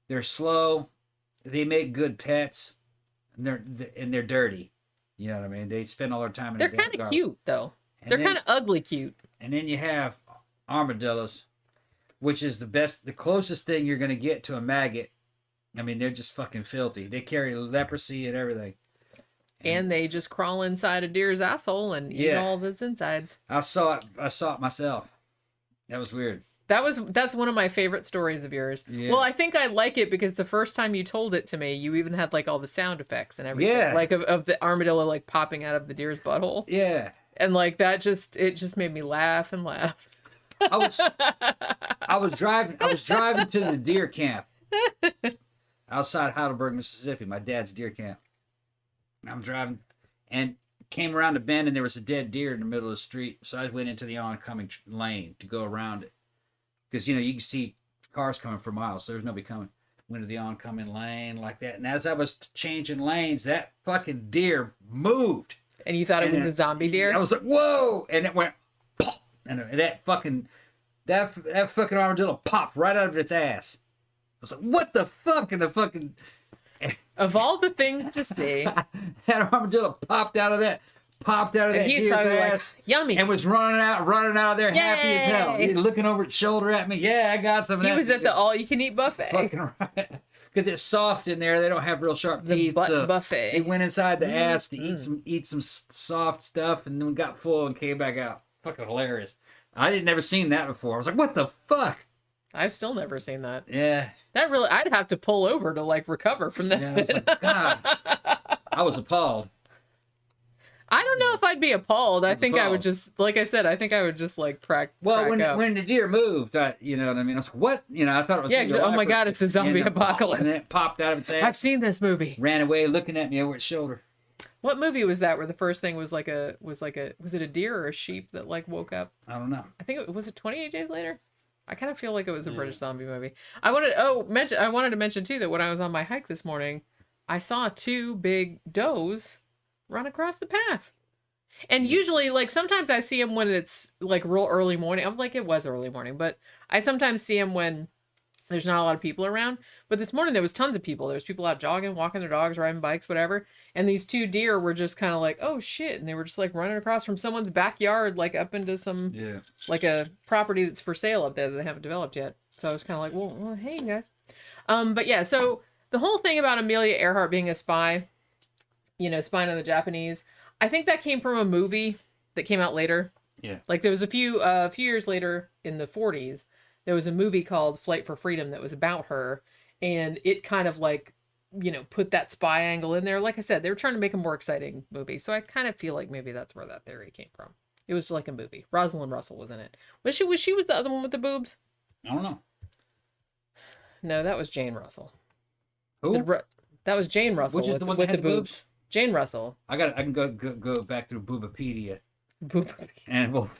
They're slow. They make good pets, and they're dirty. You know what I mean? They spend all their time in. They're kind of cute though. They're kind of ugly cute. And then you have armadillos, which is the closest thing you're gonna get to a maggot. I mean, they're just fucking filthy. They carry leprosy and everything. And they just crawl inside a deer's asshole and eat all that's insides. I saw it myself. That was weird. That's one of my favorite stories of yours. Yeah. Well, I think I like it because the first time you told it to me, you even had like all the sound effects and everything. Yeah. Like of the armadillo like popping out of the deer's butthole. Yeah. And like that it just made me laugh and laugh. I was driving to the deer camp outside Heidelberg, Mississippi, my dad's deer camp. I'm driving and came around the bend and there was a dead deer in the middle of the street. So I went into the oncoming lane to go around it. Because, you can see cars coming for miles, so there's nobody coming. Went to the oncoming lane like that. And as I was changing lanes, that fucking deer moved. And you thought it was a zombie deer? I was like, whoa! And it went pop! And that fucking armadillo popped right out of its ass. I was like, what the fuck? And the fucking... Of all the things to see, that armadillo popped out of that deer's ass, like, yummy, and was running out of there. Yay! Happy as hell. He looking over its shoulder at me. Yeah, I got some of that. He was at the all-you-can-eat buffet. Fucking right. Because it's soft in there. They don't have real sharp teeth. The butt so buffet. He went inside the ass to eat some soft stuff, and then got full and came back out. Fucking hilarious. I didn't never seen that before. I was like, what the fuck? I've still never seen that. Yeah. That really, I'd have to pull over to like recover from that. Yeah, I was like, God. I was appalled. I don't know if I'd be appalled. I think I appalled. would just, like I said, I think I would just like crack up. When the deer moved, you know what I mean? I was like, what? I thought it was... Yeah, oh my God, it's a zombie apocalypse. And it popped out of its ass. I've seen this movie. Ran away looking at me over its shoulder. What movie was that where the first thing was like was it a deer or a sheep that like woke up? I don't know. I think was it 28 Days Later? I kind of feel like it was a British zombie movie. I wanted to mention too that when I was on my hike this morning, I saw two big does run across the path. And usually, like, sometimes I see them when it's like real early morning. I'm like, it was early morning, but I sometimes see them when there's not a lot of people around. But this morning there was tons of people. There was people out jogging, walking their dogs, riding bikes, whatever. And these two deer were just kind of like, oh shit. And they were just like running across from someone's backyard, like up into some, like a property that's for sale up there that they haven't developed yet. So I was kind of like, well, hey guys. But yeah, so the whole thing about Amelia Earhart being a spy, spying on the Japanese, I think that came from a movie that came out later. Yeah. Like there was a few years later in the 40s, there was a movie called Flight for Freedom that was about her. And it kind of like, put that spy angle in there. Like I said, they were trying to make a more exciting movie. So I kind of feel like maybe that's where that theory came from. It was like a movie. Rosalind Russell was in it. Was she the other one with the boobs? I don't know. No, that was Jane Russell. Who? That was Jane Russell Which is the one that had the boobs? Jane Russell. I can go back through Boobapedia. And we'll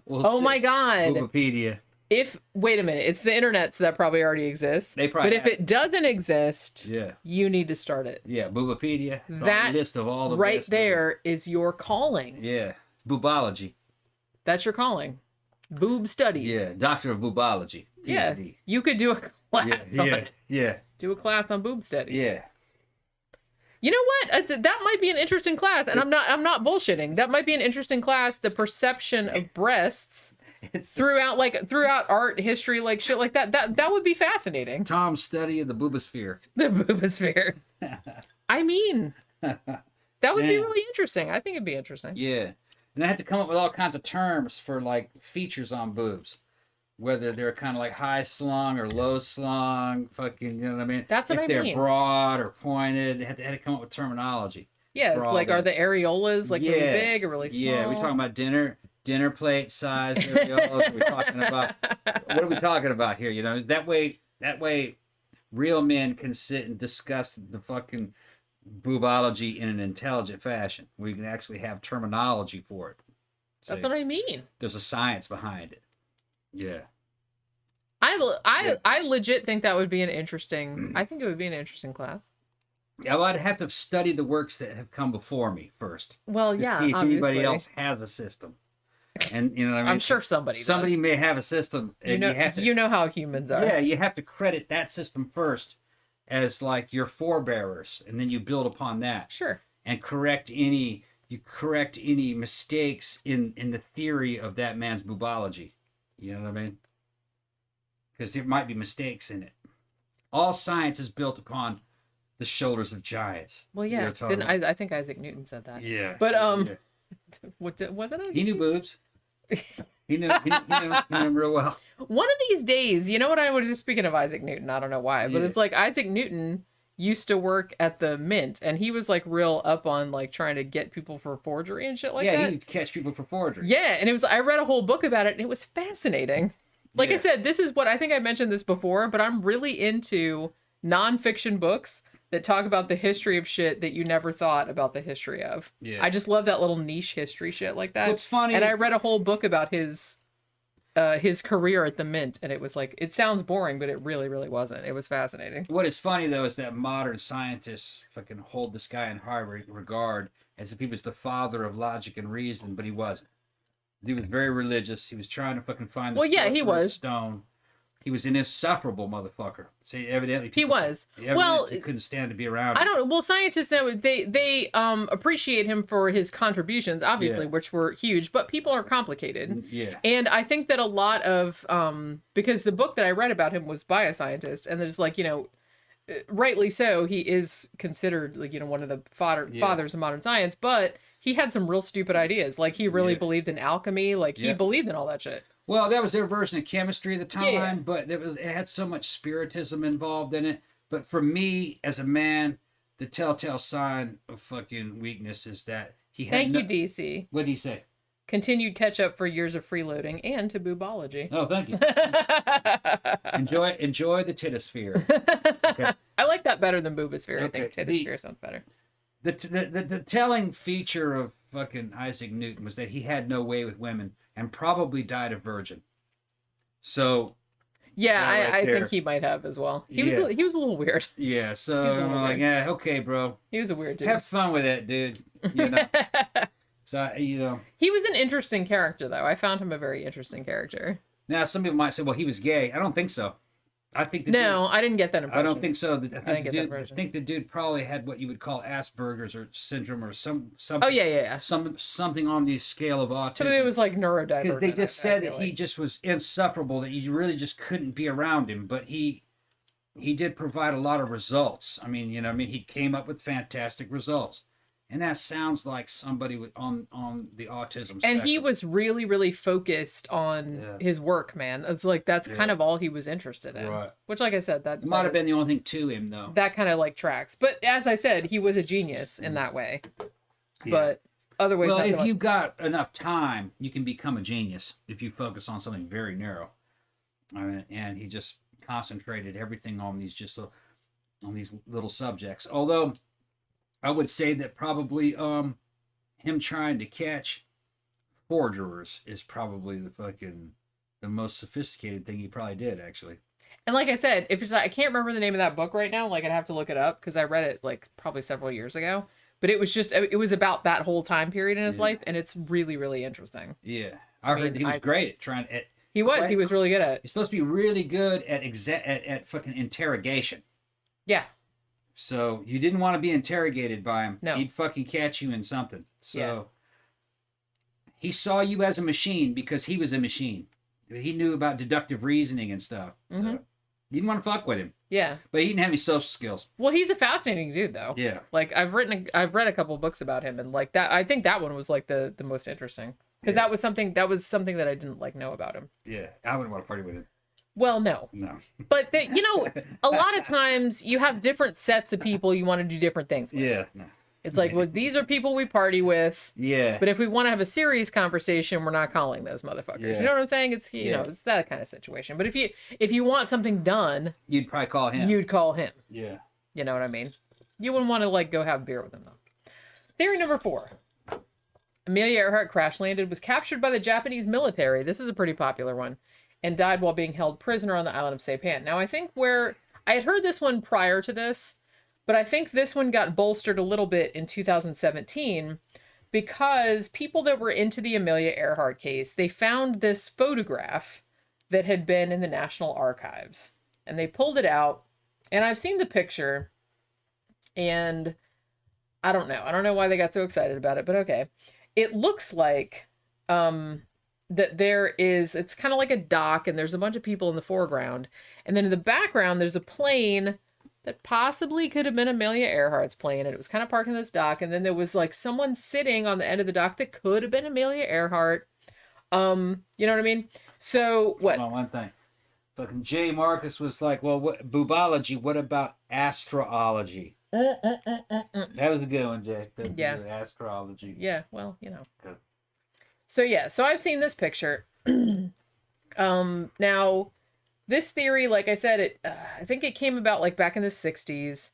oh my God. Boobapedia. Wait a minute, it's the internet, so that probably already exists. But if it doesn't exist, you need to start it. Yeah, Boobapedia. That list of all the right best there is your calling. Yeah, it's boobology. That's your calling. Boob studies. Yeah, Doctor of Boobology. PhD. Yeah, you could do a class. Yeah. Do a class on boob studies. Yeah. You know what? That might be an interesting class, and I'm not bullshitting. That might be an interesting class. The perception of breasts throughout art, history, like shit like that. That would be fascinating. Tom's study of the boobosphere. The boobosphere. I mean, that would be really interesting. I think it'd be interesting. Yeah, and I had to come up with all kinds of terms for like features on boobs. Whether they're kind of like high slung or low slung, fucking, you know what I mean? That's what I mean. If they're broad or pointed, they had to come up with terminology. Yeah, it's like, are the areolas like really big or really small? Yeah, we're talking about dinner plate size areolas. We're talking about, what are we talking about here? That way, real men can sit and discuss the fucking boobology in an intelligent fashion. We can actually have terminology for it. That's what I mean. There's a science behind it. Yeah. I legit think that would be an interesting. I think it would be an interesting class. Yeah, well, I'd have to study the works that have come before me first. Well, to yeah, see if obviously. anybody else has a system. And what I mean? I'm sure somebody may have a system. And you know how humans are. Yeah, you have to credit that system first as like your forebearers, and then you build upon that. Sure. And correct any mistakes in the theory of that man's boobology. You know what I mean? Because there might be mistakes in it. All science is built upon the shoulders of giants. Well, yeah. I think Isaac Newton said that. Yeah. But was it Isaac? He knew boobs. He knew him real well. One of these days, you know what I was just speaking of Isaac Newton, I don't know why, but it's like Isaac Newton used to work at the Mint, and he was like real up on like trying to get people for forgery and shit like that. Yeah, he'd catch people for forgery. Yeah, and I read a whole book about it, and it was fascinating. Like I said, this is what I think I mentioned this before, but I'm really into nonfiction books that talk about the history of shit that you never thought about the history of. Yeah. I just love that little niche history shit like that. What's funny and is... I read a whole book about his career at the Mint, and it was like, it sounds boring, but it really, really wasn't. It was fascinating. What is funny, though, is that modern scientists fucking hold this guy in high regard as if he was the father of logic and reason, but he wasn't. He was very religious. He was trying to fucking find the philosopher's stone. He was an insufferable motherfucker. See, evidently he was. He couldn't stand to be around him. I don't know. Well, scientists now they appreciate him for his contributions, obviously, which were huge. But people are complicated. Yeah. And I think that a lot of because the book that I read about him was by a scientist, and there's like, you know, rightly so, he is considered like, you know, one of the fathers of modern science, but he had some real stupid ideas. Like he really believed in alchemy. Like he believed in all that shit. Well, that was their version of chemistry at the time, but it had so much spiritism involved in it. But for me, as a man, the telltale sign of fucking weakness is that he had... Thank you, DC. What did he say? Continued catch-up for years of freeloading and taboobology. Oh, thank you. enjoy the titosphere. Okay. I like that better than boobosphere. I think titosphere sounds better. The telling feature of fucking Isaac Newton was that he had no way with women and probably died a virgin. So yeah, I think he might have as well. He was a little weird. Yeah, so I'm like, yeah, okay, bro. He was a weird dude. Have fun with that, dude. You know. So he was an interesting character, though. I found him a very interesting character. Now, some people might say, well, he was gay. I don't think so. I think I didn't get that impression. I don't think so. I think the dude probably had what you would call Asperger's or syndrome or something. Oh yeah. Something on the scale of autism. So it was like neurodivergent. Because they just said that he just was insufferable, that you really just couldn't be around him. But he did provide a lot of results. I mean, he came up with fantastic results. And that sounds like somebody on the autism spectrum. And he was really, really focused on his work, man. It's like that's kind of all he was interested in. Right. Which, like I said, that might have been the only thing to him, though. That kind of like tracks. But as I said, he was a genius in that way. Yeah. But other ways. Well, if you've got enough time, you can become a genius if you focus on something very narrow. And he just concentrated everything on these little subjects. Although I would say that probably him trying to catch forgers is probably the most sophisticated thing he probably did, actually. And like I said, I can't remember the name of that book right now. Like I'd have to look it up because I read it like probably several years ago. But it was about that whole time period in his life, and it's really, really interesting. Yeah, I heard he was great at trying. He was really good at it. He's supposed to be really good at fucking interrogation. Yeah. So you didn't want to be interrogated by him. No. He'd fucking catch you in something. So he saw you as a machine because he was a machine. He knew about deductive reasoning and stuff. Mm-hmm. So you didn't want to fuck with him. Yeah. But he didn't have any social skills. Well, he's a fascinating dude, though. Yeah. Like I've read a couple of books about him, and like that, I think that one was like the most interesting because that was something that I didn't like know about him. Yeah, I wouldn't want to party with him. Well, no. But a lot of times you have different sets of people you want to do different things with. Yeah. No. It's like, well, these are people we party with. Yeah. But if we want to have a serious conversation, we're not calling those motherfuckers. Yeah. You know what I'm saying? It's it's that kind of situation. But if you want something done, you'd probably call him. You'd call him. Yeah. You know what I mean? You wouldn't want to like go have beer with him though. Theory number 4. Amelia Earhart crash landed, was captured by the Japanese military. This is a pretty popular one. And died while being held prisoner on the island of Saipan. Now, I think I had heard this one prior to this, but I think this one got bolstered a little bit in 2017 because people that were into the Amelia Earhart case, they found this photograph that had been in the National Archives. And they pulled it out, and I've seen the picture, and I don't know. I don't know why they got so excited about it, but okay. It looks like... that it's kind of like a dock, and there's a bunch of people in the foreground. And then in the background, there's a plane that possibly could have been Amelia Earhart's plane, and it was kind of parked in this dock. And then there was like someone sitting on the end of the dock that could have been Amelia Earhart. You know what I mean? So what? Hold on, one thing. Fucking J. Marcus was like, well, what boobology? What about astrology? That was a good one, Jay. That was Yeah. a good astrology. Yeah, well, you know. Good. So yeah, so I've seen this picture. Now this theory, like I said, I think it came about like back in the 60s.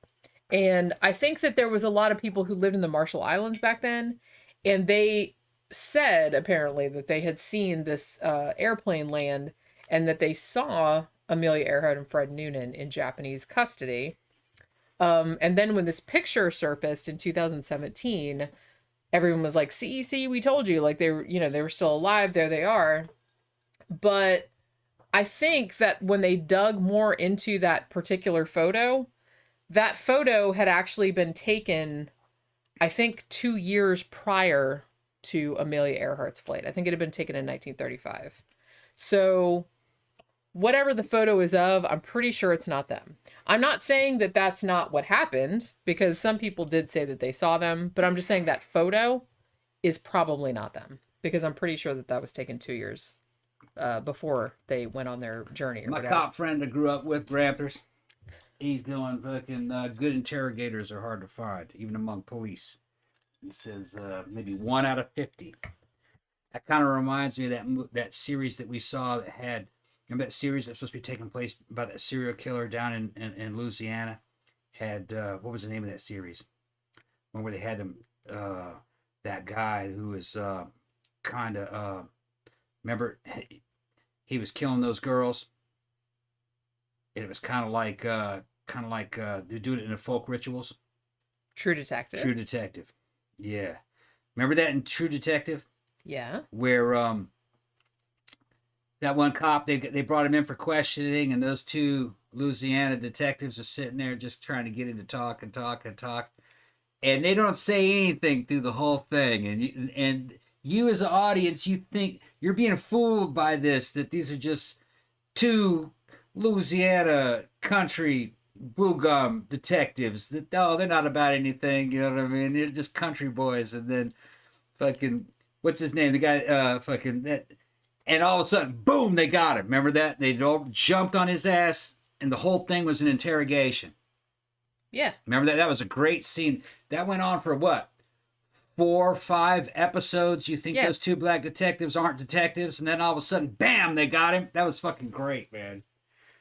And I think that there was a lot of people who lived in the Marshall Islands back then, and they said apparently that they had seen this airplane land and that they saw Amelia Earhart and Fred Noonan in Japanese custody. And then when this picture surfaced in 2017, everyone was like, see, we told you, like they were, they were still alive. There they are. But I think that when they dug more into that particular photo, that photo had actually been taken, I think, 2 years prior to Amelia Earhart's flight. I think it had been taken in 1935. So whatever the photo is of, I'm pretty sure it's not them. I'm not saying that that's not what happened, because some people did say that they saw them, but I'm just saying that photo is probably not them, because I'm pretty sure that that was taken 2 years before they went on their journey. Or My whatever. cop friend I grew up with, Raptors, he's going fucking good interrogators are hard to find, even among police. He says maybe 1 out of 50. That kind of reminds me of that series that we saw that had, remember that series that was supposed to be taking place about that serial killer down in Louisiana? Had, what was the name of that series? One where they had them, that guy who was kind of, remember, he was killing those girls. And it was kind of like they're doing it in the folk rituals. True Detective. True Detective. Yeah. Remember that in True Detective? Yeah. Where that one cop, they brought him in for questioning, and those two Louisiana detectives are sitting there just trying to get him to talk and talk and talk, and they don't say anything through the whole thing, and you as an audience, you think you're being fooled by this, that these are just two Louisiana country blue-gum detectives, that they're not about anything, you know what I mean? They're just country boys. And then fucking, what's his name? The guy, fucking that, and all of a sudden, boom, they got him. Remember that? They all jumped on his ass, and the whole thing was an interrogation. Yeah. Remember that? That was a great scene. That went on for what? 4 or 5 episodes. You think those two black detectives aren't detectives, and then all of a sudden, bam, they got him. That was fucking great, man.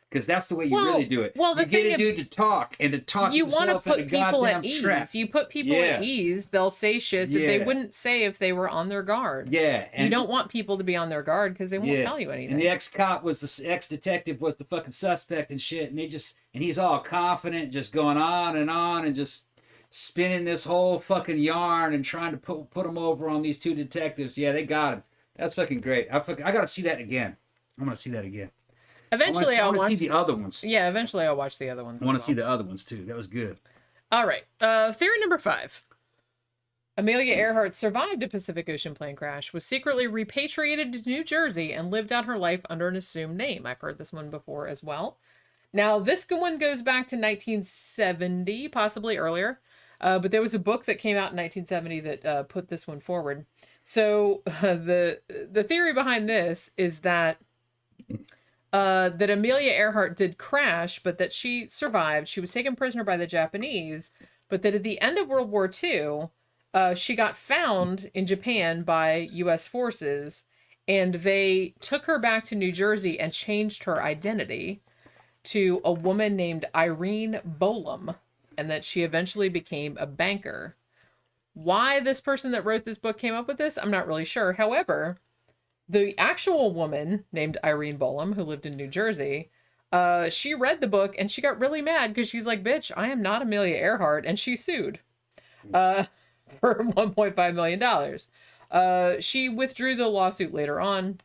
Because that's the way you really do it. Well, you get a dude to talk, and to talk you want to put people at ease. Trap. You put people at ease, they'll say shit that they wouldn't say if they were on their guard. Yeah. And you don't want people to be on their guard because they won't tell you anything. And the ex-cop was the ex-detective was the fucking suspect and shit, and he's all confident, just going on and just spinning this whole fucking yarn and trying to put him over on these two detectives. Yeah, they got him. That's fucking great. I got to see that again. I'm going to see that again. Eventually, I'll watch the other ones. Yeah, eventually I'll watch the other ones. I want to see the other ones too. That was good. All right. Theory number 5. Amelia Earhart survived a Pacific Ocean plane crash, was secretly repatriated to New Jersey, and lived out her life under an assumed name. I've heard this one before as well. Now, this one goes back to 1970, possibly earlier. But there was a book that came out in 1970 that put this one forward. So the theory behind this is that that Amelia Earhart did crash, but that she survived. She was taken prisoner by the Japanese, but that at the end of World War II, she got found in Japan by U.S. forces, and they took her back to New Jersey and changed her identity to a woman named Irene Bolam, and that she eventually became a banker. Why this person that wrote this book came up with this, I'm not really sure. However, the actual woman named Irene Bolam, who lived in New Jersey, she read the book and she got really mad because she's like, bitch, I am not Amelia Earhart. And she sued for $1.5 million. She withdrew the lawsuit later on,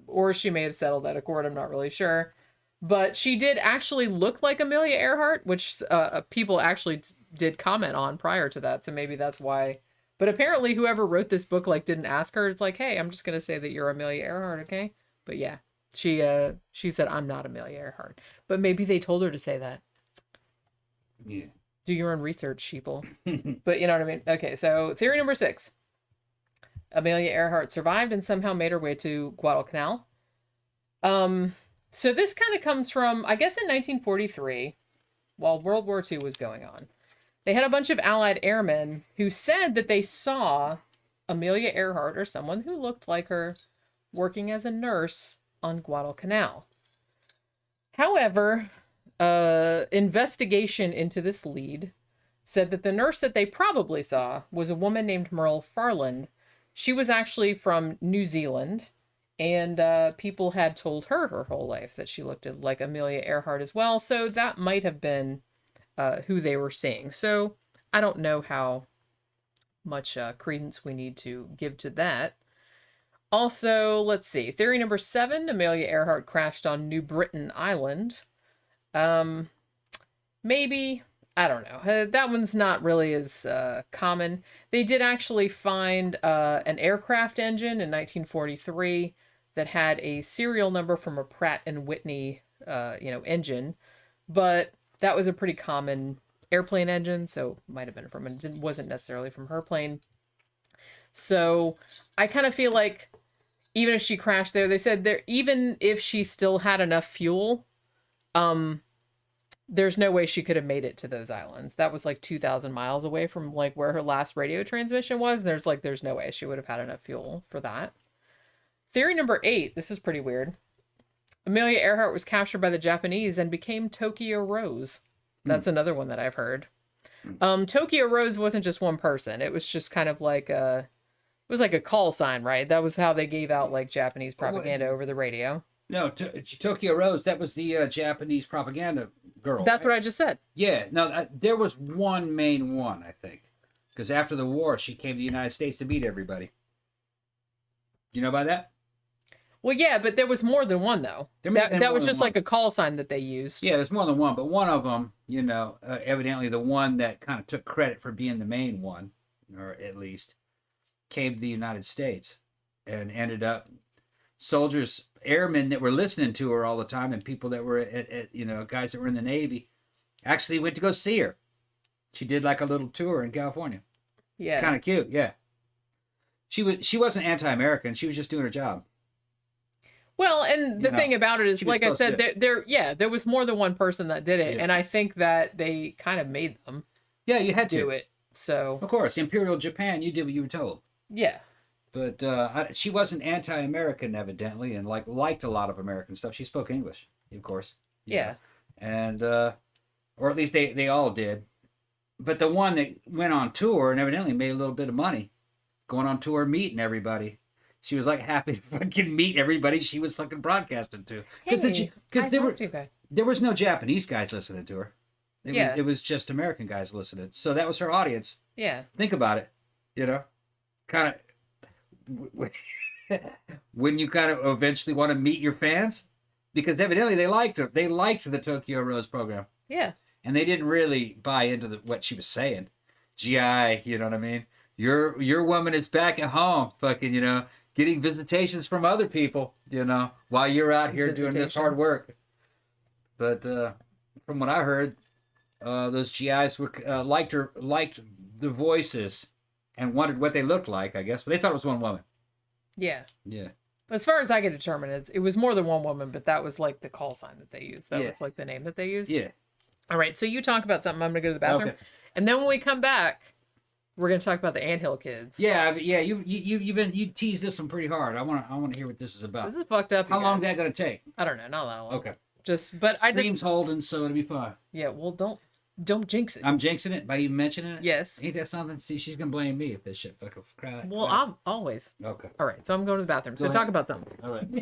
or she may have settled at a court. I'm not really sure. But she did actually look like Amelia Earhart, which people actually did comment on prior to that. So maybe that's why. But apparently whoever wrote this book didn't ask her. It's like, hey, I'm just going to say that you're Amelia Earhart, okay? But yeah, she said, I'm not Amelia Earhart. But maybe they told her to say that. Yeah. Do your own research, sheeple. But you know what I mean? Okay, so theory number 6. Amelia Earhart survived and somehow made her way to Guadalcanal. So this kind of comes from, I guess, in 1943, while World War II was going on. They had a bunch of Allied airmen who said that they saw Amelia Earhart, or someone who looked like her, working as a nurse on Guadalcanal. However, investigation into this lead said that the nurse that they probably saw was a woman named Merle Farland. She was actually from New Zealand, and people had told her whole life that she looked like Amelia Earhart as well, so that might have been who they were seeing. So I don't know how much credence we need to give to that. Also, let's see. Theory number 7, Amelia Earhart crashed on New Britain Island. Maybe, I don't know. That one's not really as common. They did actually find an aircraft engine in 1943 that had a serial number from a Pratt and Whitney, engine, but that was a pretty common airplane engine, so might have been from it. It wasn't necessarily from her plane. So I kind of feel like even if she crashed there, they said there, even if she still had enough fuel, there's no way she could have made it to those islands. That was like 2,000 miles away from like where her last radio transmission was. There's no way she would have had enough fuel for that. Theory number 8, this is pretty weird. Amelia Earhart was captured by the Japanese and became Tokyo Rose. That's another one that I've heard. Tokyo Rose wasn't just one person. It was just kind of like it was like a call sign, right? That was how they gave out like Japanese propaganda over the radio. No, Tokyo Rose, that was the Japanese propaganda girl. That's right? What I just said. Yeah, no, there was one main one, I think. Because after the war, she came to the United States to meet everybody. You know about that? Well, yeah, but there was more than one, though. That was just like a call sign that they used. Yeah, there's more than one, but one of them, evidently the one that kind of took credit for being the main one, or at least, came to the United States and ended up soldiers, airmen that were listening to her all the time, and people that were guys that were in the Navy, actually went to go see her. She did like a little tour in California. Yeah. Kind of cute, yeah. She wasn't anti-American. She was just doing her job. Well, and the thing about it is, like I said, there was more than one person that did it, and I think that they kind of made them. Yeah, you had to do it. So of course, Imperial Japan, you did what you were told. Yeah. But she wasn't anti-American, evidently, and liked a lot of American stuff. She spoke English, of course. Yeah. And or at least they all did. But the one that went on tour and evidently made a little bit of money, going on tour, meeting everybody. She was like happy to fucking meet everybody she was fucking broadcasting to. Because there was no Japanese guys listening to her. It was just American guys listening. So that was her audience. Yeah. Think about it. Kind of. Wouldn't you kind of eventually want to meet your fans? Because evidently they liked her. They liked the Tokyo Rose program. Yeah. And they didn't really buy into what she was saying. GI, you know what I mean? Your woman is back at home, fucking, getting visitations from other people, while you're out here doing this hard work. But from what I heard, those GIs were liked the voices and wondered what they looked like, I guess. But they thought it was one woman. Yeah. Yeah. As far as I can determine, it was more than one woman, but that was like the call sign that they used. That was like the name that they used. Yeah. All right, so you talk about something. I'm going to go to the bathroom. Okay. And then when we come back, we're going to talk about the Anthill kids. Yeah, you teased this one pretty hard. I want to hear what this is about. This is fucked up. How long is that going to take? I don't know. Not that long. Okay. Stream's holding, so it'll be fine. Yeah, well, don't jinx it. I'm jinxing it by you mentioning it? Yes. Ain't that something? See, she's going to blame me if this shit fucking cry. Well, I'm always. Okay. All right, so I'm going to the bathroom. So talk about something. All right. Oh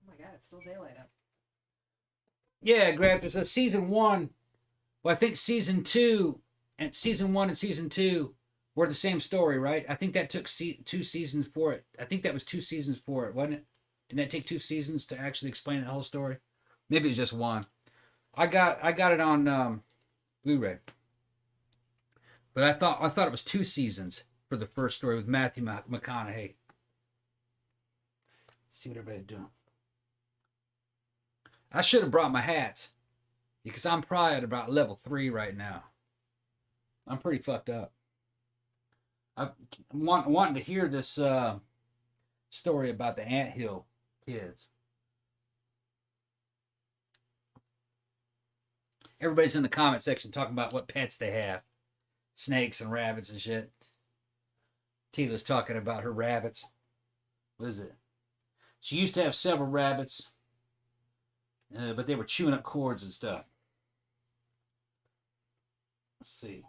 my God, it's still daylight out. Yeah, Grant, there's a season 1. Well, I think season 2 and season 1 and season 2 were the same story, right? I think that took 2 seasons for it. I think that was 2 seasons for it, wasn't it? Didn't that take 2 seasons to actually explain the whole story? Maybe it was just 1. I got it on Blu-ray. But I thought it was 2 seasons for the first story with Matthew McConaughey. Let's see what everybody's doing. I should have brought my hats because I'm probably at about level 3 right now. I'm pretty fucked up. I'm wanting to hear this story about the Anthill kids. Everybody's in the comment section talking about what pets they have. Snakes and rabbits and shit. Tila's talking about her rabbits. What is it? She used to have several rabbits, but they were chewing up cords and stuff. Let's see.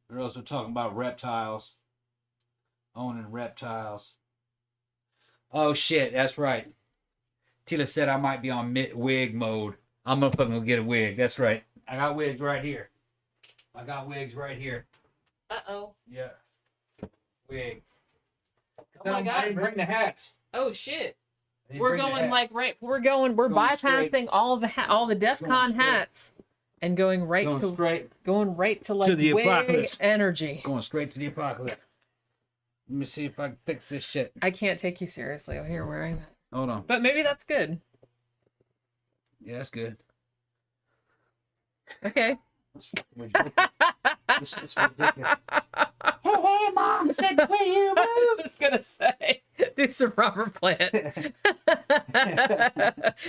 They're also talking about reptiles. Owning reptiles. Oh shit, that's right. Tila said I might be on wig mode. I'm gonna fucking go get a wig. That's right. I got wigs right here. Uh-oh. Yeah. Wig. Oh my God. I didn't bring the hats. Oh shit. I didn't We're bring the going hats. like we're bypassing straight. all the DEF Going CON straight. hats and going right to like the wig apocalypse. energy. Going straight to the apocalypse. Let me see if I can fix this shit. I can't take you seriously when you're wearing that. Hold on. But maybe that's good. Yeah, that's good. Okay. This is ridiculous. Hey, Mom said, will you I was just gonna say, do some Robert Plant.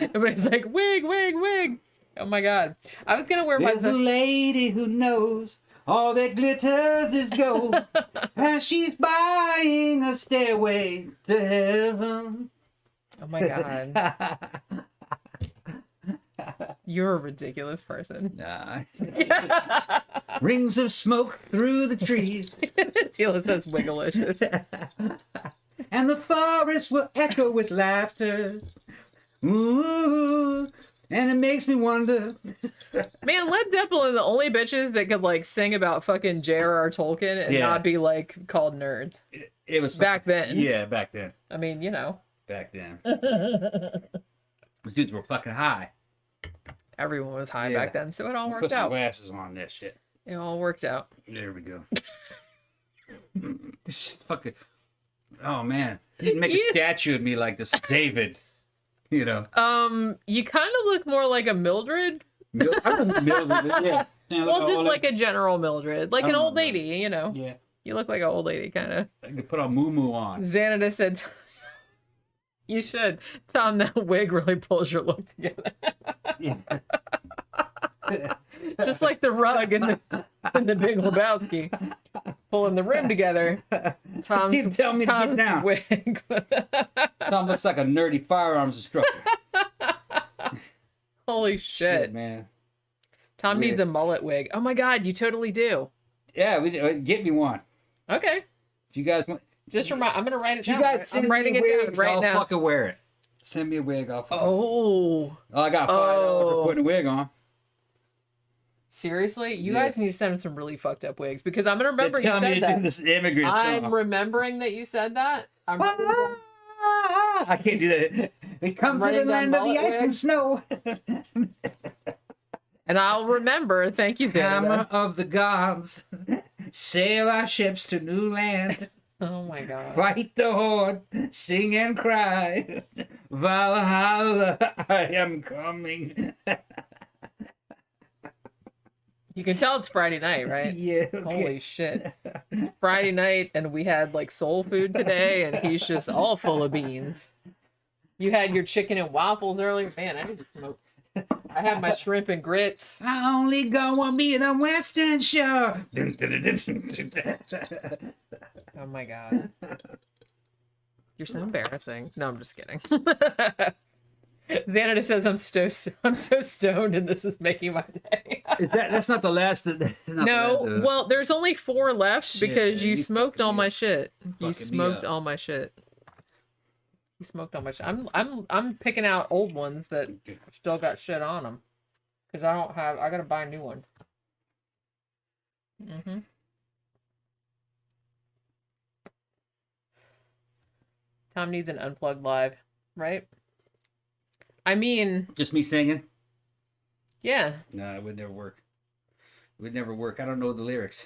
Everybody's like, wig, wig, wig. Oh my God. I was gonna wear There's a lady who knows all that glitters is gold, and she's buying a stairway to heaven. Oh my God. You're a ridiculous person. Nah. Rings of smoke through the trees, Tila says wiggalicious. and the forest will echo with laughter. Ooh, and it makes me wonder. Man, Led Zeppelin are the only bitches that could like sing about fucking J.R.R. Tolkien and Yeah. not be like called nerds. It was Back then. Yeah, back then. I mean, you know, Back then. These dudes were fucking high. everyone was high Yeah. back then, so it all Put worked some out. glasses on this shit. It all worked out. There we go. This is fucking. Oh man, you make a statue of me like this, David. You know. You kind of look more like a Mildred. Yeah. Well, just like a general Mildred, like I an don't old know. lady, you know. Yeah. You look like an old lady, kind of. I could put a moo on. Xanada said, "You should, Tom. That wig really pulls your look together, Yeah. just like the rug in the Big Lebowski, pulling the rim together." Tom's Tell me to get down. wig. Tom looks like a nerdy firearms instructor. Holy shit. man. Tom Wig. needs a mullet wig. Oh my God, you totally do. Yeah, get me one. Okay, If you guys want, just remind. I'm gonna write it if you down. guys send I'm me writing it wigs, down right I'll now. fucking wear it. Send me a wig. I'll fucking. Oh, I got $5 for putting a wig on. seriously? You Yeah. guys need to send him some really fucked up wigs because I'm gonna remember you Tell me said to that. do this immigrant I'm song. remembering that you said that. I'm writing down- I can't do that. We come to the Writing down land of the mullet ice and wigs. snow. and I'll remember. Thank you, Hammer Xanada. of the gods. Sail our ships to new land. Oh my God. Fight the horde. Sing and cry. Valhalla, I am coming. You can tell it's Friday night, right? Yeah. Okay. Holy shit. Friday night, and we had like soul food today, and he's just all full of beans. You had your chicken and waffles earlier. Man, I need to smoke. I had my shrimp and grits. I only go on be the Western Shore. Oh my God. You're so embarrassing. No, I'm just kidding. Xanada says I'm so stoned and this is making my day. That's not the last? No, well, there's only 4 left Shit, because man, you you smoked all fucking my up. shit. Fucking You me smoked up. all my shit. You smoked all my shit. I'm picking out old ones that still got shit on them because I gotta buy a new one. Mm-hmm. Tom needs an unplugged live, right? I mean, Just me singing? yeah. No, it would never work. It would never work. I don't know the lyrics.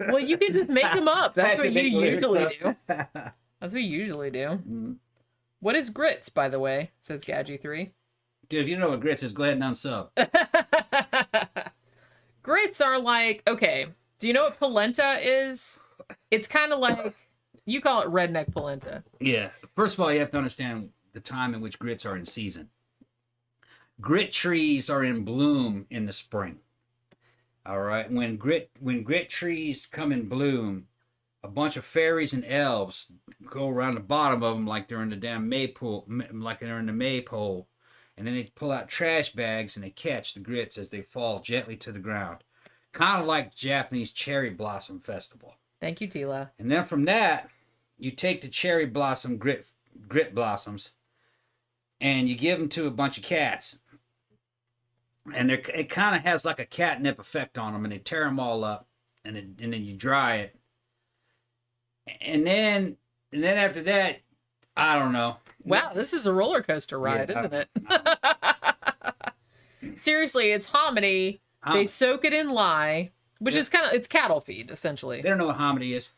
Well, you can just make them up. I That's have to what you make the lyrics usually up. do. That's what you usually do. Mm. What is grits, by the way? Says Gadgy3. Dude, if you don't know what grits is, go ahead and unsub. Grits are like, okay, do you know what polenta is? It's kind of like, you call it redneck polenta. Yeah. First of all, you have to understand the time in which grits are in season. Grit trees are in bloom in the spring. All right. When grit trees come in bloom, a bunch of fairies and elves go around the bottom of them like they're in the damn maypole, like they're in the maypole, and then they pull out trash bags and they catch the grits as they fall gently to the ground, kind of like Japanese cherry blossom festival. Thank you, Tila. And then from that, you take the cherry blossom grit blossoms, and you give them to a bunch of cats. And it kind of has like a catnip effect on them, and they tear them all up, and then you dry it, and then after that, I don't know. Wow, this is a roller coaster ride, isn't it? Seriously, it's hominy. They soak it in lye, which is it's cattle feed essentially. They don't know what hominy is.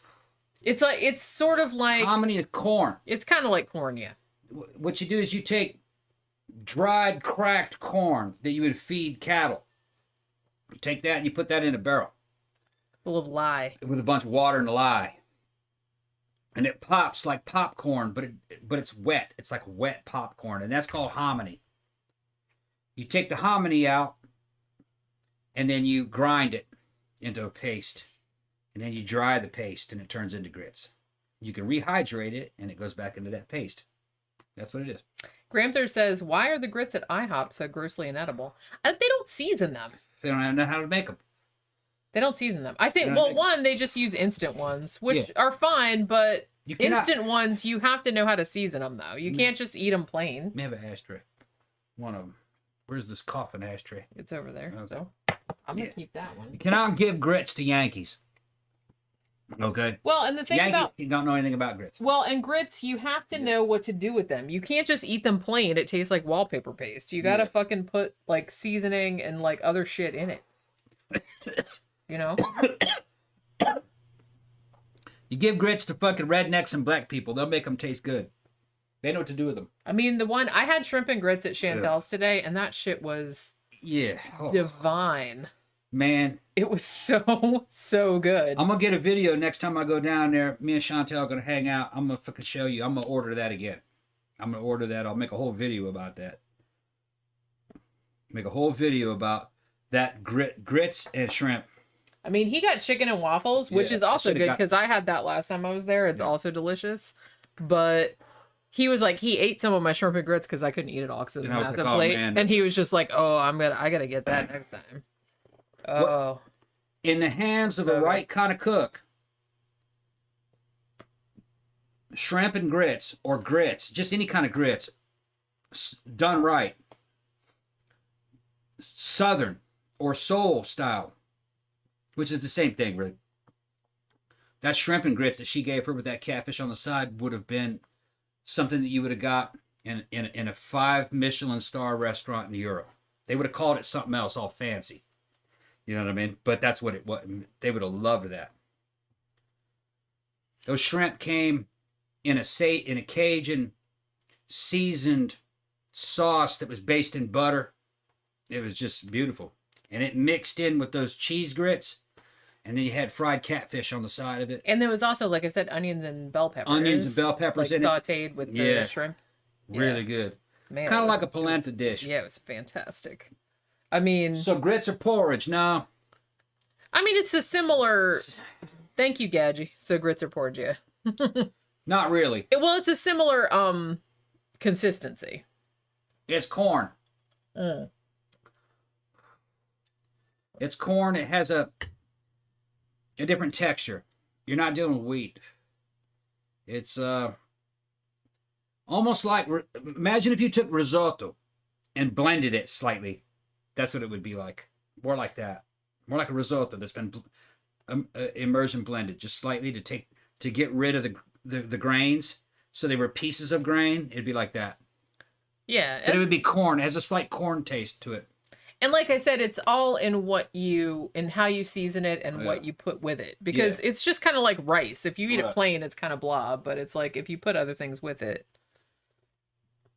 It's sort of like hominy is corn. It's kind of like corn, yeah. What you do is you take dried, cracked corn that you would feed cattle. You take that and you put that in a barrel. Full of lye. With a bunch of water and lye. And it pops like popcorn, but it's wet. It's like wet popcorn, and that's called hominy. You take the hominy out, and then you grind it into a paste. And then you dry the paste, and it turns into grits. You can rehydrate it, and it goes back into that paste. That's what it is. Gramther says, why are the grits at IHOP so grossly inedible? They don't season them. They don't know how to make them. They don't season them. I think, well, one, they just use instant ones, which are fine, but instant ones, you have to know how to season them, though. You can't just eat them plain. Let me have an ashtray. One of them. Where's this coffin ashtray? It's over there, so I'm going to keep that one. You cannot give grits to Yankees. Okay. Well, and the thing Yankees, you don't know anything about grits. Well, and grits, you have to know what to do with them. You can't just eat them plain. It tastes like wallpaper paste. You gotta fucking put like seasoning and like other shit in it. You know? You give grits to fucking rednecks and black people, they'll make them taste good. They know what to do with them. I mean, I had shrimp and grits at Chantel's today, and that shit was divine. Man. It was so good. I'm going to get a video next time I go down there. Me and Chantel are going to hang out. I'm going to fucking show you. I'm going to order that again. I'm going to order that. I'll make a whole video about that. Make a whole video about that grits and shrimp. I mean, he got chicken and waffles, which is also good because I had that last time I was there. It's also delicious. But he was like, he ate some of my shrimp and grits because I couldn't eat it all because it was a massive plate. Man. And he was just like, oh, I got to get that next time. Oh. Well, in the hands of the right kind of cook, shrimp and grits, or grits, just any kind of grits, done right, Southern or soul style, which is the same thing, really. That shrimp and grits that she gave her with that catfish on the side would have been something that you would have got in a 5 Michelin star restaurant in Europe. They would have called it something else, all fancy. You know what I mean? But that's what it was. They would have loved that. Those shrimp came in a Cajun seasoned sauce that was based in butter. It was just beautiful. And it mixed in with those cheese grits. And then you had fried catfish on the side of it. And there was also, like I said, onions and bell peppers. Onions and bell peppers in sauteed with the shrimp. Really good. Man, kind of like a polenta dish. Yeah, it was fantastic. I mean... So grits or porridge? No. I mean, it's a similar... Thank you, Gadgy. So grits or porridge, yeah. Not really. Well, it's a similar consistency. It's corn. Mm. It's corn. It has a different texture. You're not dealing with wheat. It's almost like... Imagine if you took risotto and blended it slightly. That's what it would be like. More like that. More like a risotto that's been immersion blended just slightly to get rid of the grains. So they were pieces of grain. It'd be like that. Yeah. But it would be corn. It has a slight corn taste to it. And like I said, it's all in how you season it and what you put with it. Because it's just kind of like rice. If you eat it plain, it's kind of blah. But it's like if you put other things with it.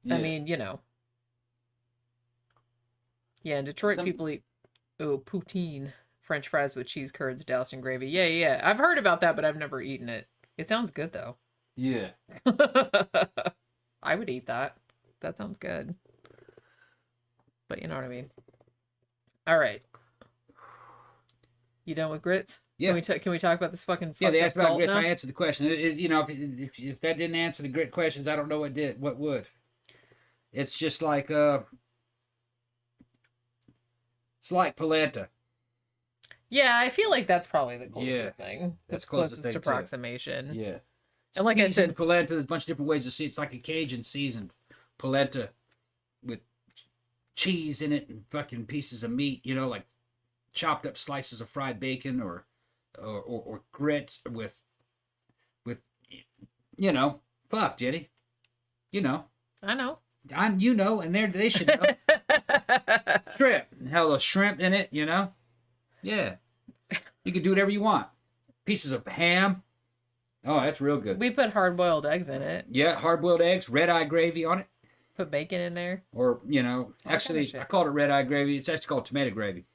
I mean, you know. Yeah, in Detroit, people eat poutine, French fries with cheese curds doused in gravy. Yeah, yeah. I've heard about that, but I've never eaten it. It sounds good though. Yeah. I would eat that. That sounds good. But you know what I mean. All right. You done with grits? Yeah. Can we talk about this fucking Yeah, they fucked asked up about cult grits. now? I answered the question. You know, if that didn't answer the grit questions, I don't know what did. What would? It's just like it's like polenta. Yeah, I feel like that's probably the closest thing. That's The closest thing, too. approximation. Yeah. And like I Seasoned said, polenta. There's a bunch of different ways to see it. It's like a Cajun seasoned polenta with cheese in it and fucking pieces of meat. You know, like chopped up slices of fried bacon or grits with you know, fuck, Jenny. You know. I know. And they should know. Shrimp. Hell, a shrimp in it, you know? Yeah. You can do whatever you want. Pieces of ham. Oh, that's real good. We put hard-boiled eggs in it. Yeah, hard-boiled eggs, red-eye gravy on it. Put bacon in there. Or, you know, actually, I called it red-eye gravy. It's actually called tomato gravy.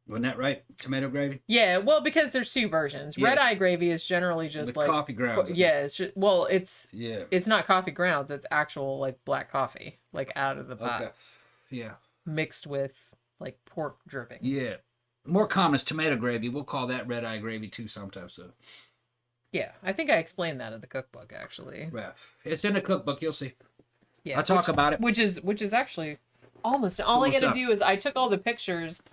Wasn't that right? Tomato gravy? Yeah, well, because there's two versions. Yeah. Red-eye gravy is generally just With like coffee grounds. Yeah, it's just, well, it's not coffee grounds. It's actual like black coffee, like out of the pot. Okay. Yeah. Mixed with like pork drippings. Yeah. More common is tomato gravy. We'll call that red-eye gravy too sometimes. So. Yeah, I think I explained that in the cookbook actually. Yeah, it's in the cookbook. You'll see. Yeah, I'll talk about it. Which is actually almost all I got to do is I took all the pictures,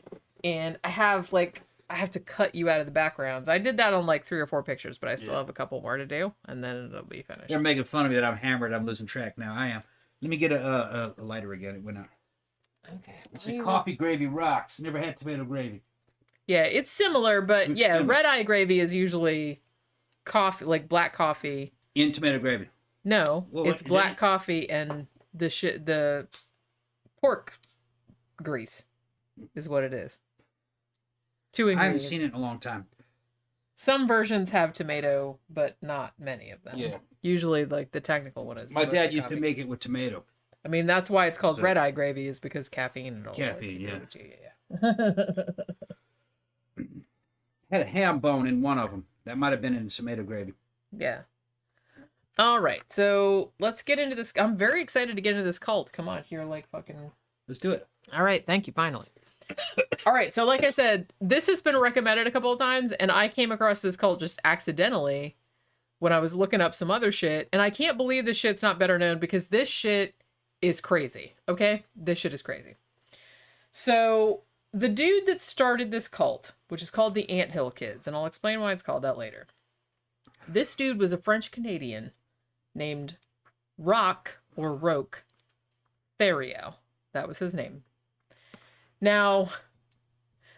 and I have to cut you out of the backgrounds. I did that on like 3 or 4 pictures, but I still have a couple more to do, and then it'll be finished. They're making fun of me that I'm hammered. I'm losing track now. I am. Let me get a lighter again. It went out. Okay. It's a coffee gravy rocks. Never had tomato gravy. Yeah, it's similar, but red-eye gravy is usually coffee, like black coffee. In tomato gravy. No, it's black coffee and the pork grease is what it is. 2 ingredients. I haven't seen it in a long time. Some versions have tomato, but not many of them. Yeah. Usually, like the technical one is. My dad used to make it with tomato. I mean, that's why it's called red-eye gravy, is because caffeine and all. Caffeine, yeah. Had a ham bone in one of them. That might have been in tomato gravy. Yeah. All right, so let's get into this. I'm very excited to get into this cult. Come on, here, like fucking. Let's do it. All right, thank you. Finally. All right, so like I said, this has been recommended a couple of times, and I came across this cult just accidentally when I was looking up some other shit, and I can't believe this shit's not better known because this shit is crazy. Okay, this shit is crazy. So the dude that started this cult, which is called the Anthill Kids, and I'll explain why it's called that later. This dude was a French Canadian named Roch Theriault. That was his name. Now,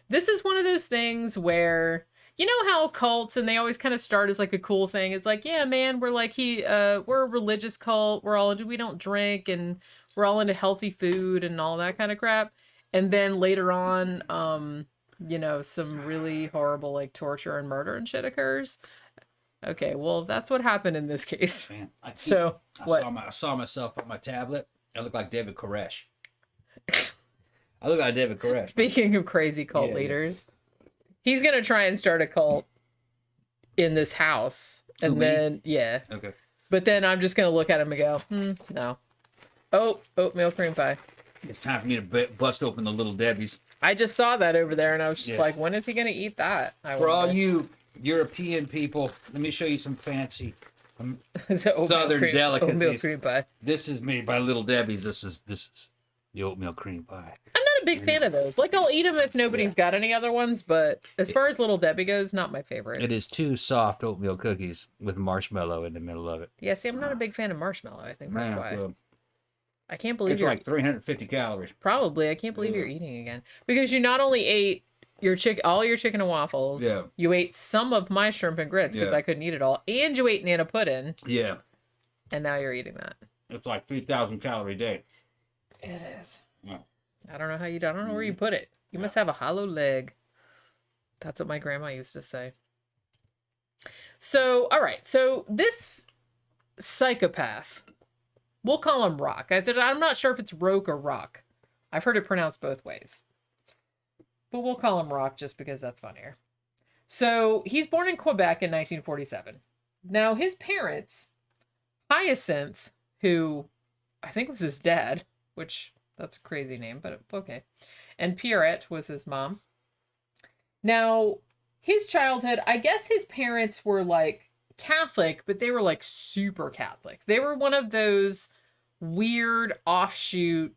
this is one of those things where, you know how cults, and they always kind of start as like a cool thing. It's like, yeah, man, we're like, we're a religious cult. We don't drink, and we're all into healthy food and all that kind of crap. And then later on, some really horrible like torture and murder and shit occurs. Okay, well, that's what happened in this case. Man, I saw myself on my tablet. I look like David Koresh. I look like David Koresh. Speaking of crazy cult leaders, he's gonna try and start a cult in this house, and Okay. But then I'm just gonna look at him and go, no. Oh, oatmeal cream pie. It's time for me to bust open the Little Debbie's. I just saw that over there, and I was just like, when is he gonna eat that? For all you European people, let me show you some fancy Southern delicacies. Oatmeal cream pie. This is made by Little Debbie's. This is the oatmeal cream pie. I'm not a big fan of those. Like, I'll eat them if nobody's got any other ones, but as far as Little Debbie goes, not my favorite. It is 2 soft oatmeal cookies with marshmallow in the middle of it. Yeah, see, I'm not a big fan of marshmallow. I think that's why. I can't believe it's like 350 calories. Probably. I can't believe you're eating again. Because you not only ate all your chicken and waffles, you ate some of my shrimp and grits because I couldn't eat it all, and you ate Nana pudding. Yeah. And now you're eating that. It's like 3,000 calorie day. It is. Yeah. I don't know where you put it. You must have a hollow leg. That's what my grandma used to say. So, all right. So this psychopath, we'll call him Roch. I'm not sure if it's Roch or Roch, I've heard it pronounced both ways. But we'll call him Roch just because that's funnier. So he's born in Quebec in 1947. Now his parents, Hyacinth, who I think was his dad, which that's a crazy name, but okay, and Pierrette was his mom. Now his childhood, I guess his parents were like Catholic, but they were like super Catholic. They were one of those weird offshoot,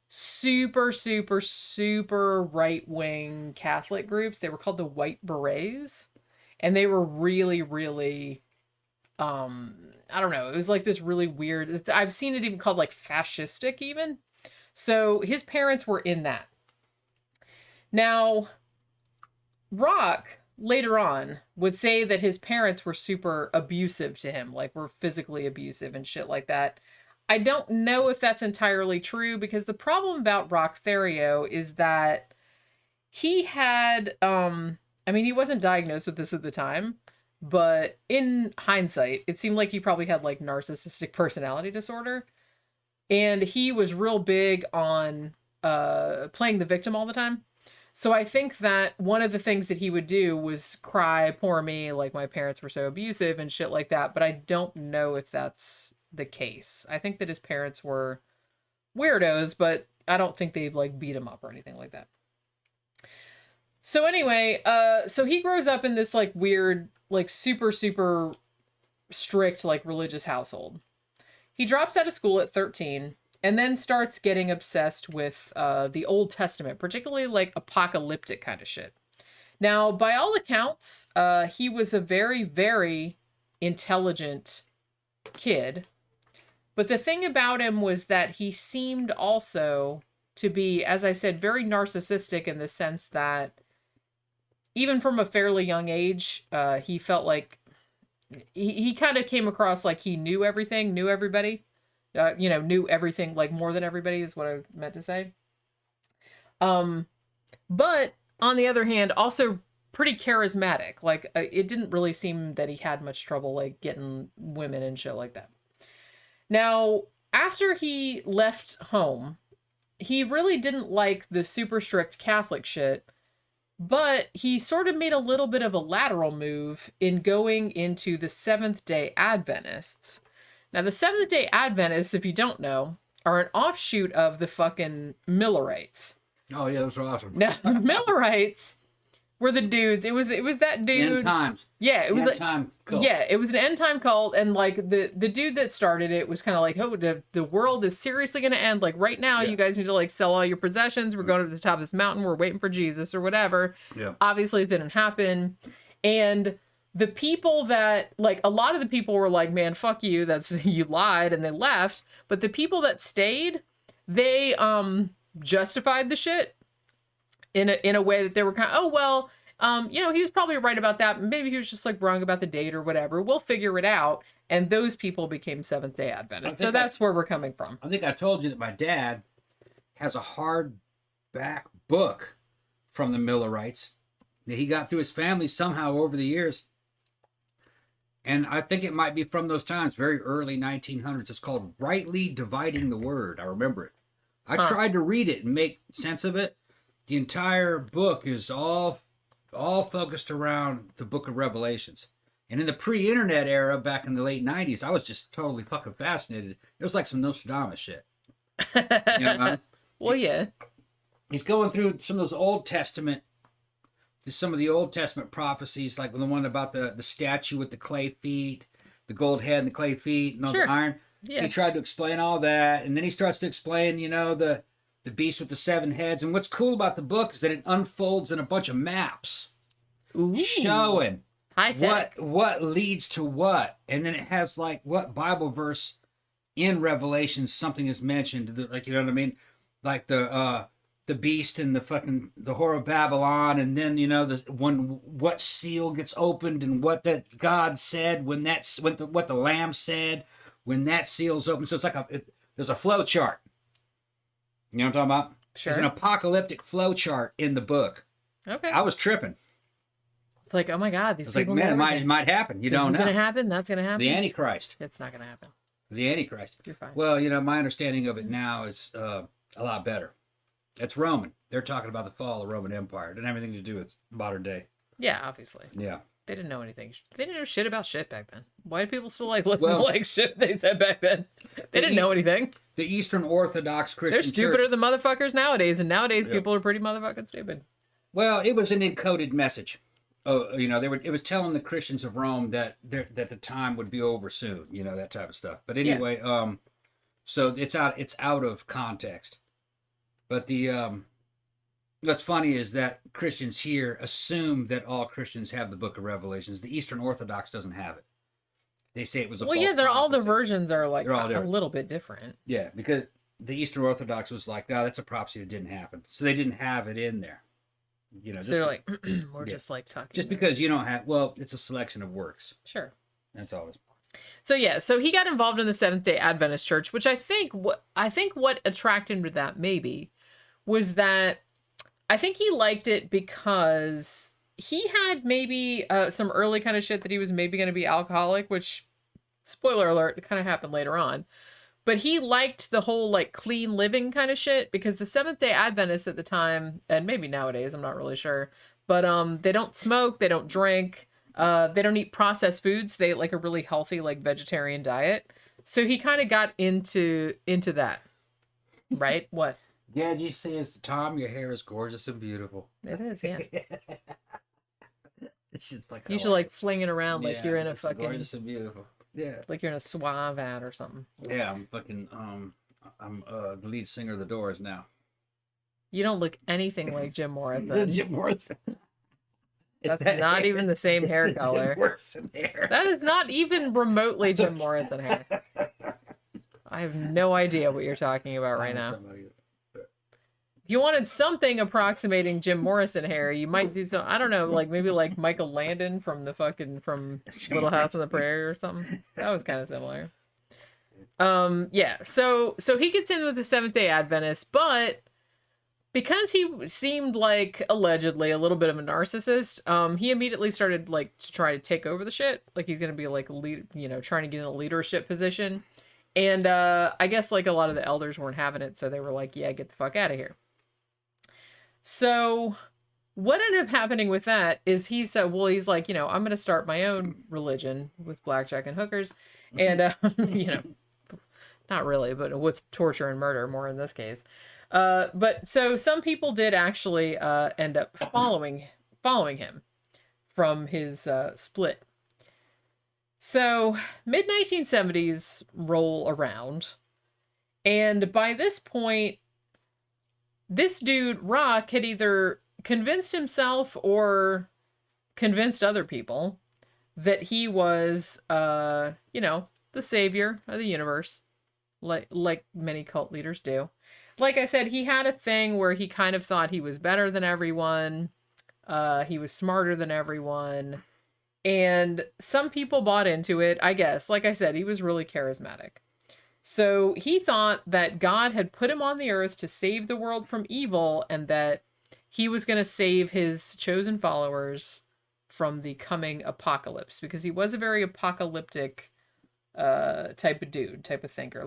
super, super, super right-wing Catholic groups. They were called the White Berets. And they were really, really, I don't know. It was like this really weird, I've seen it even called like fascistic even. So his parents were in that. Now, Roch later on would say that his parents were super abusive to him, like were physically abusive and shit like that. I don't know if that's entirely true, because the problem about Roch Theriault is that he had, I mean, he wasn't diagnosed with this at the time, but in hindsight, it seemed like he probably had like narcissistic personality disorder. And he was real big on playing the victim all the time. So I think that one of the things that he would do was cry, poor me, like my parents were so abusive and shit like that. But I don't know if that's the case. I think that his parents were weirdos, but I don't think they like beat him up or anything like that. So anyway, so he grows up in this like weird, like super, super strict, like religious household. He drops out of school at 13 and then starts getting obsessed with the Old Testament, particularly like apocalyptic kind of shit. Now, by all accounts, he was a very, very intelligent kid. But the thing about him was that he seemed also to be, as I said, very narcissistic in the sense that even from a fairly young age, he felt like he kind of came across like he knew everything, knew everybody, knew everything, like more than everybody is what I meant to say. But on the other hand, also pretty charismatic. Like it didn't really seem that he had much trouble like getting women and shit like that. Now, after he left home, he really didn't like the super strict Catholic shit, but he sort of made a little bit of a lateral move in going into the Seventh-Day Adventists. Now, the Seventh-Day Adventists, if you don't know, are an offshoot of the fucking Millerites. Oh, yeah, those are awesome. Now, the Millerites were the dudes. It was that dude. End times. Yeah, it was End time cult. Yeah, it was an end time cult, and like the dude that started it was kind of like, oh, the world is seriously gonna end. Like right now, you guys need to like sell all your possessions. We're going to the top of this mountain. We're waiting for Jesus or whatever. Yeah. Obviously, it didn't happen, and the people that like a lot of the people were like, man, fuck you. That's you lied, and they left. But the people that stayed, they justified the shit in a way that they were kind of, oh, well, he was probably right about that. Maybe he was just like wrong about the date or whatever. We'll figure it out. And those people became Seventh-Day Adventists. So that's where we're coming from. I think I told you that my dad has a hardback book from the Millerites that he got through his family somehow over the years. And I think it might be from those times, very early 1900s. It's called Rightly Dividing the Word. I remember it. I tried to read it and make sense of it. The entire book is all focused around the book of Revelations. And in the pre-internet era, back in the late 90s, I was just totally fucking fascinated. It was like some Nostradamus shit. Well, yeah. He's going through some of those Old Testament, some of the Old Testament prophecies, like the one about the statue with the clay feet, the gold head and the clay feet, and all the iron. Yeah. He tried to explain all that, and then he starts to explain, the beast with the 7 heads. And what's cool about the book is that it unfolds in a bunch of maps. Ooh. Showing high tech. What leads to what. And then it has like what Bible verse in Revelation something is mentioned, like, you know what I mean? Like the beast and the whore of Babylon, and then what seal gets opened and what that God said what the Lamb said when that seal's open. So it's like there's a flow chart. You know what I'm talking about? Sure. There's an apocalyptic flow chart in the book. Okay. I was tripping. It's like, oh my God, these people. Like, man, it might happen. You don't know. This is gonna happen. That's gonna happen. The Antichrist. It's not gonna happen. The Antichrist. You're fine. Well, my understanding of it now is a lot better. It's Roman. They're talking about the fall of the Roman Empire. It didn't have anything to do with modern day. Yeah, obviously. Yeah. They didn't know anything. They didn't know shit about shit back then. Why do people still like listen to like shit they said back then? They didn't know anything. The Eastern Orthodox Christian They're stupider Church, than motherfuckers nowadays, and nowadays people are pretty motherfucking stupid. well, it was an encoded message. Oh, it was telling the Christians of Rome that the time would be over soon, that type of stuff. But anyway, so it's out of context. But what's funny is that Christians here assume that all Christians have the Book of Revelations. The Eastern Orthodox doesn't have it. They say it was a false all the prophecy. versions are like They're all a little bit different. Yeah, because the Eastern Orthodox was like, oh, that's a prophecy that didn't happen. So they didn't have it in there. So they're like, we're just like talking. Just because you don't have, well, it's a selection of works. Sure. That's all. So he got involved in the Seventh-Day Adventist Church, which I think what attracted him to that maybe was that I think he liked it because he had maybe some early kind of shit that he was maybe going to be alcoholic, which, spoiler alert, kind of happened later on. But he liked the whole like clean living kind of shit because the Seventh-Day Adventists at the time, and maybe nowadays, I'm not really sure, but they don't smoke, they don't drink, they don't eat processed foods. They eat like a really healthy like vegetarian diet. So he kind of got into that, right? What? Yeah, did you say, Tom, your hair is gorgeous and beautiful. It is, yeah. It's just like you should like fling it around like you're in a fucking gorgeous and beautiful. Yeah, like you're in a suave ad or something. Yeah, I'm fucking I'm the lead singer of the Doors now. You don't look anything like Jim Morrison. Jim Morrison. That's not even the same hair color. Jim Morrison hair. That is not even remotely Jim Morrison hair. I have no idea what you're talking about right now. If you wanted something approximating Jim Morrison hair, you might do some, I don't know, like maybe like Michael Landon from Little House on the Prairie or something. That was kind of similar. Yeah. So he gets in with the Seventh-Day Adventists, but because he seemed like allegedly a little bit of a narcissist, he immediately started like to try to take over the shit. Like he's going to be like trying to get in a leadership position. And I guess like a lot of the elders weren't having it. So they were like, yeah, get the fuck out of here. So what ended up happening with that is he's like, I'm going to start my own religion with blackjack and hookers. And, not really, but with torture and murder more in this case. But so some people did actually end up following him from his split. So mid-1970s roll around. And by this point, this dude, Roch, had either convinced himself or convinced other people that he was, the savior of the universe, like many cult leaders do. Like I said, he had a thing where he kind of thought he was better than everyone. He was smarter than everyone. And some people bought into it, I guess. Like I said, he was really charismatic. So he thought that God had put him on the earth to save the world from evil and that he was going to save his chosen followers from the coming apocalypse because he was a very apocalyptic type of dude, type of thinker.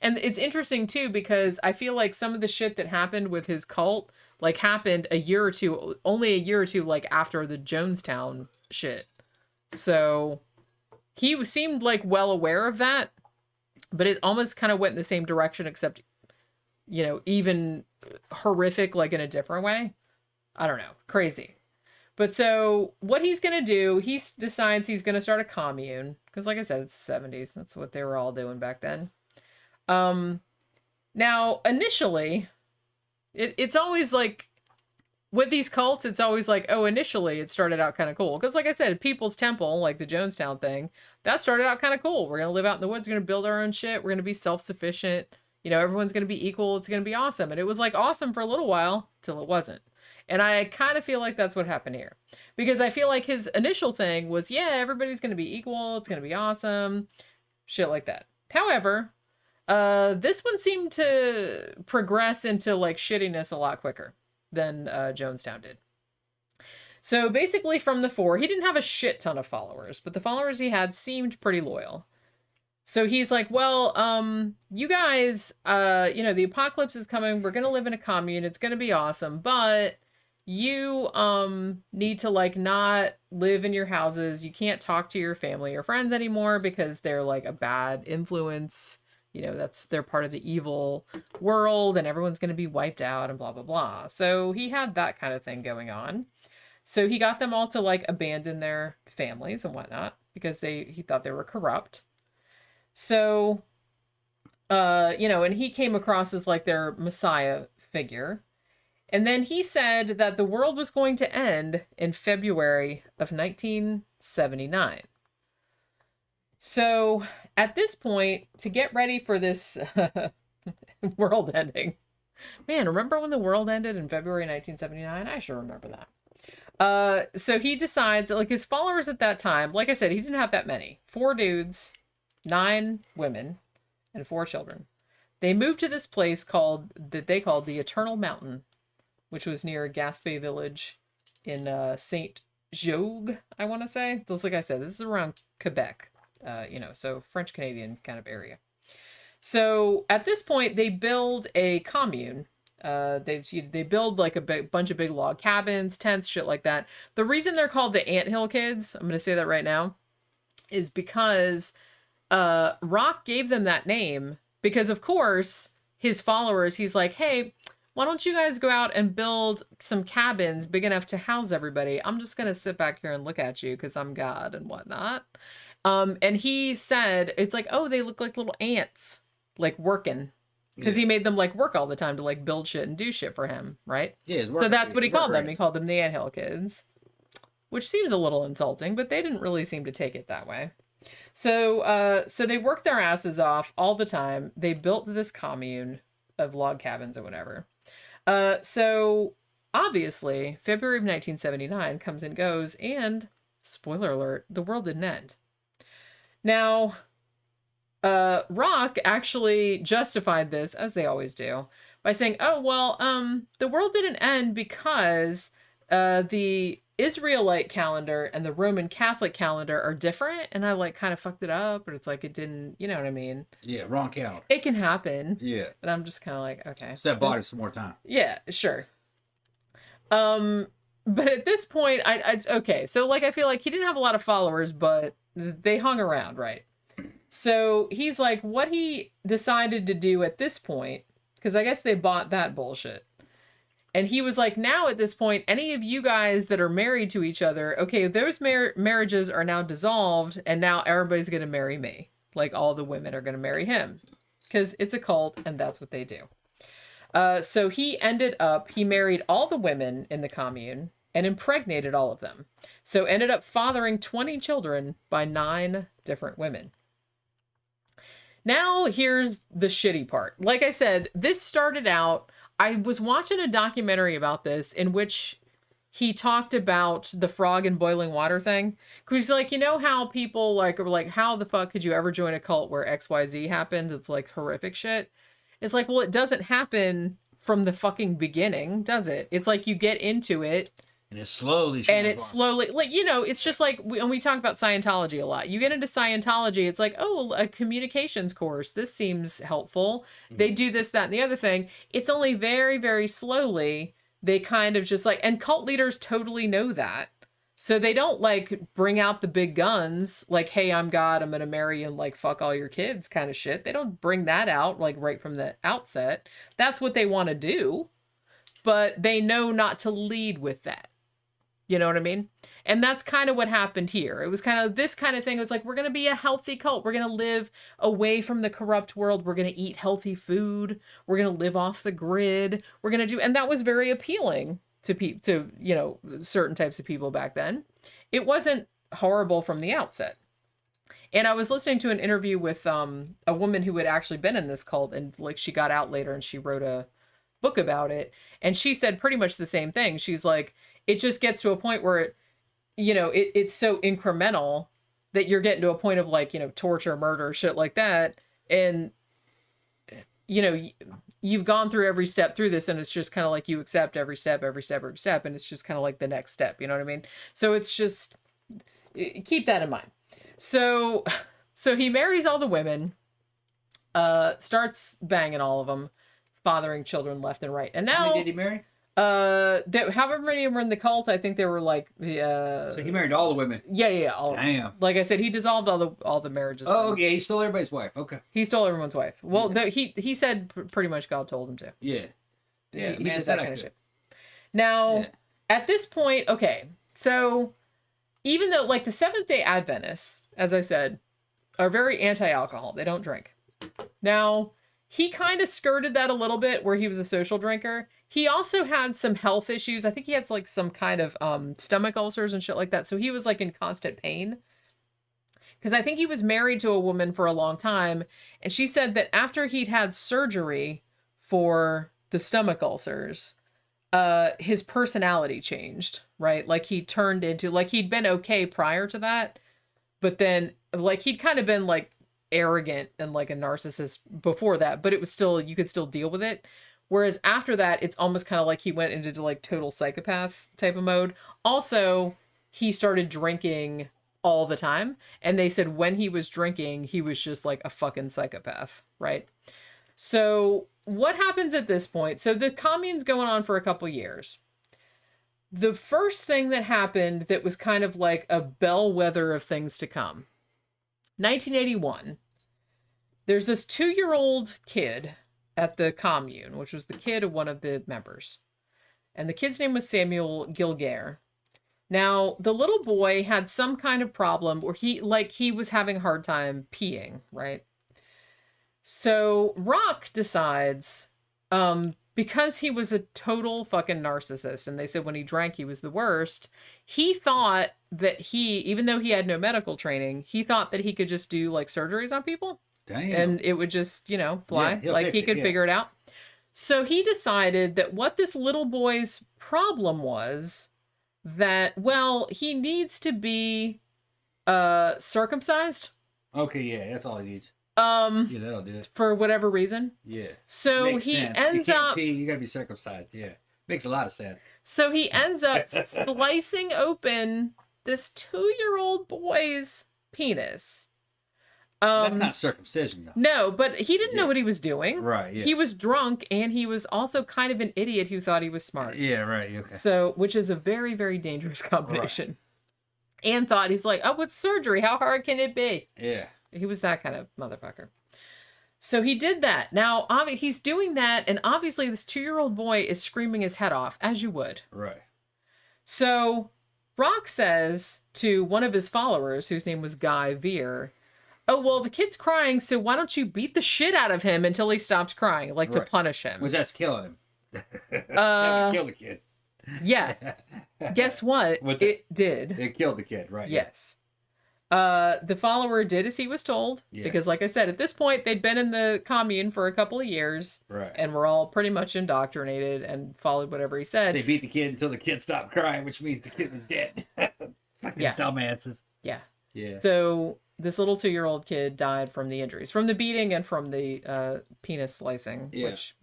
And it's interesting too because I feel like some of the shit that happened with his cult like happened only a year or two like after the Jonestown shit. So he seemed like well aware of that. But it almost kind of went in the same direction, except, even horrific, like in a different way. I don't know. Crazy. But so what he's going to do, he decides he's going to start a commune. Because like I said, it's the 70s. That's what they were all doing back then. Now, initially, it's always like, with these cults, it's always like, initially it started out kind of cool. Because like I said, People's Temple, like the Jonestown thing, that started out kind of cool. We're going to live out in the woods. We're going to build our own shit. We're going to be self-sufficient. Everyone's going to be equal. It's going to be awesome. And it was like awesome for a little while till it wasn't. And I kind of feel like that's what happened here. Because I feel like his initial thing was, yeah, everybody's going to be equal. It's going to be awesome. Shit like that. However, this one seemed to progress into like shittiness a lot quicker than Jonestown did. So basically from the 4, he didn't have a shit ton of followers, but the followers he had seemed pretty loyal. So he's like, well, you guys, the apocalypse is coming. We're going to live in a commune. It's going to be awesome. But you, need to like not live in your houses. You can't talk to your family or friends anymore because they're like a bad influence. They're part of the evil world and everyone's going to be wiped out and blah, blah, blah. So he had that kind of thing going on. So he got them all to like abandon their families and whatnot because he thought they were corrupt. So, and he came across as like their messiah figure. And then he said that the world was going to end in February of 1979. So at this point, to get ready for this world ending, man, remember when the world ended in February 1979? I sure remember that. So he decides that like his followers at that time, like I said, he didn't have that many. 4 dudes, 9 women, and 4 children. They moved to this place that they called the Eternal Mountain, which was near Gaspé village in Saint Jogues, I want to say. Like I said, this is around Quebec, so French Canadian kind of area. So at this point, they build a commune. They build like a bunch of big log cabins, tents, shit like that. The reason they're called the Anthill kids, I'm going to say that right now, is because Roch gave them that name because, of course, his followers, he's like, hey, why don't you guys go out and build some cabins big enough to house everybody? I'm just going to sit back here and look at you because I'm God and whatnot. And he said, it's like, oh, they look like little ants, like working. Because he made them like work all the time to like build shit and do shit for him, right? Yeah, so that's what he called them. He called them the Anthill kids, which seems a little insulting, but they didn't really seem to take it that way. So they worked their asses off all the time. They built this commune of log cabins or whatever. So obviously, February of 1979 comes and goes, and spoiler alert, the world didn't end. Now, Roch actually justified this, as they always do, by saying, oh, well, the world didn't end because the Israelite calendar and the Roman Catholic calendar are different, and I like kind of fucked it up, but it's like it didn't, you know what I mean? Yeah, wrong calendar. It can happen. Yeah. But I'm just kind of like, okay. Step body some more time. Yeah, sure. But at this point, okay, so like I feel like he didn't have a lot of followers, but they hung around, right? So he's like, what he decided to do at this point, because I guess they bought that bullshit. And he was like, now at this point, any of you guys that are married to each other, okay, those marriages are now dissolved, and now everybody's going to marry me. Like all the women are going to marry him. Because it's a cult, and that's what they do. So he married all the women in the commune and impregnated all of them. So ended up fathering 20 children by 9 different women. Now, here's the shitty part. Like I said, this started out, I was watching a documentary about this in which he talked about the frog in boiling water thing. Because like, you know how people like are like, how the fuck could you ever join a cult where XYZ happened? It's like horrific shit. It's like, well, it doesn't happen from the fucking beginning, does it? It's like you get into it. And it's slowly. And it's slowly, like, it's just like, when we talk about Scientology a lot, you get into Scientology, it's like, oh, a communications course. This seems helpful. Mm-hmm. They do this, that, and the other thing. It's only very, very slowly. They kind of just like, and cult leaders totally know that. So they don't like bring out the big guns, like, hey, I'm God, I'm going to marry and like fuck all your kids kind of shit. They don't bring that out like right from the outset. That's what they want to do. But they know not to lead with that. You know what I mean? And that's kind of what happened here. It was kind of this kind of thing. It was like, we're going to be a healthy cult. We're going to live away from the corrupt world. We're going to eat healthy food. We're going to live off the grid. We're going to do, and that was very appealing to certain types of people back then. It wasn't horrible from the outset. And I was listening to an interview with a woman who had actually been in this cult, and like she got out later and she wrote a book about it. And she said pretty much the same thing. She's like, it just gets to a point where it's so incremental that you're getting to a point of like, torture, murder, shit like that. And, you've gone through every step through this, and it's just kind of like you accept every step. And it's just kind of like the next step. You know what I mean? So it's just, keep that in mind. So So he marries all the women, starts banging all of them, fathering children left and right. And now, How many did he marry? however many were in the cult, I think there were like So he married all the women. Yeah. All, Damn. like I said, he dissolved all the marriages. Oh, okay. He stole everybody's wife. Okay. He stole everyone's wife. Well, Yeah. he said pretty much God told him to. Yeah. Yeah, He man, did said that I kind of could. shit. Now, Yeah. at this point, okay, so even though like the Seventh-Day Adventists, as I said, are very anti-alcohol, they don't drink. Now, he kind of skirted that a little bit where he was a social drinker. He also had some health issues. I think he had like some kind of stomach ulcers and shit like that. So he was like in constant pain. Because I think he was married to a woman for a long time. And she said that after he'd had surgery for the stomach ulcers, his personality changed, right? Like he turned into, like he'd been okay prior to that. But then like he'd kind of been like arrogant and like a narcissist before that, but it was still, you could still deal with it. Whereas after that, it's almost kind of like he went into like total psychopath type of mode. Also, he started drinking all the time. And they said when he was drinking, he was just like a fucking psychopath, right? So what happens at this point? So the commune's going on for a couple years. The first thing that happened that was kind of like a bellwether of things to come. 1981. There's this 2-year-old kid at the commune, which was the kid of one of the members. And the kid's name was Samuel Gilgare. Now, the little boy had some kind of problem where he was having a hard time peeing, right? So Roch decides, because he was a total fucking narcissist, and they said when he drank he was the worst, he thought that even though he had no medical training, he thought that he could just do like surgeries on people. Damn. And it would just, fly. Yeah, like he could yeah. figure it out. So he decided that what this little boy's problem was that, well, he needs to be circumcised. Okay, yeah, that's all he needs. Yeah, that'll do it. For whatever reason. Yeah. So Makes he sense. ends you can't up pee, you gotta be circumcised. Yeah. Makes a lot of sense. So he ends up slicing open this 2-year-old boy's penis. That's not circumcision, though. No, but he didn't know what he was doing. Right, yeah. He was drunk, and he was also kind of an idiot who thought he was smart. Yeah, right, okay. So, which is a very, very dangerous combination. Right. And thought, he's like, oh, what's surgery? How hard can it be? Yeah. He was that kind of motherfucker. So he did that. Now, he's doing that, and obviously this 2-year-old boy is screaming his head off, as you would. Right. So Roch says to one of his followers, whose name was Guy Veer, oh, well, the kid's crying, so why don't you beat the shit out of him until he stops crying, like to punish him. Which that's killing him. That would kill the kid. Yeah. Guess what? It did. It killed the kid, right? Yes. The follower did as he was told, because like I said, at this point, they'd been in the commune for a couple of years, right? And were all pretty much indoctrinated and followed whatever he said. They beat the kid until the kid stopped crying, which means the kid was dead. Fucking dumbasses. Yeah. Yeah. So this little 2-year-old kid died from the injuries, from the beating and from the penis slicing, which,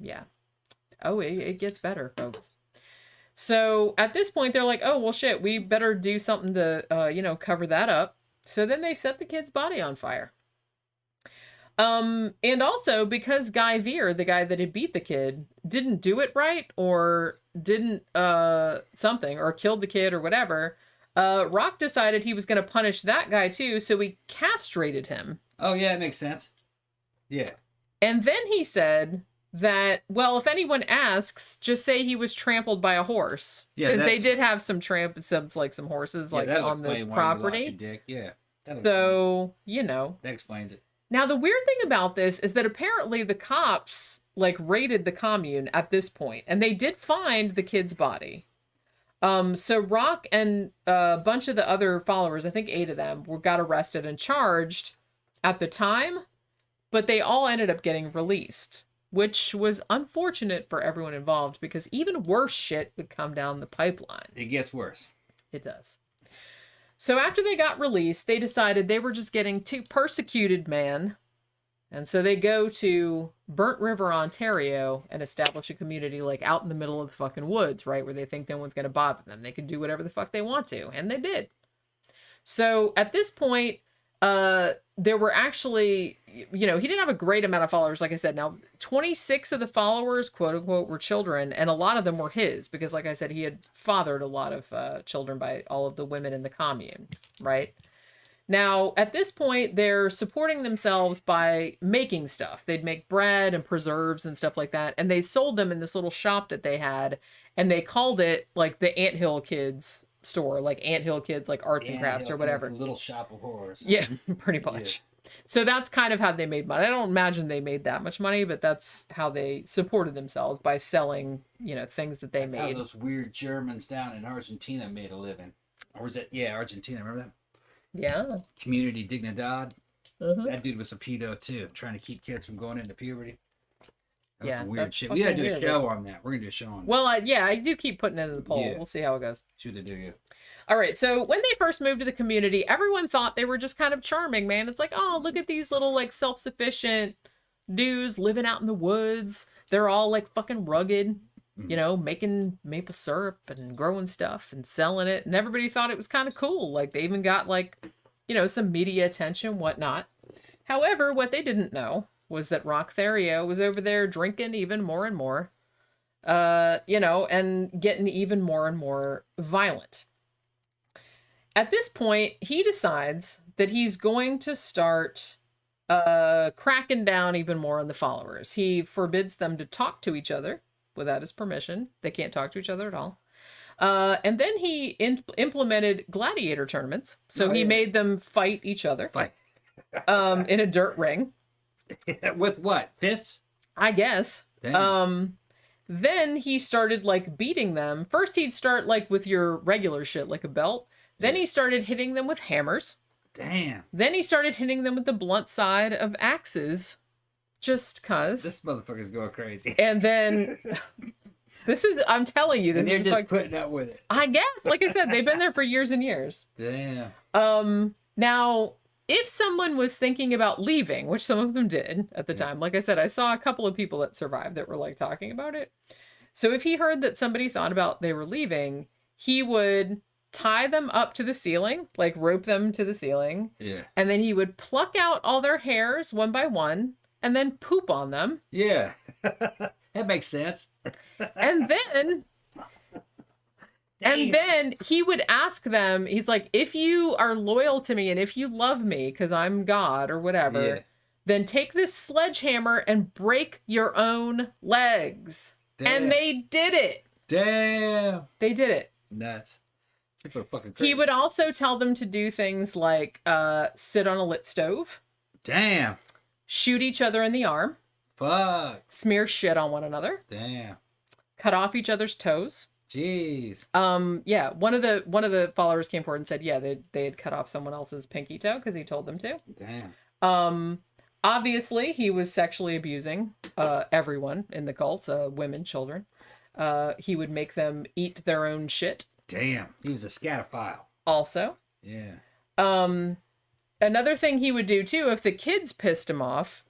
oh, it gets better, folks. So at this point, they're like, oh, well, shit, we better do something to, cover that up. So then they set the kid's body on fire. And also because Guy Veer, the guy that had beat the kid, didn't do it right or didn't something or killed the kid or whatever, Roch decided he was going to punish that guy too, so he castrated him. Oh, yeah, it makes sense. Yeah. And then he said that, well, if anyone asks, just say he was trampled by a horse. Yeah, because they did have some horses on the property. Dick. Yeah. So, that explains it. Now, the weird thing about this is that apparently the cops, raided the commune at this point, and they did find the kid's body. So Roch and a bunch of the other followers, I think 8 of them, got arrested and charged at the time, but they all ended up getting released, which was unfortunate for everyone involved because even worse shit would come down the pipeline. It gets worse. It does. So after they got released, they decided they were just getting too persecuted, man. And so they go to Burnt River, Ontario, and establish a community out in the middle of the fucking woods, right? Where they think no one's going to bother them. They can do whatever the fuck they want to. And they did. So at this point, There were actually, he didn't have a great amount of followers, like I said. Now, 26 of the followers, quote unquote, were children, and a lot of them were his, because, like I said, he had fathered a lot of children by all of the women in the commune, right? Now, at this point, they're supporting themselves by making stuff. They'd make bread and preserves and stuff like that, and they sold them in this little shop that they had, and they called it, like, the Anthill Kids store, like Anthill Kids, like arts and crafts or whatever. Little shop of horrors. Yeah, pretty much. Yeah. So that's kind of how they made money. I don't imagine they made that much money, but that's how they supported themselves, by selling, things that they that's made. How those weird Germans down in Argentina made a living. Or was it? Yeah, Argentina. Remember that? Yeah. Community Dignidad. Uh-huh. That dude was a pedo too, trying to keep kids from going into puberty. That was Yeah, weird shit. We gotta do a show on that. We're gonna do a show on that. Well, yeah, I do keep putting it in the poll. Yeah. We'll see how it goes. Should they do you? All right, so when they first moved to the community, everyone thought they were just kind of charming, man. It's like, oh, look at these little, like, self-sufficient dudes living out in the woods. They're all, like, fucking rugged, making maple syrup and growing stuff and selling it. And everybody thought it was kind of cool. Like, they even got, like, some media attention, whatnot. However, what they didn't know was that Roch Theriault was over there drinking even more and more, and getting even more and more violent. At this point, he decides that he's going to start cracking down even more on the followers. He forbids them to talk to each other without his permission. They can't talk to each other at all. And then he implemented gladiator tournaments. So he made them fight each other in a dirt ring. With what? Fists? I guess. Damn. Then he started, like, beating them. First, he'd start, like, with your regular shit, like a belt. Then he started hitting them with hammers. Damn. Then he started hitting them with the blunt side of axes. Just cuz. This motherfucker's going crazy. And then... I'm telling you, this and they're is just like, putting up with it. I guess. Like I said, they've been there for years and years. Damn. Now, if someone was thinking about leaving, which some of them did at the time, like I said, I saw a couple of people that survived that were, like, talking about it. So if he heard that somebody thought about they were leaving, he would tie them up to the ceiling, like rope them to the ceiling. Yeah. And then he would pluck out all their hairs one by one and then poop on them. Yeah. That makes sense. And then he would ask them, he's like, if you are loyal to me and if you love me because I'm God or whatever, then take this sledgehammer and break your own legs. Damn. And they did it. Damn. They did it. Nuts. People are fucking crazy. He would also tell them to do things like sit on a lit stove. Damn. Shoot each other in the arm. Fuck. Smear shit on one another. Damn. Cut off each other's toes. Jeez. Yeah, one of the followers came forward and said, yeah, they had cut off someone else's pinky toe because he told them to. Damn. Obviously, he was sexually abusing everyone in the cult, women, children. He would make them eat their own shit. Damn. He was a scatophile. Also. Yeah. Another thing he would do, too, if the kids pissed him off,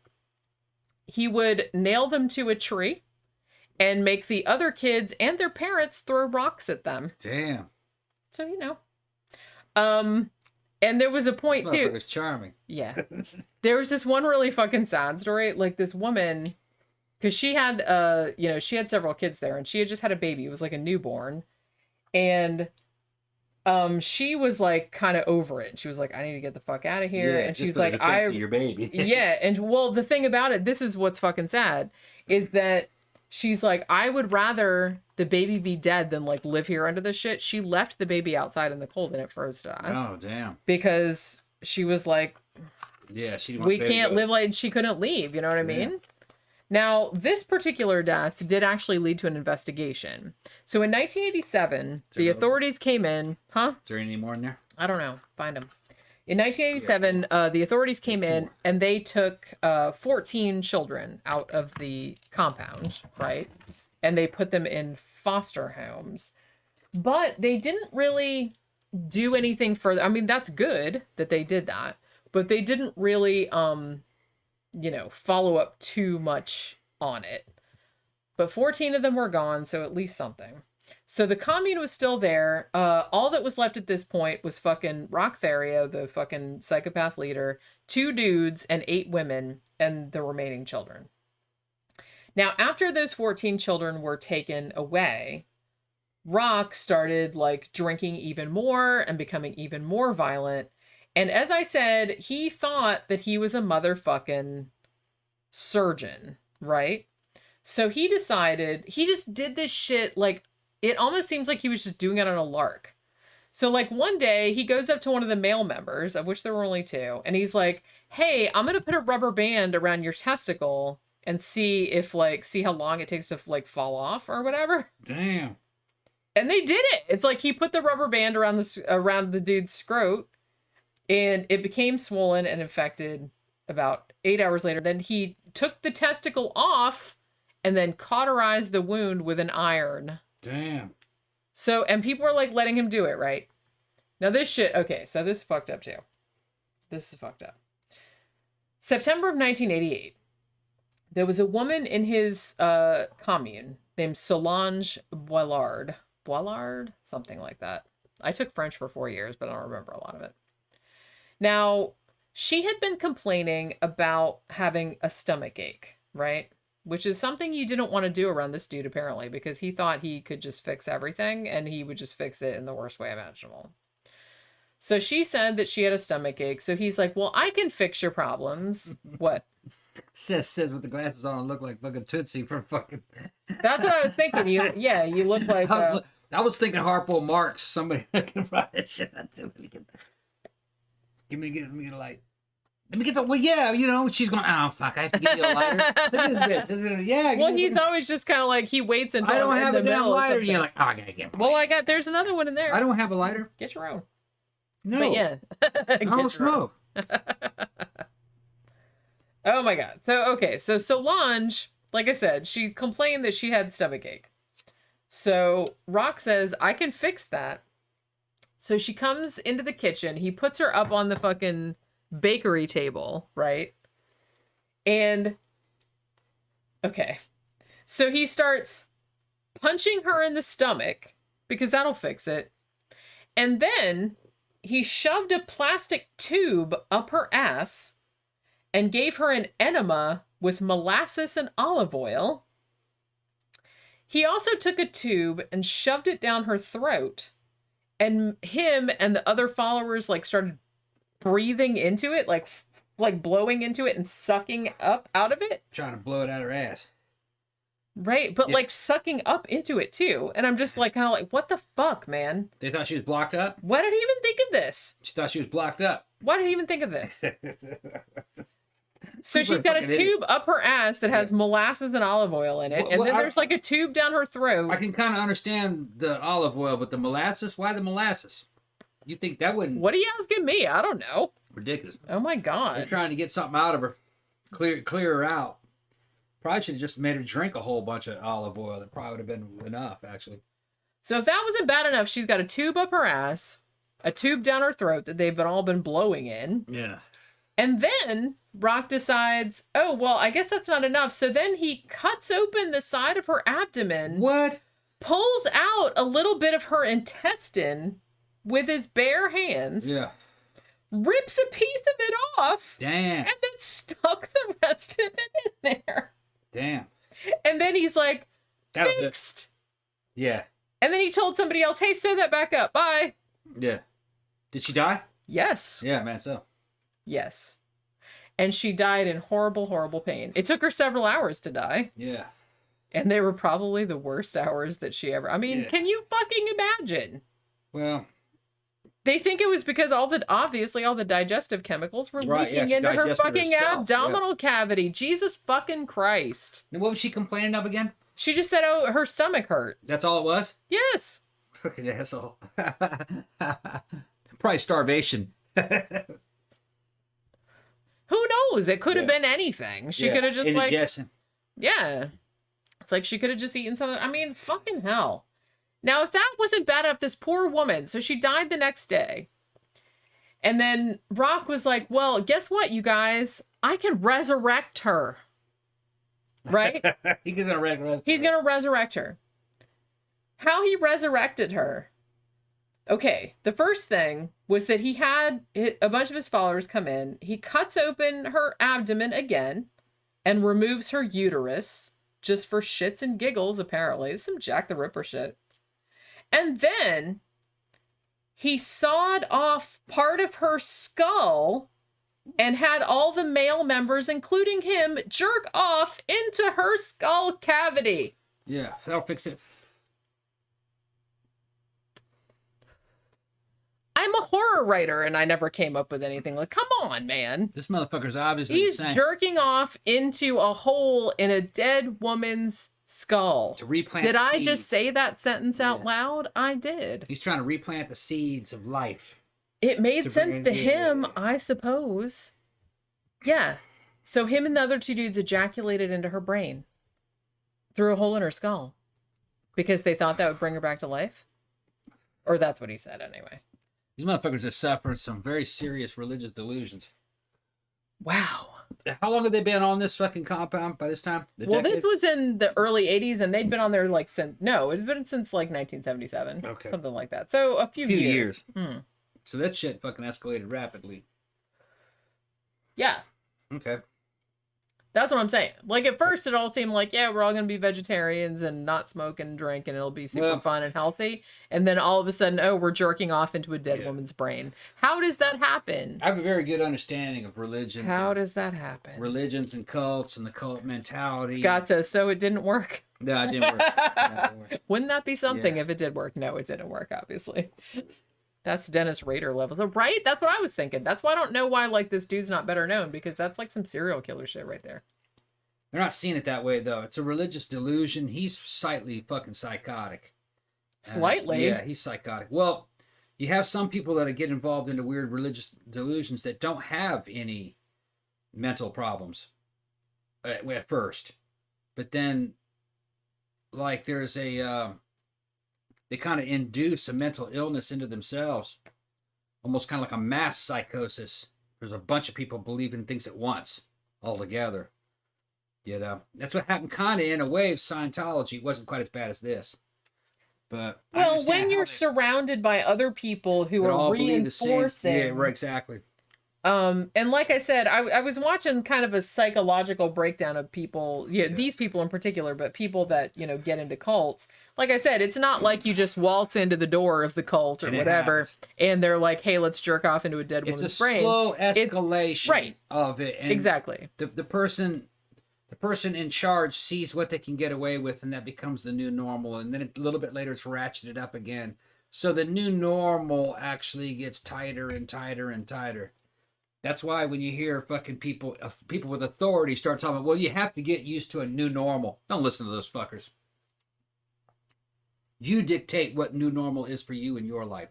he would nail them to a tree and make the other kids and their parents throw rocks at them. Damn. So, and there was a point, this too. It was charming. Yeah. There was this one really fucking sad story. Like, this woman, because she had, she had several kids there, and she had just had a baby. It was like a newborn. And she was, like, kind of over it. She was like, I need to get the fuck out of here. Yeah, and she's like, your baby. Yeah. And, well, the thing about it, this is what's fucking sad, is that she's like, I would rather the baby be dead than, like, live here under this shit. She left the baby outside in the cold and it froze to die. Oh, damn. Because she was like, yeah, we can't live like, she couldn't leave. You know what I mean? Yeah. Now, this particular death did actually lead to an investigation. So in 1987, the authorities came in. Huh? Is there any more in there? I don't know. Find them. In 1987, the authorities came in and they took 14 children out of the compound, right? And they put them in foster homes. But they didn't really do anything further. I mean, that's good that they did that. But they didn't really, follow up too much on it. But 14 of them were gone, so at least something. So the commune was still there. All that was left at this point was fucking Roch Theriault, the fucking psychopath leader, 2 dudes and 8 women, and the remaining children. Now, after those 14 children were taken away, Roch started like drinking even more and becoming even more violent. And as I said, he thought that he was a motherfucking surgeon, right? So he decided, he just did this shit like, it almost seems like he was just doing it on a lark. So like one day he goes up to one of the male members, of which there were only 2, and he's like, hey, I'm going to put a rubber band around your testicle and see how long it takes to like fall off or whatever. Damn. And they did it. It's like he put the rubber band around the dude's scrot, and it became swollen and infected about 8 hours later. Then he took the testicle off and then cauterized the wound with an iron. Damn. So, and people were like letting him do it, right? Now this shit, okay, so this is fucked up too. This is fucked up. September of 1988, there was a woman in his commune named Solange Boilard. Boilard? Something like that. I took French for 4 years, but I don't remember a lot of it. Now, she had been complaining about having a stomach ache, right? Which is something you didn't want to do around this dude, apparently, because he thought he could just fix everything, and he would just fix it in the worst way imaginable. So she said that she had a stomach ache. So he's like, well, I can fix your problems. What? Says with the glasses on, look like fucking Tootsie from fucking. That's what I was thinking. You look like. I was thinking Harpo Marx. Somebody can write that shit out too. Give me a light. Let me get the. Well, yeah, you know, she's going. Oh fuck! I have to give you a lighter. Look at this bitch. Yeah. Well, he's always just kind of like he waits until I don't have a damn lighter. And you're like, oh, I gotta get. Well, there's another one in there. I don't have a lighter. Get your own. No. But yeah. I don't smoke. Oh my god. So Solange, like I said, she complained that she had stomachache. So Roch says, I can fix that. So she comes into the kitchen. He puts her up on the fucking bakery table, right? And okay. So he starts punching her in the stomach because that'll fix it. And then he shoved a plastic tube up her ass and gave her an enema with molasses and olive oil. He also took a tube and shoved it down her throat, and him and the other followers like started breathing into it, like blowing into it and sucking up out of it. Trying to blow it out her ass. Right, but like sucking up into it too. And I'm just like kind of like, what the fuck, man? They thought she was blocked up? Why did he even think of this? She thought she was blocked up. Why did he even think of this? So she's got a tube up her ass that has molasses and olive oil in it. And then there's like a tube down her throat. I can kind of understand the olive oil, but the molasses? Why the molasses? You think that wouldn't... What are you asking me? I don't know. Ridiculous. Oh my God. They're trying to get something out of her. Clear her out. Probably should have just made her drink a whole bunch of olive oil. That probably would have been enough, actually. So if that wasn't bad enough, she's got a tube up her ass, a tube down her throat that they've all been blowing in. Yeah. And then Roch decides, oh, well, I guess that's not enough. So then he cuts open the side of her abdomen. What? Pulls out a little bit of her intestine with his bare hands. Yeah. Rips a piece of it off. Damn. And then stuck the rest of it in there. Damn. And then he's like, fixed. Yeah. And then he told somebody else, hey, sew that back up. Bye. Yeah. Did she die? Yes. Yeah, man, so. Yes. And she died in horrible, horrible pain. It took her several hours to die. Yeah. And they were probably the worst hours that she ever... I mean, Can you fucking imagine? Well... They think it was because obviously all the digestive chemicals were leaking she into her digested fucking herself, abdominal cavity. Jesus fucking Christ. And what was she complaining of again? She just said, oh, her stomach hurt. That's all it was? Yes. Fucking asshole. Probably starvation. Who knows? It could have been anything. She could have just indigestion. Yeah. It's like she could have just eaten something. I mean, fucking hell. Now, if that wasn't bad enough, this poor woman, so she died the next day. And then Roch was like, well, guess what, you guys? I can resurrect her. Right? He's going to resurrect her. He's going to resurrect her. how he resurrected her. Okay, the first thing was that he had a bunch of his followers come in. He cuts open her abdomen again and removes her uterus just for shits and giggles, apparently. Some Jack the Ripper shit. And then he sawed off part of her skull and had all the male members, including him, jerk off into her skull cavity. Yeah, that'll fix it. I'm a horror writer and I never came up with anything. Like, come on, man. This motherfucker's obviously He's insane. jerking off into a hole in a dead woman's skull. To replant Did I seeds. just say that sentence out loud? I did. He's trying to replant the seeds of life. It made To sense bring to in- him, I suppose. Yeah. So him and the other two dudes ejaculated into her brain through a hole in her skull because they thought that would bring her back to life. Or that's what he said anyway. These motherfuckers are suffering some very serious religious delusions. Wow. How long have they been on this fucking compound by this time? Well, this was in the early 80s and they'd been on there like since, no, it's been since like 1977. Okay. Something like that. So a few years. So that shit fucking escalated rapidly. Yeah. Okay. That's what I'm saying. Like at first it all seemed like, yeah, we're all going to be vegetarians and not smoke and drink and it'll be super fun and healthy. And then all of a sudden, oh, we're jerking off into a dead woman's brain. How does that happen? I have a very good understanding of religion. How does that happen? Religions and cults and the cult mentality. Scott says, so it didn't work. No, it didn't work. No, it didn't work. Wouldn't that be something Yeah. if it did work? No, it didn't work, obviously. That's Dennis Rader levels. Right? That's what I was thinking. That's why I don't know why like this dude's not better known, because that's like some serial killer shit right there. They're not seeing it that way, though. It's a religious delusion. He's slightly fucking psychotic. Slightly? Yeah, he's psychotic. Well, you have some people that get involved into weird religious delusions that don't have any mental problems at first. But then, like, there's a... they kind of induce a mental illness into themselves. Almost kind of like a mass psychosis. There's a bunch of people believing things at once, all together. You know, that's what happened kind of in a way of Scientology. It wasn't quite as bad as this. But I Well, understand when how you're they surrounded by other people who could are all believe the same. reinforcing, Yeah, right, exactly. and like I said, I was watching kind of a psychological breakdown of people, these people in particular, but people that, get into cults. Like I said, it's not like you just waltz into the door of the cult or And it whatever, happens. and they're like, hey, let's jerk off into a dead It's woman's a brain. slow escalation right. of it. And Exactly. The person in charge sees what they can get away with, and that becomes the new normal. And then a little bit later, it's ratcheted up again. So the new normal actually gets tighter and tighter and tighter. That's why when you hear fucking people with authority start talking about, well, you have to get used to a new normal. Don't listen to those fuckers. You dictate what new normal is for you in your life.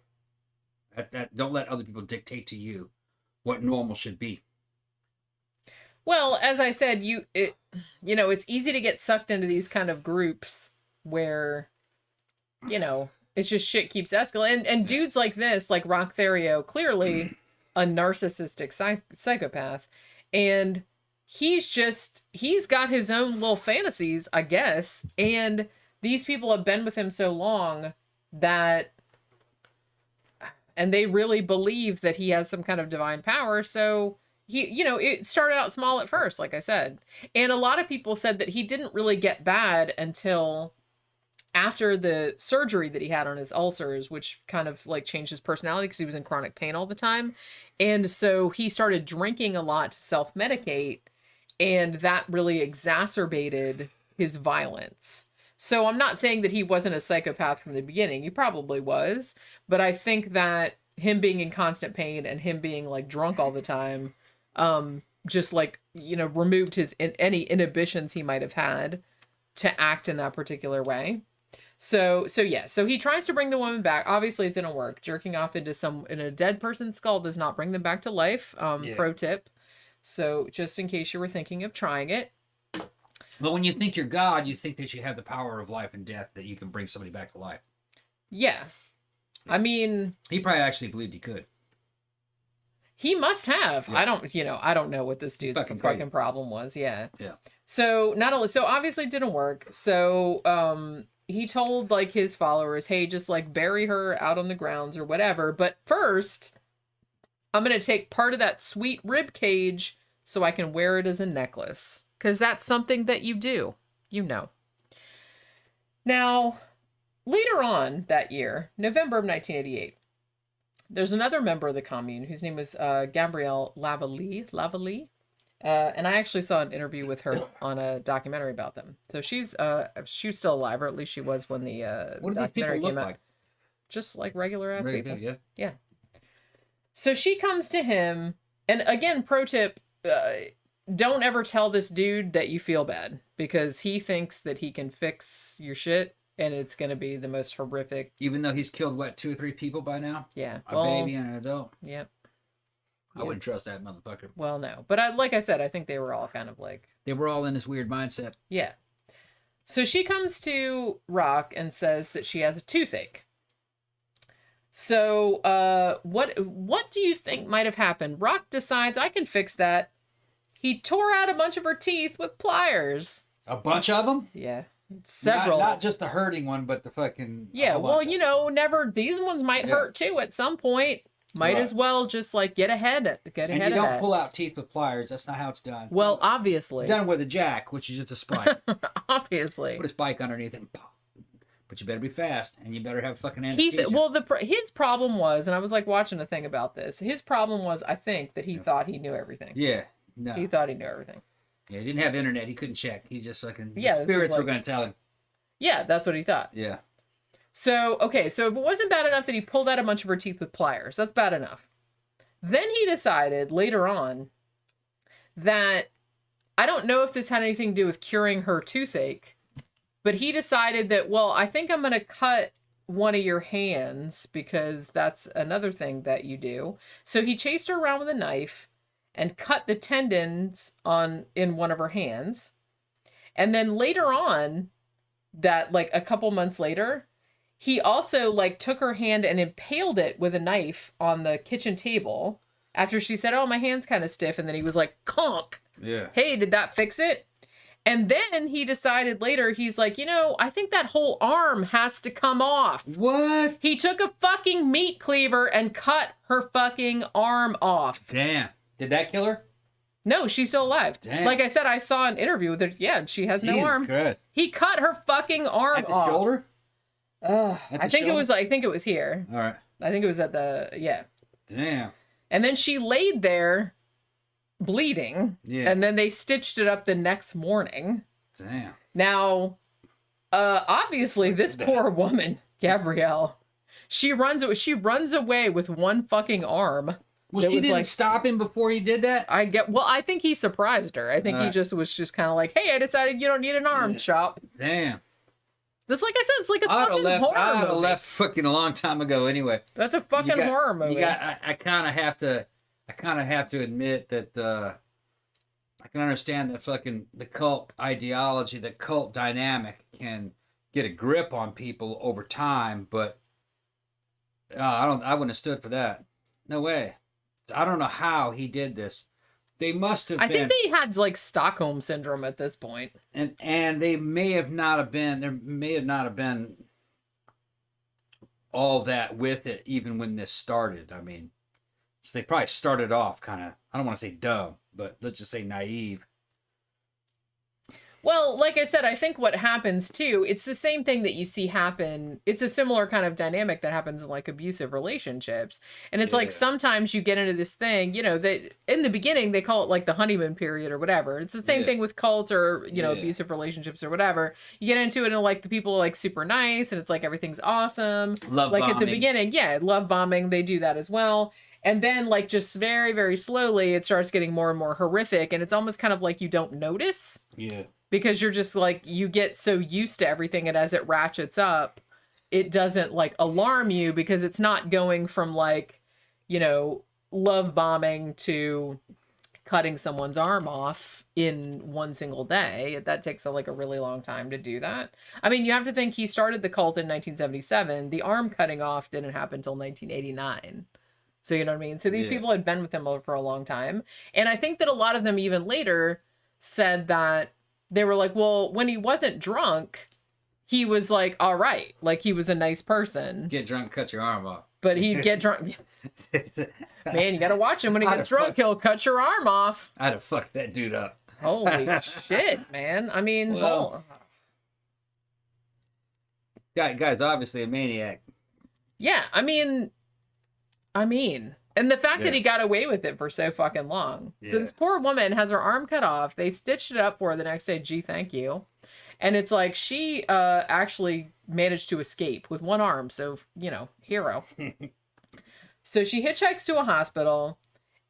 Don't let other people dictate to you what normal should be. Well, as I said, it's easy to get sucked into these kind of groups where, it's just shit keeps escalating. And dudes like this, like Roch Theriault, clearly a narcissistic psychopath. And he's got his own little fantasies, I guess. And these people have been with him so long and they really believe that he has some kind of divine power. So it started out small at first, like I said. And a lot of people said that he didn't really get bad until after the surgery that he had on his ulcers, which kind of like changed his personality because he was in chronic pain all the time. And so he started drinking a lot to self-medicate, and that really exacerbated his violence. So I'm not saying that he wasn't a psychopath from the beginning. He probably was. But I think that him being in constant pain and him being like drunk all the time, just like, removed any inhibitions he might have had to act in that particular way. So he tries to bring the woman back. Obviously it didn't work. Jerking off in a dead person's skull does not bring them back to life. Pro tip. So just in case you were thinking of trying it. But when you think you're God, you think that you have the power of life and death, that you can bring somebody back to life. Yeah. I mean, he probably actually believed he could. He must have. Yeah. I don't know what this dude's fucking problem was. Yeah. Yeah. So obviously it didn't work. So, he told like his followers, hey, just like bury her out on the grounds or whatever. But first, I'm going to take part of that sweet rib cage so I can wear it as a necklace. Because that's something that you do. You know. Now, later on that year, November of 1988, there's another member of the commune whose name was Gabrielle Lavallée. And I actually saw an interview with her on a documentary about them. So she's still alive, or at least she was when the What do these people documentary look came out. like? Just like regular ass people. Yeah. Yeah. So she comes to him, and again, pro tip, don't ever tell this dude that you feel bad, because he thinks that he can fix your shit, and it's going to be the most horrific. Even though he's killed, what, 2 or 3 people by now? Yeah. A baby and an adult? Yep. I wouldn't trust that motherfucker. Well, no. But like I said, I think they were all kind of like... They were all in this weird mindset. Yeah. So she comes to Roch and says that she has a toothache. So what do you think might have happened? Roch decides, I can fix that. He tore out a bunch of her teeth with pliers. A bunch of them? Yeah. Several. Not just the hurting one, but the fucking... Yeah, well, you know, never... These ones might hurt too at some point. Might as well just, like, get ahead of that. And you don't pull out teeth with pliers. That's not how it's done. Well, obviously. It's done with a jack, which is just a spike. Obviously. Put a spike underneath it and pop. But you better be fast, and you better have fucking anesthesia. His problem was, and I was, like, watching a thing about this. His problem was, I think, that he thought he knew everything. Yeah. No. He thought he knew everything. Yeah, he didn't have internet. He couldn't check. He just fucking... Yeah. Spirits were going to tell him. Yeah, that's what he thought. Yeah. So, okay, so if it wasn't bad enough that he pulled out a bunch of her teeth with pliers, that's bad enough. Then he decided later on that, I don't know if this had anything to do with curing her toothache, but he decided that, well, I think I'm going to cut one of your hands, because that's another thing that you do. So he chased her around with a knife and cut the tendons in one of her hands. And then later on, that like a couple months later, he also like took her hand and impaled it with a knife on the kitchen table after she said, oh, my hand's kind of stiff. And then he was like, conk. Yeah. Hey, did that fix it? And then he decided later, he's like, you know, I think that whole arm has to come off. What? He took a fucking meat cleaver and cut her fucking arm off. Damn. Did that kill her? No, she's still alive. Damn. Like I said, I saw an interview with her. Yeah, she has no arm. Good. He cut her fucking arm At the off. shoulder? I think it was here. All right. I think it was at the, yeah. Damn. And then she laid there bleeding. Yeah. And then they stitched it up the next morning. Damn. Now, obviously this poor woman, Gabrielle, she runs away with one fucking arm. Well, she didn't stop him before he did that? I think he surprised her. I think he was just kind of like, hey, I decided you don't need an arm, chop. Damn. That's like I said, it's like a fucking horror movie. I'd have left fucking a long time ago anyway. That's a fucking horror movie. I kind of have to admit that I can understand that fucking the cult ideology, the cult dynamic can get a grip on people over time, but I wouldn't have stood for that. No way. I don't know how he did this. They must have been... I think they had like Stockholm syndrome at this point. And they may have not have been... There may have not have been all that with it even when this started. I mean, so they probably started off kind of... I don't want to say dumb, but let's just say naive. Well, like I said, I think what happens too, it's the same thing that you see happen. It's a similar kind of dynamic that happens in like abusive relationships. And it's like sometimes you get into this thing, you know, that in the beginning they call it like the honeymoon period or whatever. It's the same thing with cults or, you know, abusive relationships or whatever. You get into it and like the people are like super nice and it's like everything's awesome. Love like bombing. At the beginning, love bombing. They do that as well. And then like just very, very slowly it starts getting more and more horrific. And it's almost kind of like you don't notice. Yeah. Because you're just like, you get so used to everything, and as it ratchets up, it doesn't like alarm you because it's not going from like, you know, love bombing to cutting someone's arm off in one single day. That takes like a really long time to do that. I mean, you have to think he started the cult in 1977. The arm cutting off didn't happen until 1989. So you know what I mean? So these people had been with him for a long time. And I think that a lot of them even later said that they were like, well, when he wasn't drunk, he was like, all right, like he was a nice person. Get drunk, cut your arm off. But he'd get drunk. Man, you gotta watch him when he gets drunk. He'll cut your arm off. I'd have fucked that dude up. Holy shit, man. I mean, well, guy's obviously a maniac. Yeah, I mean, and the fact that he got away with it for so fucking long. Yeah. So this poor woman has her arm cut off. They stitched it up for her the next day. Gee, thank you. And it's like she actually managed to escape with one arm. So, you know, hero. So she hitchhikes to a hospital.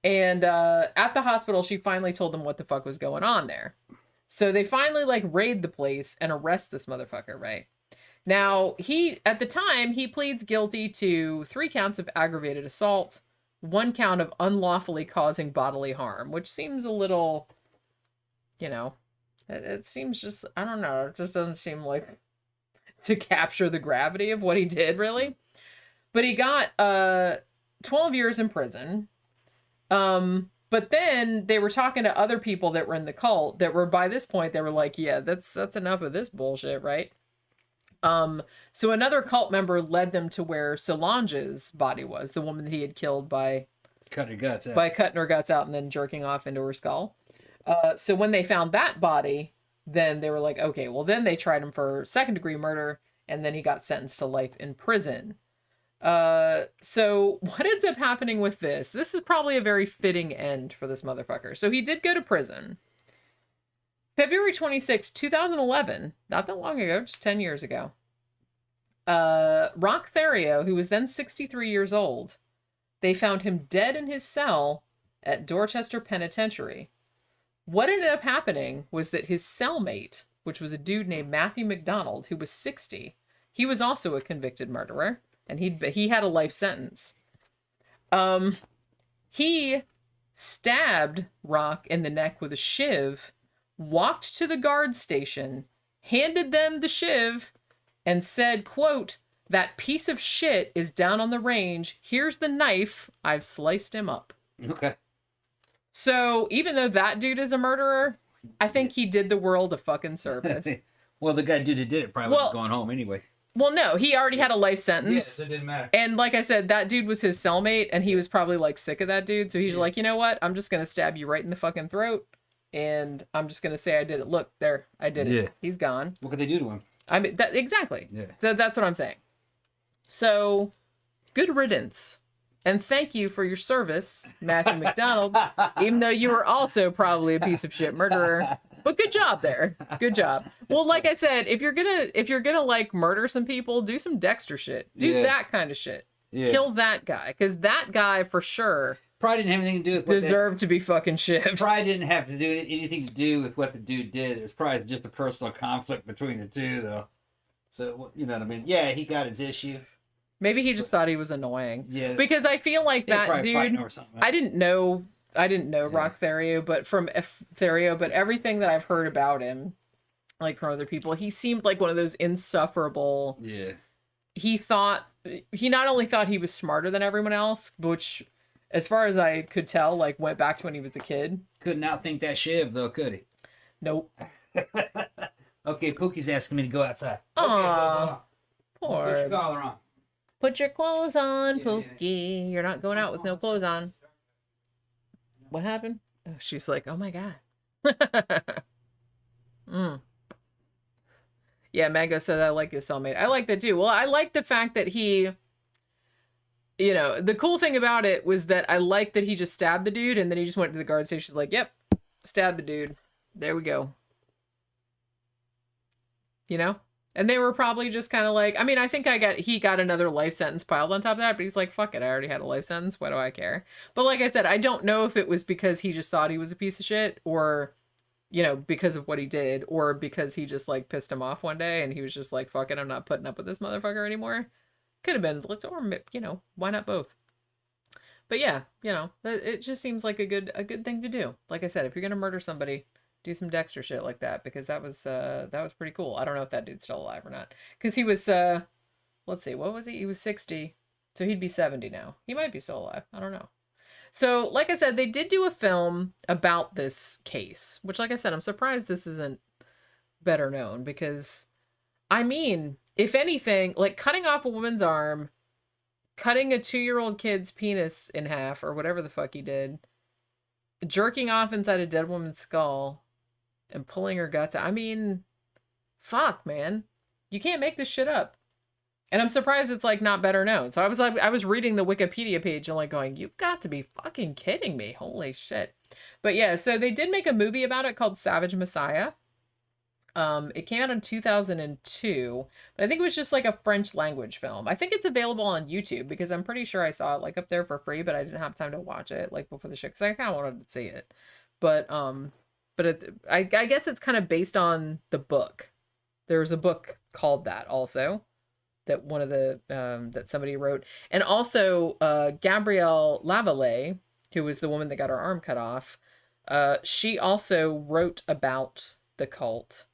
And at the hospital, she finally told them what the fuck was going on there. So they finally like raid the place and arrest this motherfucker, right? Now, at the time, he pleads guilty to 3 counts of aggravated assault, 1 count of unlawfully causing bodily harm, which seems a little, you know, it seems just, I don't know, it just doesn't seem like to capture the gravity of what he did, really. But he got 12 years in prison. But then they were talking to other people that were in the cult that were, by this point, they were like, yeah, that's enough of this bullshit, right? So another cult member led them to where Solange's body was, the woman that he had killed by cutting her guts out and then jerking off into her skull. So when they found that body, then they were like, okay, well then they tried him for 2nd-degree murder, and then he got sentenced to life in prison. So what ends up happening with this? This is probably a very fitting end for this motherfucker. So he did go to prison. February 26, 2011, not that long ago, just 10 years ago. Roch Theriault, who was then 63 years old, they found him dead in his cell at Dorchester Penitentiary. What ended up happening was that his cellmate, which was a dude named Matthew McDonald, who was 60, he was also a convicted murderer, and he had a life sentence. He stabbed Roch in the neck with a shiv, walked to the guard station, handed them the shiv, and said, quote, "That piece of shit is down on the range. Here's the knife. I've sliced him up." Okay. So even though that dude is a murderer, I think he did the world a fucking service. Well, the guy dude who did it probably wasn't going home anyway. Well, no, he already had a life sentence. Yeah, so it didn't matter. And like I said, that dude was his cellmate, and he was probably like sick of that dude. So he's like, you know what? I'm just going to stab you right in the fucking throat. And I'm just going to say I did it. Look, there, I did it. Yeah. He's gone. What could they do to him? I mean, exactly. Yeah. So that's what I'm saying. So good riddance. And thank you for your service, Matthew McDonald, even though you were also probably a piece of shit murderer. But good job there. Good job. Well, like I said, if you're gonna like murder some people, do some Dexter shit. Do that kind of shit. Yeah. Kill that guy, because that guy for sure probably didn't have anything to do with what deserved to be fucking shit. Probably didn't have to do anything to do with what the dude did. It was probably just a personal conflict between the two, though. So you know what I mean? Yeah, he got his issue. Maybe he just thought he was annoying. Yeah. Because I feel like that dude. I didn't know Roch Theriault, but everything that I've heard about him, like from other people, he seemed like one of those insufferable. Yeah. He not only thought he was smarter than everyone else, which, as far as I could tell, like went back to when he was a kid. Couldn't outthink that shiv though, could he? Nope. Okay, Pookie's asking me to go outside. Aww. Poor. Put your collar on. Put your clothes on, Pookie. Yeah. You're not going out with no clothes on. What happened? Oh, she's like, oh my God. Yeah, Mango said I like his cellmate. I like that too. Well, I like the fact that he, you know, the cool thing about it was that I like that he just stabbed the dude and then he just went to the guard station. She's like, yep, stabbed the dude. There we go. You know? And they were probably just kind of like, I mean, I think he got another life sentence piled on top of that, but he's like, fuck it, I already had a life sentence. Why do I care? But like I said, I don't know if it was because he just thought he was a piece of shit, or, you know, because of what he did, or because he just like pissed him off one day and he was just like, fuck it, I'm not putting up with this motherfucker anymore. Could have been, or, you know, why not both? But yeah, you know, it just seems like a good thing to do. Like I said, if you're going to murder somebody, do some Dexter shit like that, because that was pretty cool. I don't know if that dude's still alive or not, because he was let's see, what was he? He was 60, so he'd be 70 now. He might be still alive. I don't know. So, like I said, they did do a film about this case, which, like I said, I'm surprised this isn't better known, because I mean, if anything, like cutting off a woman's arm, cutting a 2-year-old kid's penis in half, or whatever the fuck he did, jerking off inside a dead woman's skull, and pulling her guts out. I mean, fuck, man. You can't make this shit up. And I'm surprised it's like not better known. So I was reading the Wikipedia page and like going, you've got to be fucking kidding me. Holy shit. But yeah, so they did make a movie about it called Savage Messiah. It came out in 2002, but I think it was just like a French language film. I think it's available on YouTube because I'm pretty sure I saw it like up there for free, but I didn't have time to watch it like before the shit because I kind of wanted to see it. But I guess it's kind of based on the book. There's a book called that also, that one of the that somebody wrote, and also Gabrielle Lavallée, who was the woman that got her arm cut off. She also wrote about the cult.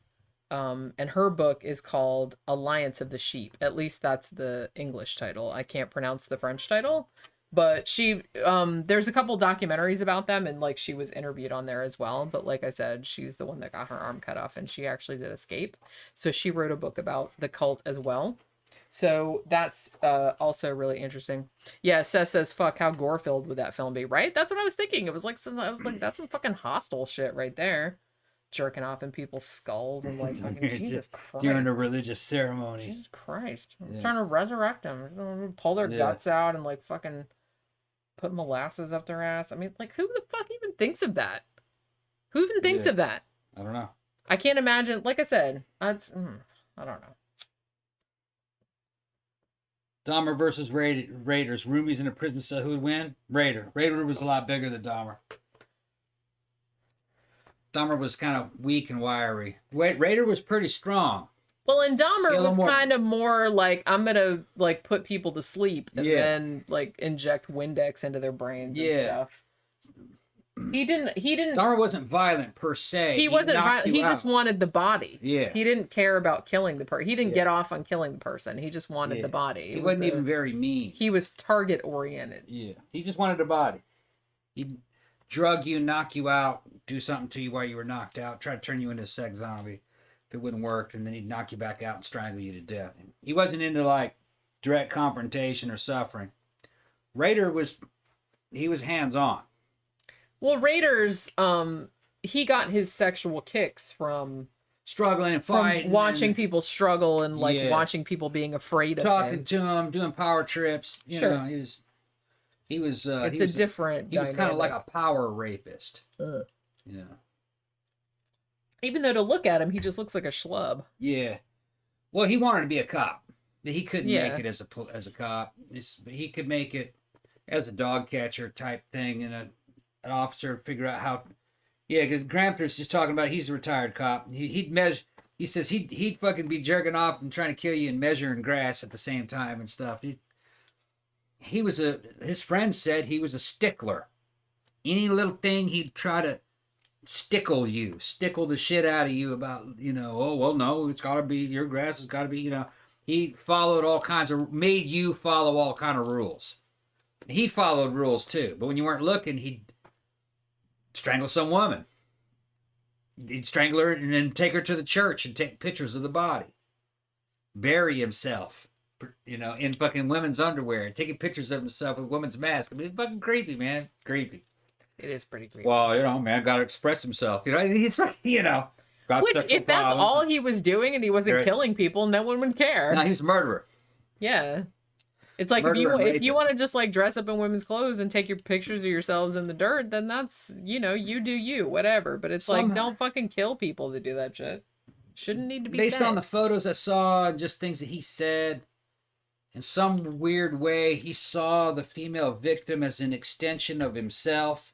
And her book is called Alliance of the Sheep. At least that's the English title. I can't pronounce the French title, but she, there's a couple documentaries about them, and like she was interviewed on there as well. But like I said, she's the one that got her arm cut off, and she actually did escape. So she wrote a book about the cult as well. So that's also really interesting. Yeah, Seth says, fuck, how gore-filled would that film be, right? That's what I was thinking. It was like, that's some fucking hostile shit right there. Jerking off in people's skulls and like fucking Jesus Christ. During a religious ceremony. Jesus Christ. I'm trying to resurrect them. Pull their guts out and like fucking put molasses up their ass. I mean, like, who the fuck even thinks of that? Who even thinks of that? I don't know. I can't imagine. Like I said, I don't know. Dahmer versus Raiders. Roomies in a prison cell. Who would win? Raider. Raider was a lot bigger than Dahmer. Dahmer was kind of weak and wiry. Raider was pretty strong. Well, and Dahmer was kind of more like, I'm gonna like put people to sleep and then like inject Windex into their brains and stuff. He didn't. Dahmer wasn't violent per se. He wasn't violent. He just wanted the body. Yeah. He didn't care about killing the person. He didn't get off on killing the person. He just wanted the body. He wasn't even very mean. He was target oriented. Yeah. He just wanted the body. He'd drug you, knock you out, do something to you while you were knocked out, try to turn you into a sex zombie. If it wouldn't work, and then he'd knock you back out and strangle you to death. He wasn't into like direct confrontation or suffering. Raider was hands on. Well, Raiders, he got his sexual kicks from struggling and fighting, from watching people struggle and like watching people being afraid of him. Talking to him, doing power trips. You know, he was. It's a different. He was kind of like a power rapist. You know. Even though to look at him, he just looks like a schlub. Yeah. Well, he wanted to be a cop. He couldn't make it as a cop. He could make it as a dog catcher type thing, and an officer figure out how. Yeah, because Gramper's just talking about he's a retired cop. He'd measure. He says he'd fucking be jerking off and trying to kill you and measuring grass at the same time and stuff. He was his friends said he was a stickler. Any little thing he'd try to stickle the shit out of you about, oh, well, no, it's got to be, your grass has got to be, he followed made you follow all kind of rules. He followed rules too, but when you weren't looking, he'd strangle some woman. He'd strangle her and then take her to the church and take pictures of the body. Bury himself, in fucking women's underwear, taking pictures of himself with a woman's mask. I mean, it's fucking creepy, man. Creepy. It is pretty creepy. Well, man, got to express himself. He's, Which, if that's all he was doing and he wasn't killing people, no one would care. No, he was a murderer. Yeah. It's like if you want to just like dress up in women's clothes and take your pictures of yourselves in the dirt, then that's, you do you, whatever. But it's like, don't fucking kill people to do that shit. Shouldn't need to be based on the photos I saw and just things that he said. In some weird way, he saw the female victim as an extension of himself.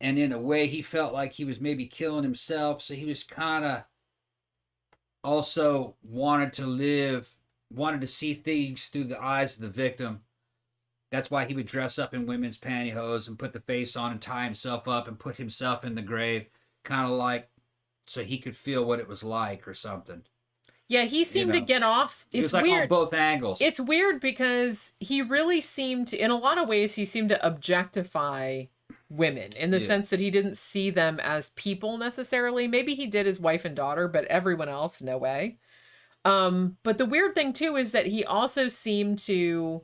And in a way, he felt like he was maybe killing himself. So he was kind of also wanted to see things through the eyes of the victim. That's why he would dress up in women's pantyhose and put the face on and tie himself up and put himself in the grave. Kind of like so he could feel what it was like or something. Yeah, he seemed to get off. It was like weird on both angles. It's weird because he really seemed to, in a lot of ways, he seemed to objectify women in the sense that he didn't see them as people necessarily. Maybe he did his wife and daughter, but everyone else, no way. But the weird thing too is that he also seemed to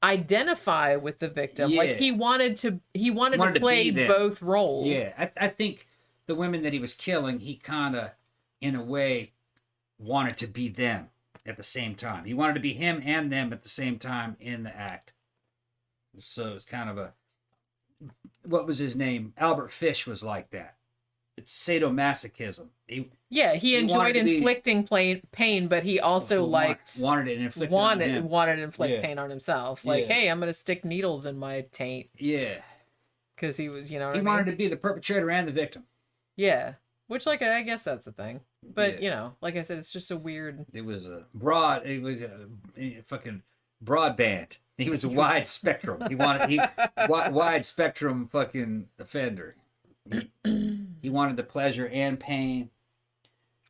identify with the victim. Yeah. Like he wanted to to play be them. both roles. Yeah, I think the women that he was killing, he kind of, in a way, wanted to be them at the same time. He wanted to be him and them at the same time in the act. So it's kind of a, what was his name? Albert Fish was like that. It's sadomasochism. He enjoyed inflicting pain, but he also wanted it inflicted on him. wanted to inflict pain on himself. Like, hey, I'm gonna stick needles in my taint. Yeah, because he was, he wanted to be the perpetrator and the victim. Yeah, which, like, I guess that's the thing. But like I said, it's just a weird. It was a fucking broadband. He was a wide spectrum. Wide spectrum fucking offender. He wanted the pleasure and pain.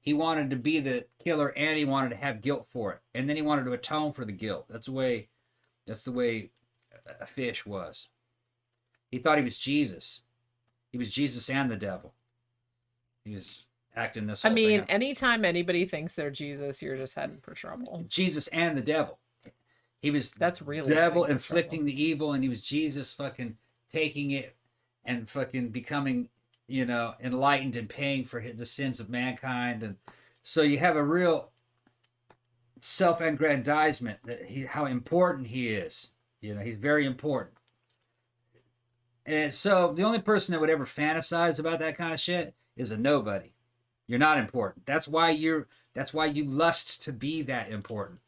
He wanted to be the killer, and he wanted to have guilt for it, and then he wanted to atone for the guilt. That's the way a Fish was. He thought he was Jesus. He was Jesus and the devil. He was acting this whole thing out. Anytime anybody thinks they're Jesus, you're just heading for trouble. Jesus and the devil. He was that's really devil inflicting the evil, and he was Jesus fucking taking it and fucking becoming, enlightened and paying for the sins of mankind. And so you have a real self-aggrandizement that how important he is. He's very important. And so the only person that would ever fantasize about that kind of shit is a nobody. You're not important. That's why you lust to be that important.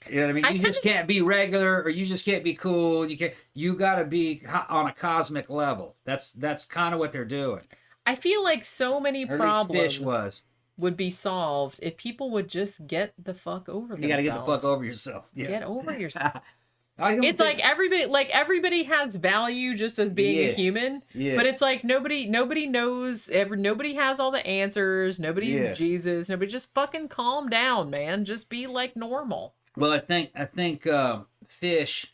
You know what I mean? You just can't be regular, or you just can't be cool. You gotta be on a cosmic level. That's kind of what they're doing. I feel like so many problems would be solved if people would just get the fuck over themselves. You gotta get the fuck over yourself. Yeah. Get over yourself. Like everybody has value just as being a human. Yeah. But it's like nobody knows. Nobody has all the answers. Nobody's Jesus. Nobody, just fucking calm down, man. Just be like normal. Well, I think Fish,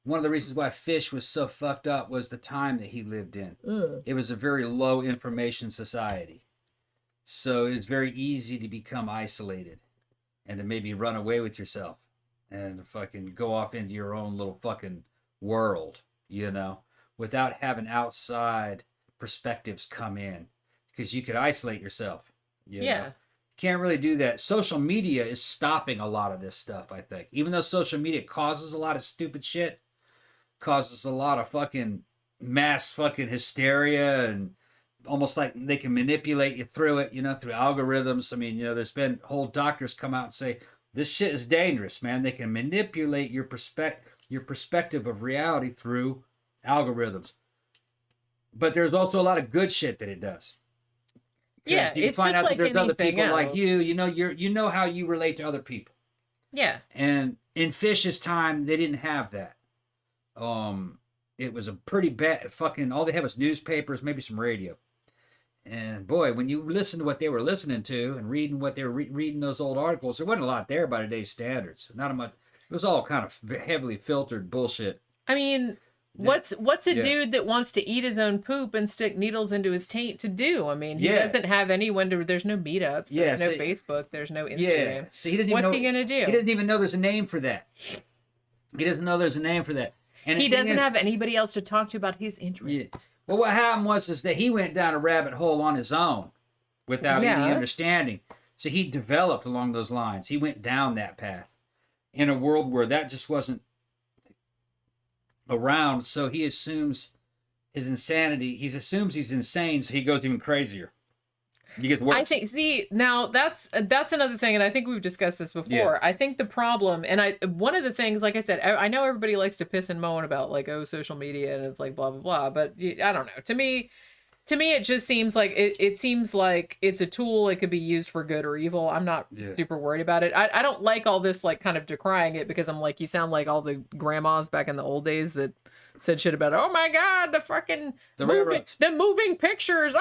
one of the reasons why Fish was so fucked up was the time that he lived in. It was a very low information society. So it's very easy to become isolated and to maybe run away with yourself and fucking go off into your own little fucking world, without having outside perspectives come in, because you could isolate yourself. You know? Can't really do that. Social media is stopping a lot of this stuff, I think. Even though social media causes a lot of stupid shit, causes a lot of fucking mass fucking hysteria, and almost like they can manipulate you through it, through algorithms. I mean, there's been whole doctors come out and say, this shit is dangerous, man. They can manipulate your perspective of reality through algorithms. But there's also a lot of good shit that it does. Yeah, you can find out that there's other people like you. You know how you relate to other people. Yeah. And in Fish's time, they didn't have that. It was a pretty bad fucking. All they had was newspapers, maybe some radio. And boy, when you listen to what they were listening to and reading what they were reading those old articles, there wasn't a lot there by today's standards. Not much. It was all kind of heavily filtered bullshit. I mean, what's a dude that wants to eat his own poop and stick needles into his taint to do? I mean, he doesn't have anyone to. There's no meetups. There's no Facebook. There's no Instagram. Yeah. So what's he gonna do? He doesn't even know there's a name for that. He doesn't know there's a name for that. And he doesn't have anybody else to talk to about his interests. Yeah. Well, what happened was that he went down a rabbit hole on his own without any understanding. So he developed along those lines. He went down that path in a world where that just wasn't around. So he assumes his insanity. He assumes he's insane, so he goes even crazier. He gets worse. I think, now that's another thing, and I think we've discussed this before. Yeah. I think the problem, and one of the things, like I said, I know everybody likes to piss and moan about, like, social media, and it's like blah, blah, blah, but I don't know. To me, it just seems like, it seems like it's a tool. It could be used for good or evil. I'm not super worried about it. I don't like all this, like, kind of decrying it, because I'm like, you sound like all the grandmas back in the old days that said shit about, oh my God, the moving pictures,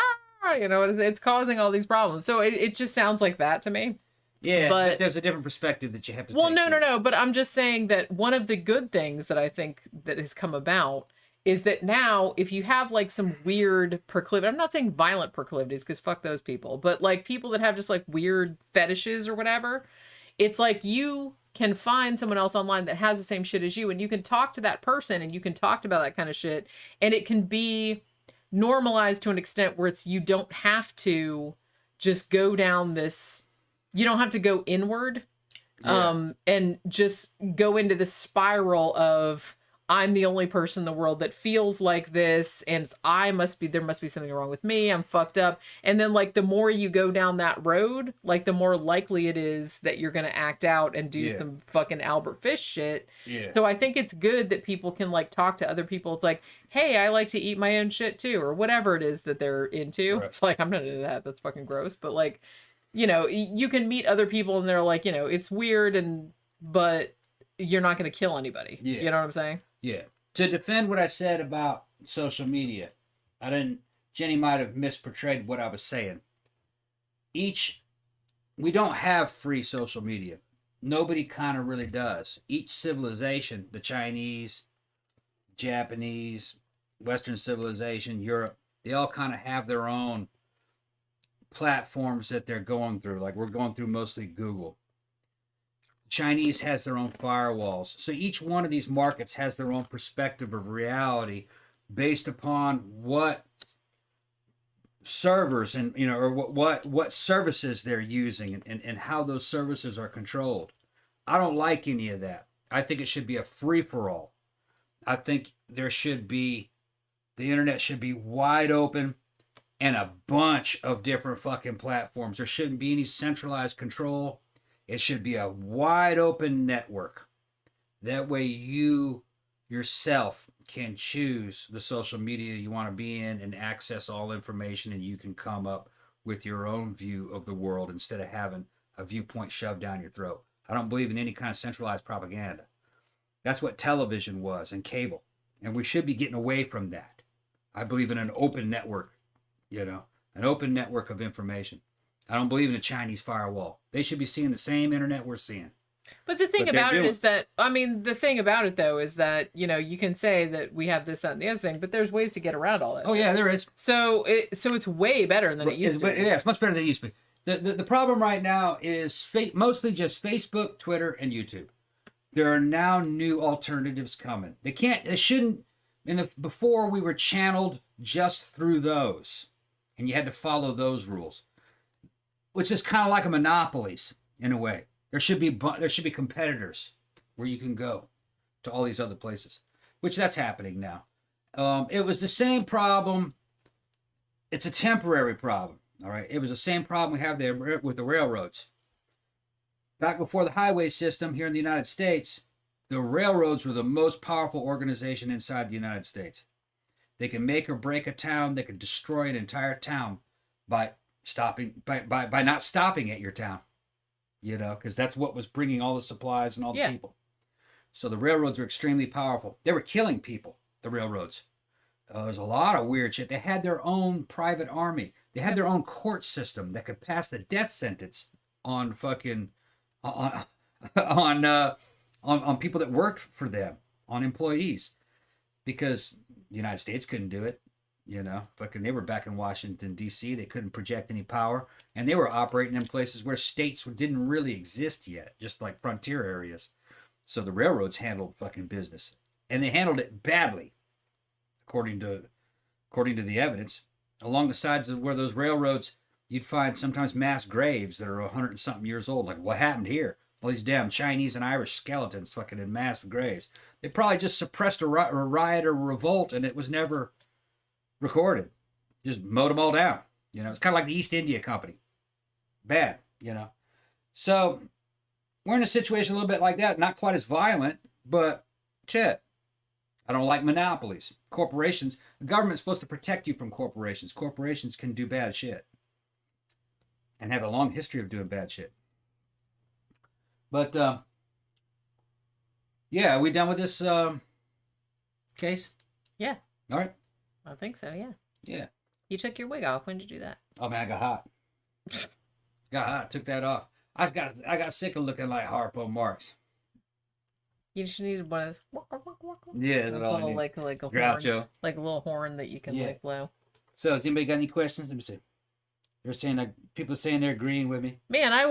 it's causing all these problems. So it just sounds like that to me. Yeah, but there's a different perspective that you have to take. Well, no. But I'm just saying that one of the good things that I think that has come about is that now if you have like some weird proclivity, I'm not saying violent proclivities because fuck those people, but like people that have just like weird fetishes or whatever, it's like you can find someone else online that has the same shit as you, and you can talk to that person and you can talk about that kind of shit, and it can be normalized to an extent where it's, you don't have to just go down this, you don't have to go inward, and just go into this spiral of, I'm the only person in the world that feels like this, and there must be something wrong with me, I'm fucked up. And then like the more you go down that road, like the more likely it is that you're going to act out and do some fucking Albert Fish shit. So I think it's good that people can like talk to other people. It's like, hey, I like to eat my own shit too, or whatever it is that they're into. It's like, I'm not into that. That's fucking gross. But like, you know, you can meet other people and they're like, you know, it's weird, but you're not going to kill anybody. You know what I'm saying? Yeah. To defend what I said about social media, Jenny might have misportrayed what I was saying. We don't have free social media. Nobody kind of really does. Each civilization, the Chinese, Japanese, Western civilization, Europe, they all kind of have their own platforms that they're going through. Like we're going through mostly Google. Chinese has their own firewalls. So each one of these markets has their own perspective of reality based upon what servers and, you know, or what services they're using, and how those services are controlled. I don't like any of that. I think it should be a free-for-all. I think the internet should be wide open and a bunch of different fucking platforms. There shouldn't be any centralized control. It should be a wide open network. That way you yourself can choose the social media you want to be in and access all information, and you can come up with your own view of the world instead of having a viewpoint shoved down your throat. I don't believe in any kind of centralized propaganda. That's what television was and cable. And we should be getting away from that. I believe in an open network, an open network of information. I don't believe in a Chinese firewall. They should be seeing the same internet we're seeing. But the thing about it is that, the thing about it though is that, you can say that we have this, that, and the other thing, but there's ways to get around all that. Oh yeah, there is. So it's way better than it used to be. Yeah, it's much better than it used to be. The problem right now is mostly just Facebook, Twitter, and YouTube. There are now new alternatives coming. Before we were channeled just through those, and you had to follow those rules, which is kind of like a monopolies in a way. There should be competitors where you can go to all these other places, which that's happening now. It was the same problem. It's a temporary problem. All right. It was the same problem we have there with the railroads. Back before the highway system here in the United States, the railroads were the most powerful organization inside the United States. They can make or break a town. They can destroy an entire town by not stopping at your town, because that's what was bringing all the supplies and all the people. So the railroads were extremely powerful. They were killing people, the railroads. There's a lot of weird shit. They had their own private army. They had their own court system that could pass the death sentence on on people that worked for them, on employees, because the United States couldn't do it. They were back in Washington, D.C. They couldn't project any power, and they were operating in places where states didn't really exist yet, just like frontier areas. So the railroads handled fucking business, and they handled it badly, according to the evidence. Along the sides of where those railroads, you'd find sometimes mass graves that are 100 and something years old. Like, what happened here? All these damn Chinese and Irish skeletons fucking in mass graves. They probably just suppressed a riot or a revolt, and it was never recorded. Just mowed them all down. It's kind of like the East India Company. Bad, So we're in a situation a little bit like that. Not quite as violent, but shit. I don't like monopolies. Corporations. The government's supposed to protect you from corporations. Corporations can do bad shit. And have a long history of doing bad shit. But, are we done with this case? Yeah. All right. I think so, yeah. Yeah. You took your wig off. When did you do that? Oh, man, I got hot. Took that off. I got sick of looking like Harpo Marx. You just needed one of those Yeah, that's all I little need. like a horn, Groucho. like a little horn that you can like blow. So, has anybody got any questions? Let me see. They're saying like people are saying they're agreeing with me. Man, I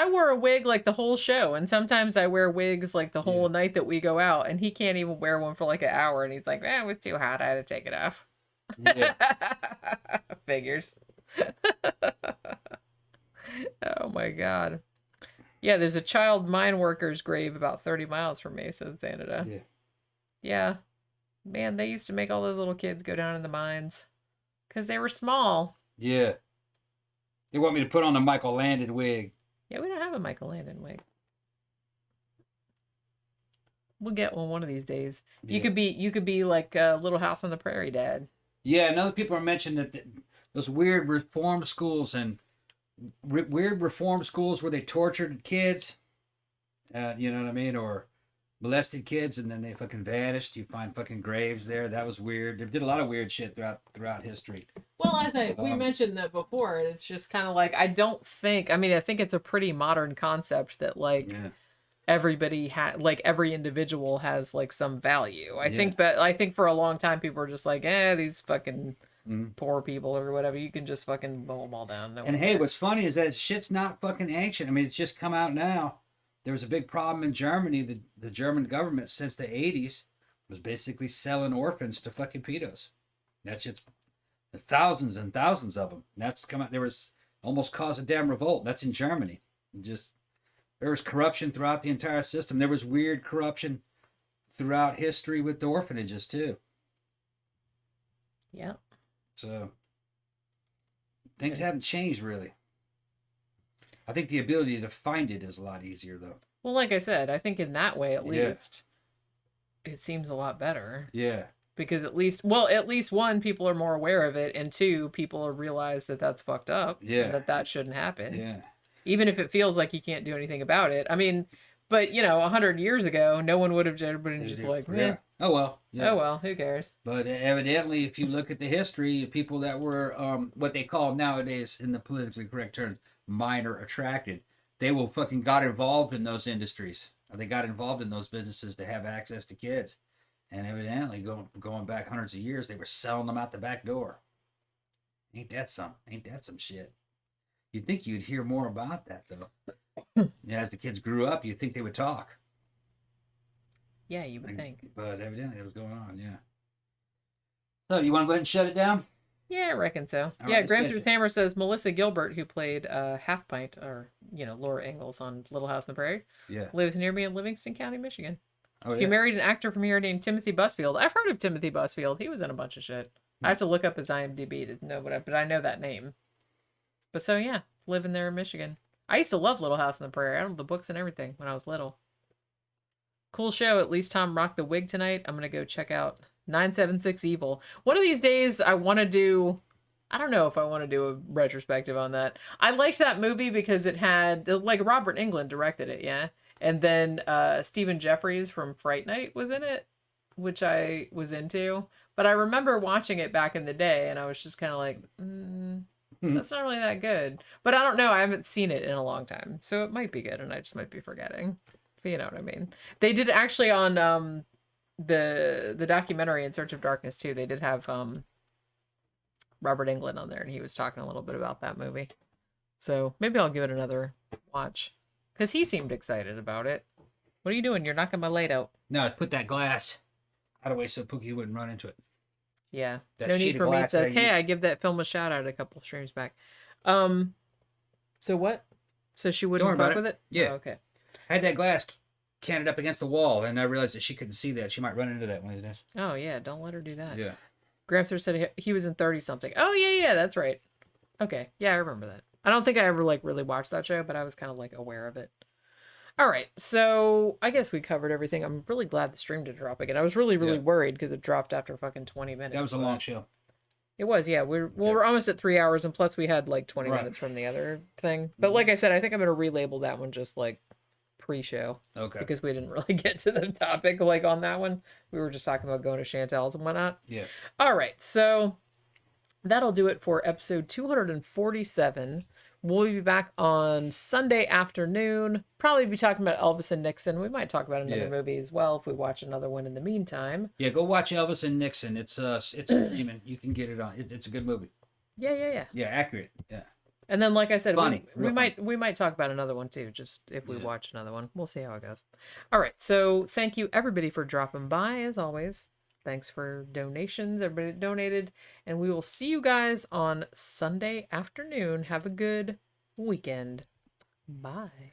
wore a wig like the whole show, and sometimes I wear wigs like the whole night that we go out, and he can't even wear one for like an hour, and he's like, "Man, it was too hot. I had to take it off." Yeah. Figures. Oh my god. Yeah, there's a child mine worker's grave about 30 miles from me, says Canada. Yeah. Yeah. Man, they used to make all those little kids go down in the mines because they were small. Yeah. They want me to put on a Michael Landon wig. Yeah, we don't have a Michael Landon wig. We'll get one of these days. Yeah. You could be like Little House on the Prairie dad. Yeah, and other people are mentioning that those weird reform schools and weird reform schools where they tortured kids, you know what I mean, or molested kids, and then they fucking vanished. You find fucking graves there. That was weird. They did a lot of weird shit throughout history. Well, as we mentioned that before, it's just kind of like I think it's a pretty modern concept that like everybody like every individual has like some value. I think for a long time people were just like, these fucking poor people or whatever. You can just fucking mow them all down. No and hey, what's funny is that shit's not fucking ancient. I mean, it's just come out now. There was a big problem in Germany. The German government since the 80s was basically selling orphans to fucking pedos. That shit's thousands and thousands of them. That's come out. There was almost caused a damn revolt. That's in Germany. There was corruption throughout the entire system. There was weird corruption throughout history with the orphanages too. Yeah. So things haven't changed really. I think the ability to find it is a lot easier though. Well, like I said, I think in that way at least it seems a lot better. Yeah. Because at least one, people are more aware of it, and two, people realize that that's fucked up. Yeah. That shouldn't happen. Yeah. Even if it feels like you can't do anything about it. I mean, but 100 years ago, no one would have been just like, yeah. Oh well. Yeah. Oh well, who cares? But evidently, if you look at the history, people that were what they call nowadays, in the politically correct term, minor attracted, they will fucking got involved in those industries. Or they got involved in those businesses to have access to kids. And evidently, going back hundreds of years, they were selling them out the back door. Ain't that some shit? You'd think you'd hear more about that, though. As the kids grew up, you'd think they would talk. Yeah, you would think. But evidently, that was going on, yeah. So, you want to go ahead and shut it down? Yeah, I reckon so. All yeah, right, Graham Through Hammer says Melissa Gilbert, who played Half Pint, or, Laura Ingalls on Little House on the Prairie, lives near me in Livingston County, Michigan. Oh, yeah? He married an actor from here named Timothy Busfield. I've heard of Timothy Busfield. He was in a bunch of shit. I have to look up his IMDb to know, but I know that name. But so, yeah, living there in Michigan. I used to love Little House on the Prairie. I had the books and everything when I was little. Cool show. At least Tom rocked the wig tonight. I'm going to go check out 976 Evil. One of these days, I want to do... I don't know if I want to do a retrospective on that. I liked that movie because it had... Like, Robert Englund directed it, yeah? And then Stephen Jeffries from Fright Night was in it, which I was into. But I remember watching it back in the day, and I was just kind of like, that's not really that good. But I don't know. I haven't seen it in a long time. So it might be good, and I just might be forgetting. But you know what I mean. They did actually on the documentary In Search of Darkness, too. They did have Robert Englund on there, and he was talking a little bit about that movie. So maybe I'll give it another watch. Because he seemed excited about it. What are you doing? You're knocking my light out. No, I put that glass out of the way so Pookie wouldn't run into it. Yeah. That no sheet need of for me. It glass says, that I hey, used- I give that film a shout out a couple streams back. So what? So she wouldn't Don't worry fuck about with it? Yeah. Oh, okay. I had that glass canted up against the wall, and I realized that she couldn't see that. She might run into that one of these days. Oh, yeah. Don't let her do that. Yeah. Gramster said he was in 30-something. Oh, yeah, that's right. Okay. Yeah, I remember that. I don't think I ever, really watched that show, but I was kind of, aware of it. All right. So I guess we covered everything. I'm really glad the stream did drop again. I was really worried because it dropped after fucking 20 minutes. That was a long show. It was, yeah. We're almost at 3 hours, and plus we had 20 minutes from the other thing. But like I said, I think I'm going to relabel that one just pre-show. Okay. Because we didn't really get to the topic on that one. We were just talking about going to Chantel's and whatnot. Yeah. All right. So that'll do it for episode 247. We'll be back on Sunday afternoon. Probably be talking about Elvis and Nixon. We might talk about another movie as well if we watch another one in the meantime. Yeah, go watch Elvis and Nixon. It's streaming. You can get it on. It's a good movie. Yeah. Yeah, accurate. Yeah. And then, like I said, Funny. we might talk about another one too, just if we watch another one. We'll see how it goes. All right. So thank you everybody for dropping by as always. Thanks for donations, everybody that donated. And we will see you guys on Sunday afternoon. Have a good weekend. Bye.